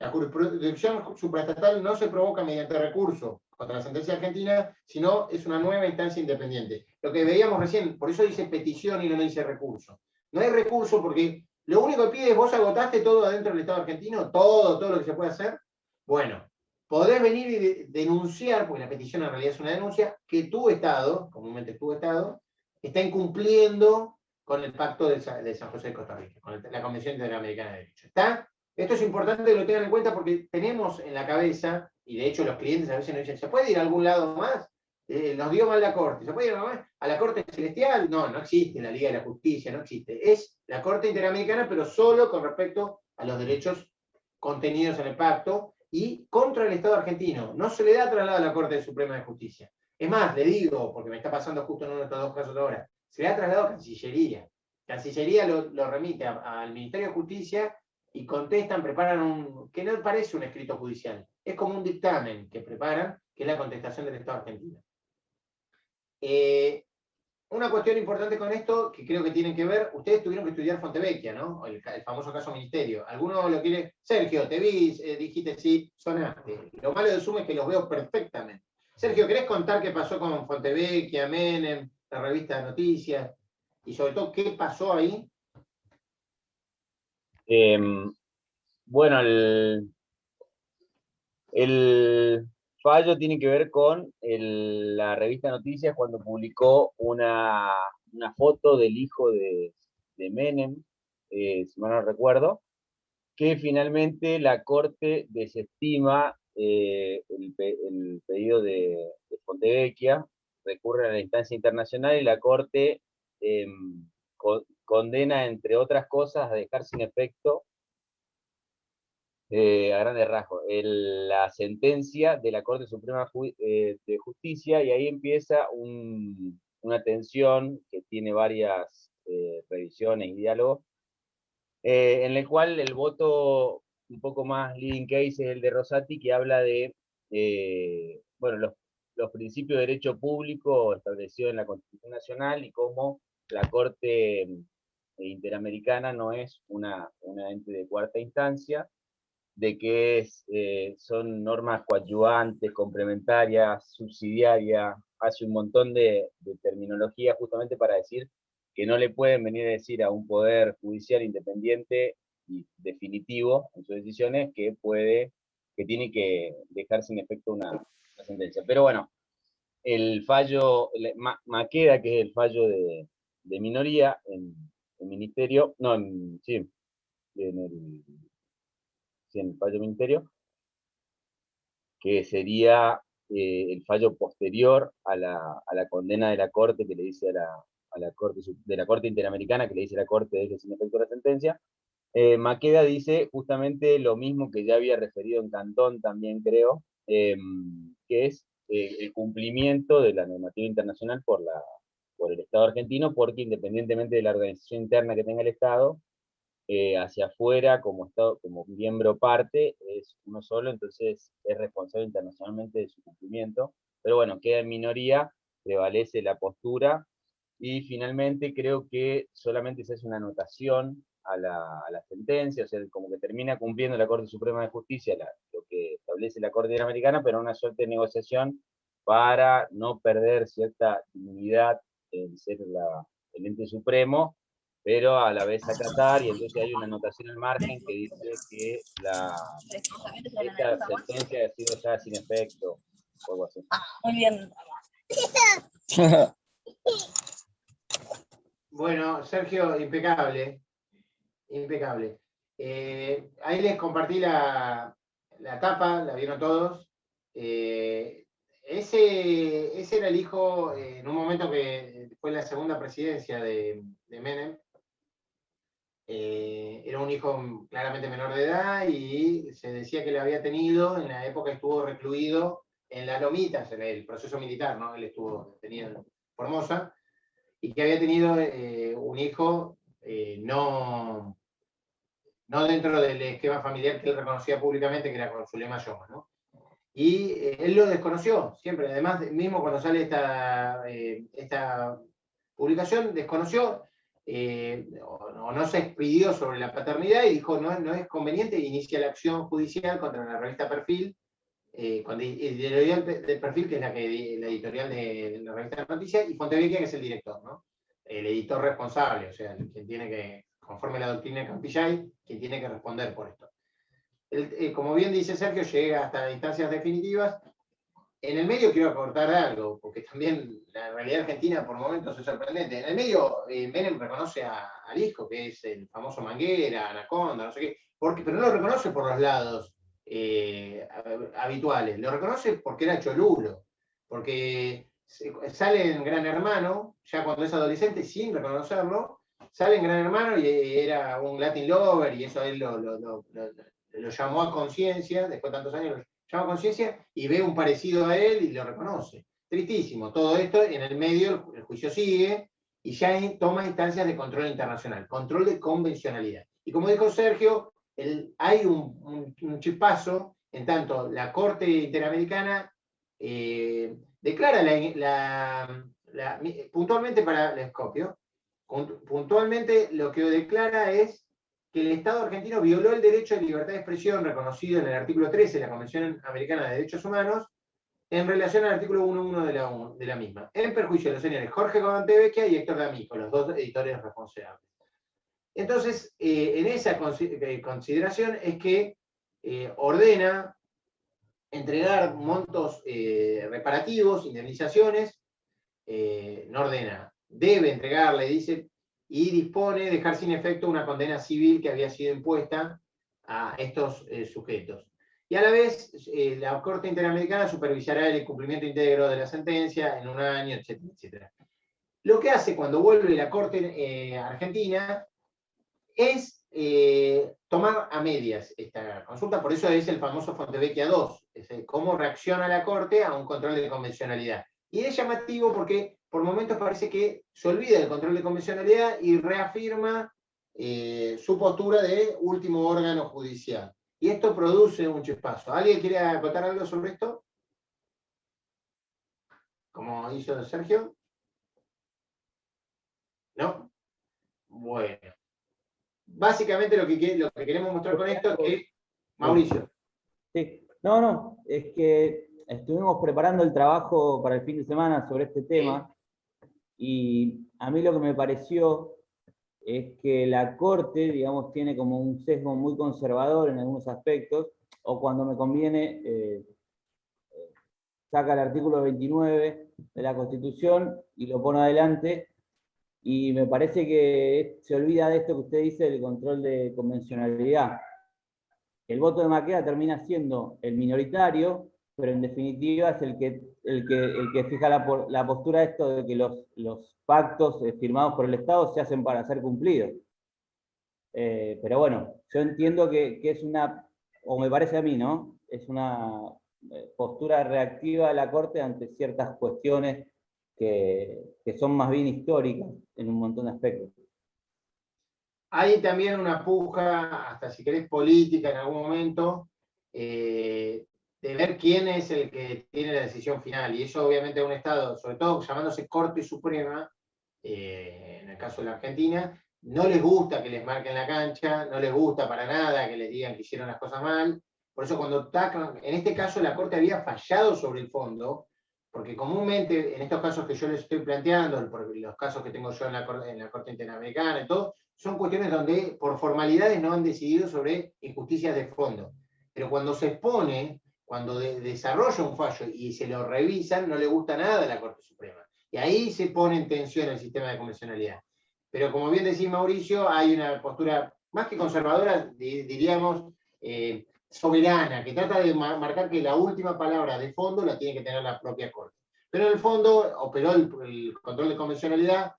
La jurisdicción supraestatal no se provoca mediante recurso contra la sentencia argentina, sino es una nueva instancia independiente. Lo que veíamos recién, por eso dice petición y no dice recurso. No hay recurso porque lo único que pide es, vos agotaste todo adentro del Estado argentino, todo lo que se puede hacer. Bueno, podés venir y denunciar, porque la petición en realidad es una denuncia, que tu Estado, comúnmente tu Estado, está incumpliendo con el pacto de San José de Costa Rica, con la Convención Interamericana de Derechos. ¿Está? Esto es importante que lo tengan en cuenta porque tenemos en la cabeza, y de hecho los clientes a veces nos dicen, ¿se puede ir a algún lado más? Nos dio mal la Corte, ¿se puede ir a la Corte Celestial? No, no existe la Liga de la Justicia, no existe. Es la Corte Interamericana, pero solo con respecto a los derechos contenidos en el pacto y contra el Estado argentino. No se le da traslado a la Corte Suprema de Justicia. Es más, le digo, porque me está pasando justo en uno de estos dos casos ahora, se le da traslado a Cancillería. Cancillería lo remite al Ministerio de Justicia y contestan, preparan que no parece un escrito judicial, es como un dictamen que preparan, que es la contestación del Estado argentino. Una cuestión importante con esto, que creo que tienen que ver, ustedes tuvieron que estudiar Fontevecchia, ¿no? El famoso caso Ministerio. ¿Alguno lo quiere? Sergio, te vi, dijiste sí, sonaste. Lo malo de Zoom es que los veo perfectamente. Sergio, ¿querés contar qué pasó con Fontevecchia, Menem, la revista de noticias? Y sobre todo, ¿qué pasó ahí? Bueno, el fallo tiene que ver con la revista Noticias cuando publicó una foto del hijo de Menem, si mal no recuerdo, que finalmente la Corte desestima el pedido de Fontevecchia, recurre a la instancia internacional y la Corte condena, entre otras cosas, a dejar sin efecto, a grandes rasgos, la sentencia de la Corte Suprema de Justicia, y ahí empieza una tensión que tiene varias revisiones y diálogos, en el cual el voto un poco más leading case es el de Rosati, que habla de bueno, los principios de derecho público establecidos en la Constitución Nacional y cómo la Corte Interamericana no es una ente de cuarta instancia, de que son normas coadyuvantes, complementarias, subsidiarias, hace un montón de terminología justamente para decir que no le pueden venir a decir a un poder judicial independiente y definitivo en sus decisiones que tiene que dejar sin efecto una sentencia. Pero bueno, el fallo, Maqueda, que es el fallo de minoría en el ministerio, no, sí, en el fallo ministerio, que sería el fallo posterior a la condena de la Corte que le dice a la Corte de la Corte Interamericana, que le dice a la Corte deje sin efecto la sentencia. Maqueda dice justamente lo mismo que ya había referido en Cantón también, creo, que es el cumplimiento de la normativa internacional por el Estado argentino, porque independientemente de la organización interna que tenga el Estado, hacia afuera, como Estado, como miembro parte, es uno solo, entonces es responsable internacionalmente de su cumplimiento. Pero bueno, queda en minoría, prevalece la postura, y finalmente creo que solamente se hace una anotación a la sentencia, o sea, como que termina cumpliendo la Corte Suprema de Justicia lo que establece la Corte Interamericana, pero una suerte de negociación para no perder cierta dignidad en ser el ente supremo, pero a la vez acatar, y entonces hay una anotación al margen que dice que esta sentencia ha sido dejada sin efecto, o algo así. Muy bien. Bueno, Sergio, impecable. Impecable. Ahí les compartí la tapa, la vieron todos. Ese era el hijo, en un momento que fue la segunda presidencia de Menem. Era un hijo claramente menor de edad y se decía que lo había tenido, en la época estuvo recluido en las Lomitas, en el proceso militar, ¿no? Él estuvo detenido en Formosa, y que había tenido un hijo no dentro del esquema familiar que él reconocía públicamente, que era con Zulema Yoma, ¿no? Y él lo desconoció siempre, además, mismo cuando sale esta publicación, desconoció o no se expidió sobre la paternidad y dijo no es conveniente, e inicia la acción judicial contra la revista Perfil, con el editorial del Perfil, que es la editorial de la revista de noticias, y Fontevecchia, que es el director, ¿no? El editor responsable, o sea, quien tiene que, conforme la doctrina de Campillay, quien tiene que responder por esto. Como bien dice Sergio, llega hasta instancias definitivas. En el medio quiero acortar algo, porque también la realidad argentina por momentos es sorprendente. En el medio, Menem reconoce al hijo, que es el famoso Manguera, Anaconda, no sé qué, pero no lo reconoce por los lados habituales, lo reconoce porque era cholulo, porque sale en Gran Hermano, ya cuando es adolescente, sin reconocerlo, sale en Gran Hermano y era un Latin lover, y eso a él lo llamó a conciencia, después de tantos años lo llamó a conciencia, y ve un parecido a él y lo reconoce. Tristísimo, todo esto en el medio, el juicio sigue, y ya toma instancias de control internacional, control de convencionalidad. Y como dijo Sergio, hay un chispazo, en tanto la Corte Interamericana declara puntualmente para el Escopio, puntualmente lo que declara es que el Estado argentino violó el derecho de libertad de expresión reconocido en el artículo 13 de la Convención Americana de Derechos Humanos, en relación al artículo 1.1 de la misma, en perjuicio de los señores Jorge Covantevecchia y Héctor D'Amico, los dos editores responsables. Entonces, en esa consideración es que ordena entregar montos reparativos, indemnizaciones, no ordena, debe entregarle, dice, y dispone dejar sin efecto una condena civil que había sido impuesta a estos sujetos. Y a la vez, la Corte Interamericana supervisará el cumplimiento íntegro de la sentencia en un año, etcétera, etcétera. Lo que hace cuando vuelve la Corte Argentina es tomar a medias esta consulta, por eso es el famoso Fontevecchia 2, es cómo reacciona la Corte a un control de convencionalidad. Y es llamativo porque por momentos parece que se olvida del control de convencionalidad y reafirma su postura de último órgano judicial. Y esto produce un chispazo. ¿Alguien quiere acotar algo sobre esto? ¿Como hizo Sergio? ¿No? Bueno. Básicamente lo que queremos mostrar con esto es que... Mauricio. Sí. No, es que estuvimos preparando el trabajo para el fin de semana sobre este tema, y a mí lo que me pareció es que la Corte, digamos, tiene como un sesgo muy conservador en algunos aspectos, o cuando me conviene, saca el artículo 29 de la Constitución y lo pone adelante, y me parece que se olvida de esto que usted dice del control de convencionalidad. El voto de Maqueda termina siendo el minoritario, pero en definitiva es el que fija la postura de esto de que los pactos firmados por el Estado se hacen para ser cumplidos. Pero bueno, yo entiendo que es una, o me parece a mí, ¿no? Es una postura reactiva de la Corte ante ciertas cuestiones que son más bien históricas en un montón de aspectos. Hay también una puja, hasta si querés política en algún momento, de ver quién es el que tiene la decisión final. Y eso obviamente a un Estado, sobre todo llamándose Corte Suprema, en el caso de la Argentina, no les gusta que les marquen la cancha, no les gusta para nada que les digan que hicieron las cosas mal. Por eso cuando en este caso la Corte había fallado sobre el fondo, porque comúnmente en estos casos que yo les estoy planteando, los casos que tengo yo en la Corte Interamericana y todo, son cuestiones donde por formalidades no han decidido sobre injusticias de fondo. Pero cuando se expone, cuando desarrolla un fallo y se lo revisan, no le gusta nada a la Corte Suprema. Y ahí se pone en tensión el sistema de convencionalidad. Pero como bien decía Mauricio, hay una postura más que conservadora, diríamos, soberana, que trata de marcar que la última palabra de fondo la tiene que tener la propia Corte. Pero en el fondo operó el control de convencionalidad,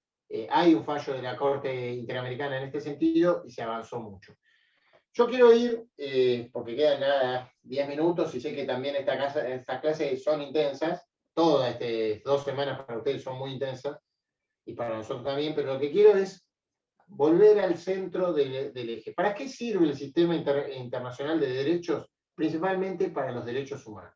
hay un fallo de la Corte Interamericana en este sentido y se avanzó mucho. Yo quiero ir, porque quedan nada, 10 minutos, y sé que también estas clases son intensas, todas estas 2 semanas para ustedes son muy intensas, y para nosotros también, pero lo que quiero es volver al centro del eje. ¿Para qué sirve el sistema internacional de derechos? Principalmente para los derechos humanos.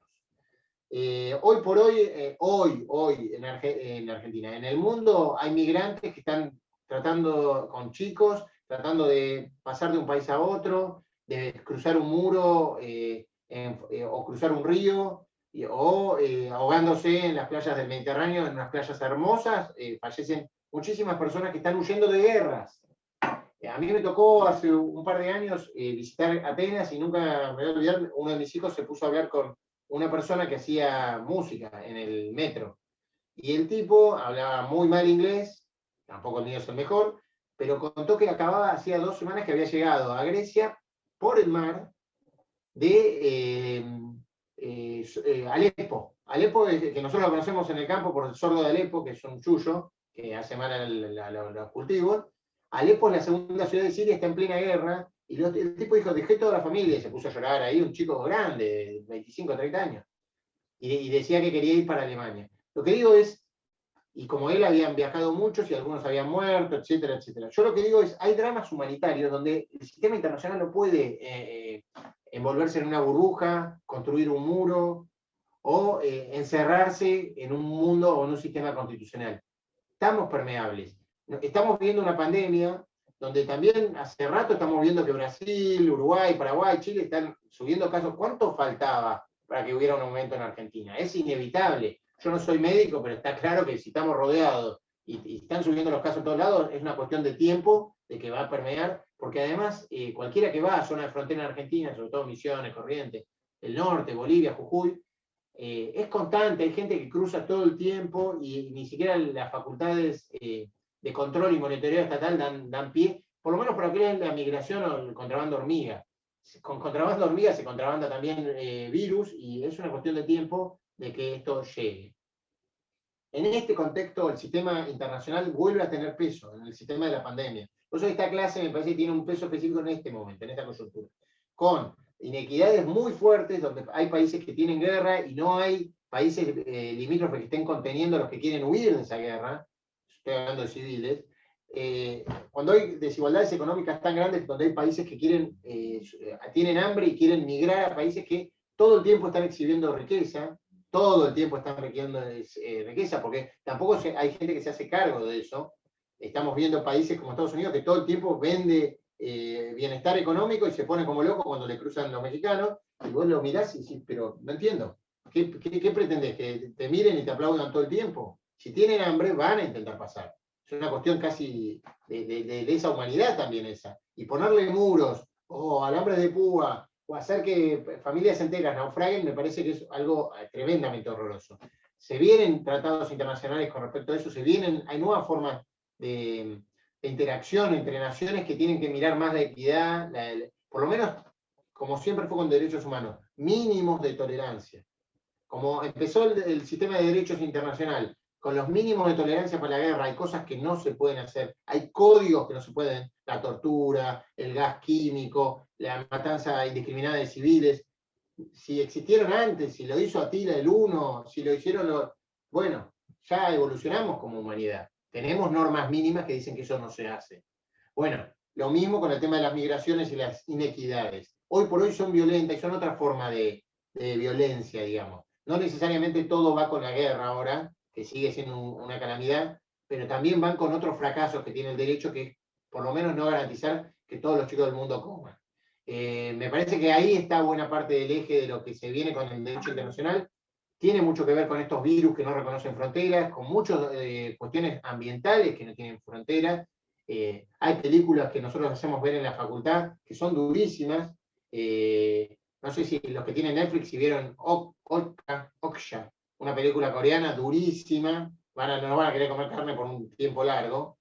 Hoy por hoy en Argentina, en el mundo hay migrantes que están tratando con chicos, tratando de pasar de un país a otro, de cruzar un muro o cruzar un río, o ahogándose en las playas del Mediterráneo, en unas playas hermosas, fallecen muchísimas personas que están huyendo de guerras. A mí me tocó hace un par de años visitar Atenas y nunca me voy a olvidar, uno de mis hijos se puso a hablar con una persona que hacía música en el metro. Y el tipo hablaba muy mal inglés, tampoco el mío es el mejor, pero contó que hacía 2 semanas que había llegado a Grecia por el mar de Alepo. Alepo, que nosotros lo conocemos en el campo por el sorgo de Alepo, que es un chullo que hace mal a los cultivos. Alepo es la segunda ciudad de Siria, está en plena guerra, y el tipo dijo, dejé toda la familia, y se puso a llorar ahí, un chico grande, de 25 o 30 años, y decía que quería ir para Alemania. Lo que digo es, y como él habían viajado muchos y algunos habían muerto, etcétera, etcétera. Yo lo que digo es, hay dramas humanitarios donde el sistema internacional no puede envolverse en una burbuja, construir un muro, o encerrarse en un mundo o en un sistema constitucional. Estamos permeables. Estamos viviendo una pandemia donde también hace rato estamos viendo que Brasil, Uruguay, Paraguay, Chile están subiendo casos. ¿Cuánto faltaba para que hubiera un aumento en Argentina? Es inevitable. Yo no soy médico, pero está claro que si estamos rodeados y están subiendo los casos a todos lados, es una cuestión de tiempo, de que va a permear, porque además cualquiera que va a zona de frontera en Argentina, sobre todo Misiones, Corrientes, el norte, Bolivia, Jujuy, es constante, hay gente que cruza todo el tiempo y ni siquiera las facultades de control y monitoreo estatal dan pie, por lo menos para lo que es la migración o el contrabando hormiga. Con contrabando hormiga se contrabanda también virus y es una cuestión de tiempo de que esto llegue. En este contexto, el sistema internacional vuelve a tener peso en el sistema de la pandemia. Por eso esta clase me parece que tiene un peso específico en este momento, en esta coyuntura. Con inequidades muy fuertes, donde hay países que tienen guerra y no hay países limítrofes que estén conteniendo a los que quieren huir de esa guerra. Estoy hablando de civiles. Cuando hay desigualdades económicas tan grandes, donde hay países que tienen hambre y quieren migrar a países que todo el tiempo están exhibiendo riqueza, todo el tiempo están requiriendo riqueza, porque tampoco hay gente que se hace cargo de eso. Estamos viendo países como Estados Unidos que todo el tiempo vende bienestar económico y se pone como loco cuando le cruzan los mexicanos, y vos lo mirás y decís, pero no entiendo, ¿qué pretendés? ¿Que te miren y te aplaudan todo el tiempo? Si tienen hambre, van a intentar pasar. Es una cuestión casi de esa humanidad también esa. Y ponerle muros, o alambres de púa, o hacer que familias enteras naufraguen, me parece que es algo tremendamente horroroso. Se vienen tratados internacionales con respecto a eso, hay nuevas formas de interacción entre naciones que tienen que mirar más la equidad, por lo menos, como siempre fue con derechos humanos, mínimos de tolerancia. Como empezó el sistema de derechos internacional, con los mínimos de tolerancia para la guerra, hay cosas que no se pueden hacer, hay códigos que no se pueden, la tortura, el gas químico, la matanza indiscriminada de civiles. Si existieron antes, si lo hizo Atila el Uno, si lo hicieron los... Bueno, ya evolucionamos como humanidad. Tenemos normas mínimas que dicen que eso no se hace. Bueno, lo mismo con el tema de las migraciones y las inequidades. Hoy por hoy son violentas y son otra forma de violencia, digamos. No necesariamente todo va con la guerra ahora, que sigue siendo una calamidad, pero también van con otros fracasos que tiene el derecho, que es por lo menos no garantizar que todos los chicos del mundo coman. Me parece que ahí está buena parte del eje de lo que se viene con el derecho internacional. Tiene mucho que ver con estos virus que no reconocen fronteras, con muchas cuestiones ambientales que no tienen fronteras. Hay películas que nosotros hacemos ver en la facultad que son durísimas. No sé si los que tienen Netflix si vieron Okja, una película coreana durísima. No van a querer comer carne por un tiempo largo.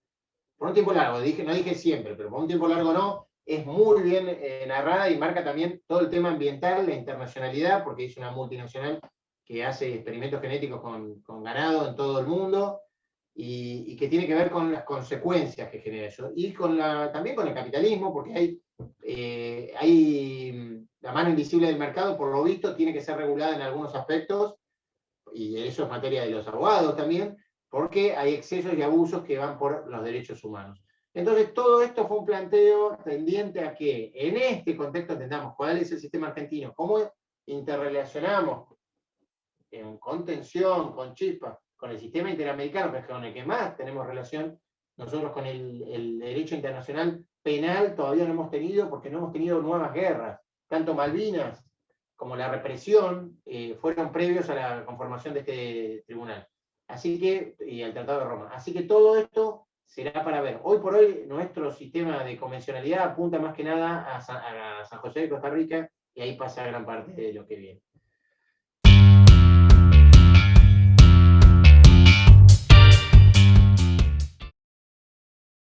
Por un tiempo largo, no dije siempre, pero por un tiempo largo no. Es muy bien narrada y marca también todo el tema ambiental, la internacionalidad, porque es una multinacional que hace experimentos genéticos con ganado en todo el mundo y que tiene que ver con las consecuencias que genera eso. Y también con el capitalismo, porque hay la mano invisible del mercado, por lo visto, tiene que ser regulada en algunos aspectos, y eso es materia de los abogados también, porque hay excesos y abusos que van por los derechos humanos. Entonces, todo esto fue un planteo tendiente a que en este contexto entendamos cuál es el sistema argentino, cómo interrelacionamos con tensión, con chispa, con el sistema interamericano, que es con el que más tenemos relación. Nosotros con el derecho internacional penal todavía no hemos tenido, porque no hemos tenido nuevas guerras. Tanto Malvinas como la represión fueron previos a la conformación de este tribunal. Así que, y al Tratado de Roma. Así que todo esto será para ver. Hoy por hoy nuestro sistema de convencionalidad apunta más que nada a San José de Costa Rica, y ahí pasa gran parte de lo que viene.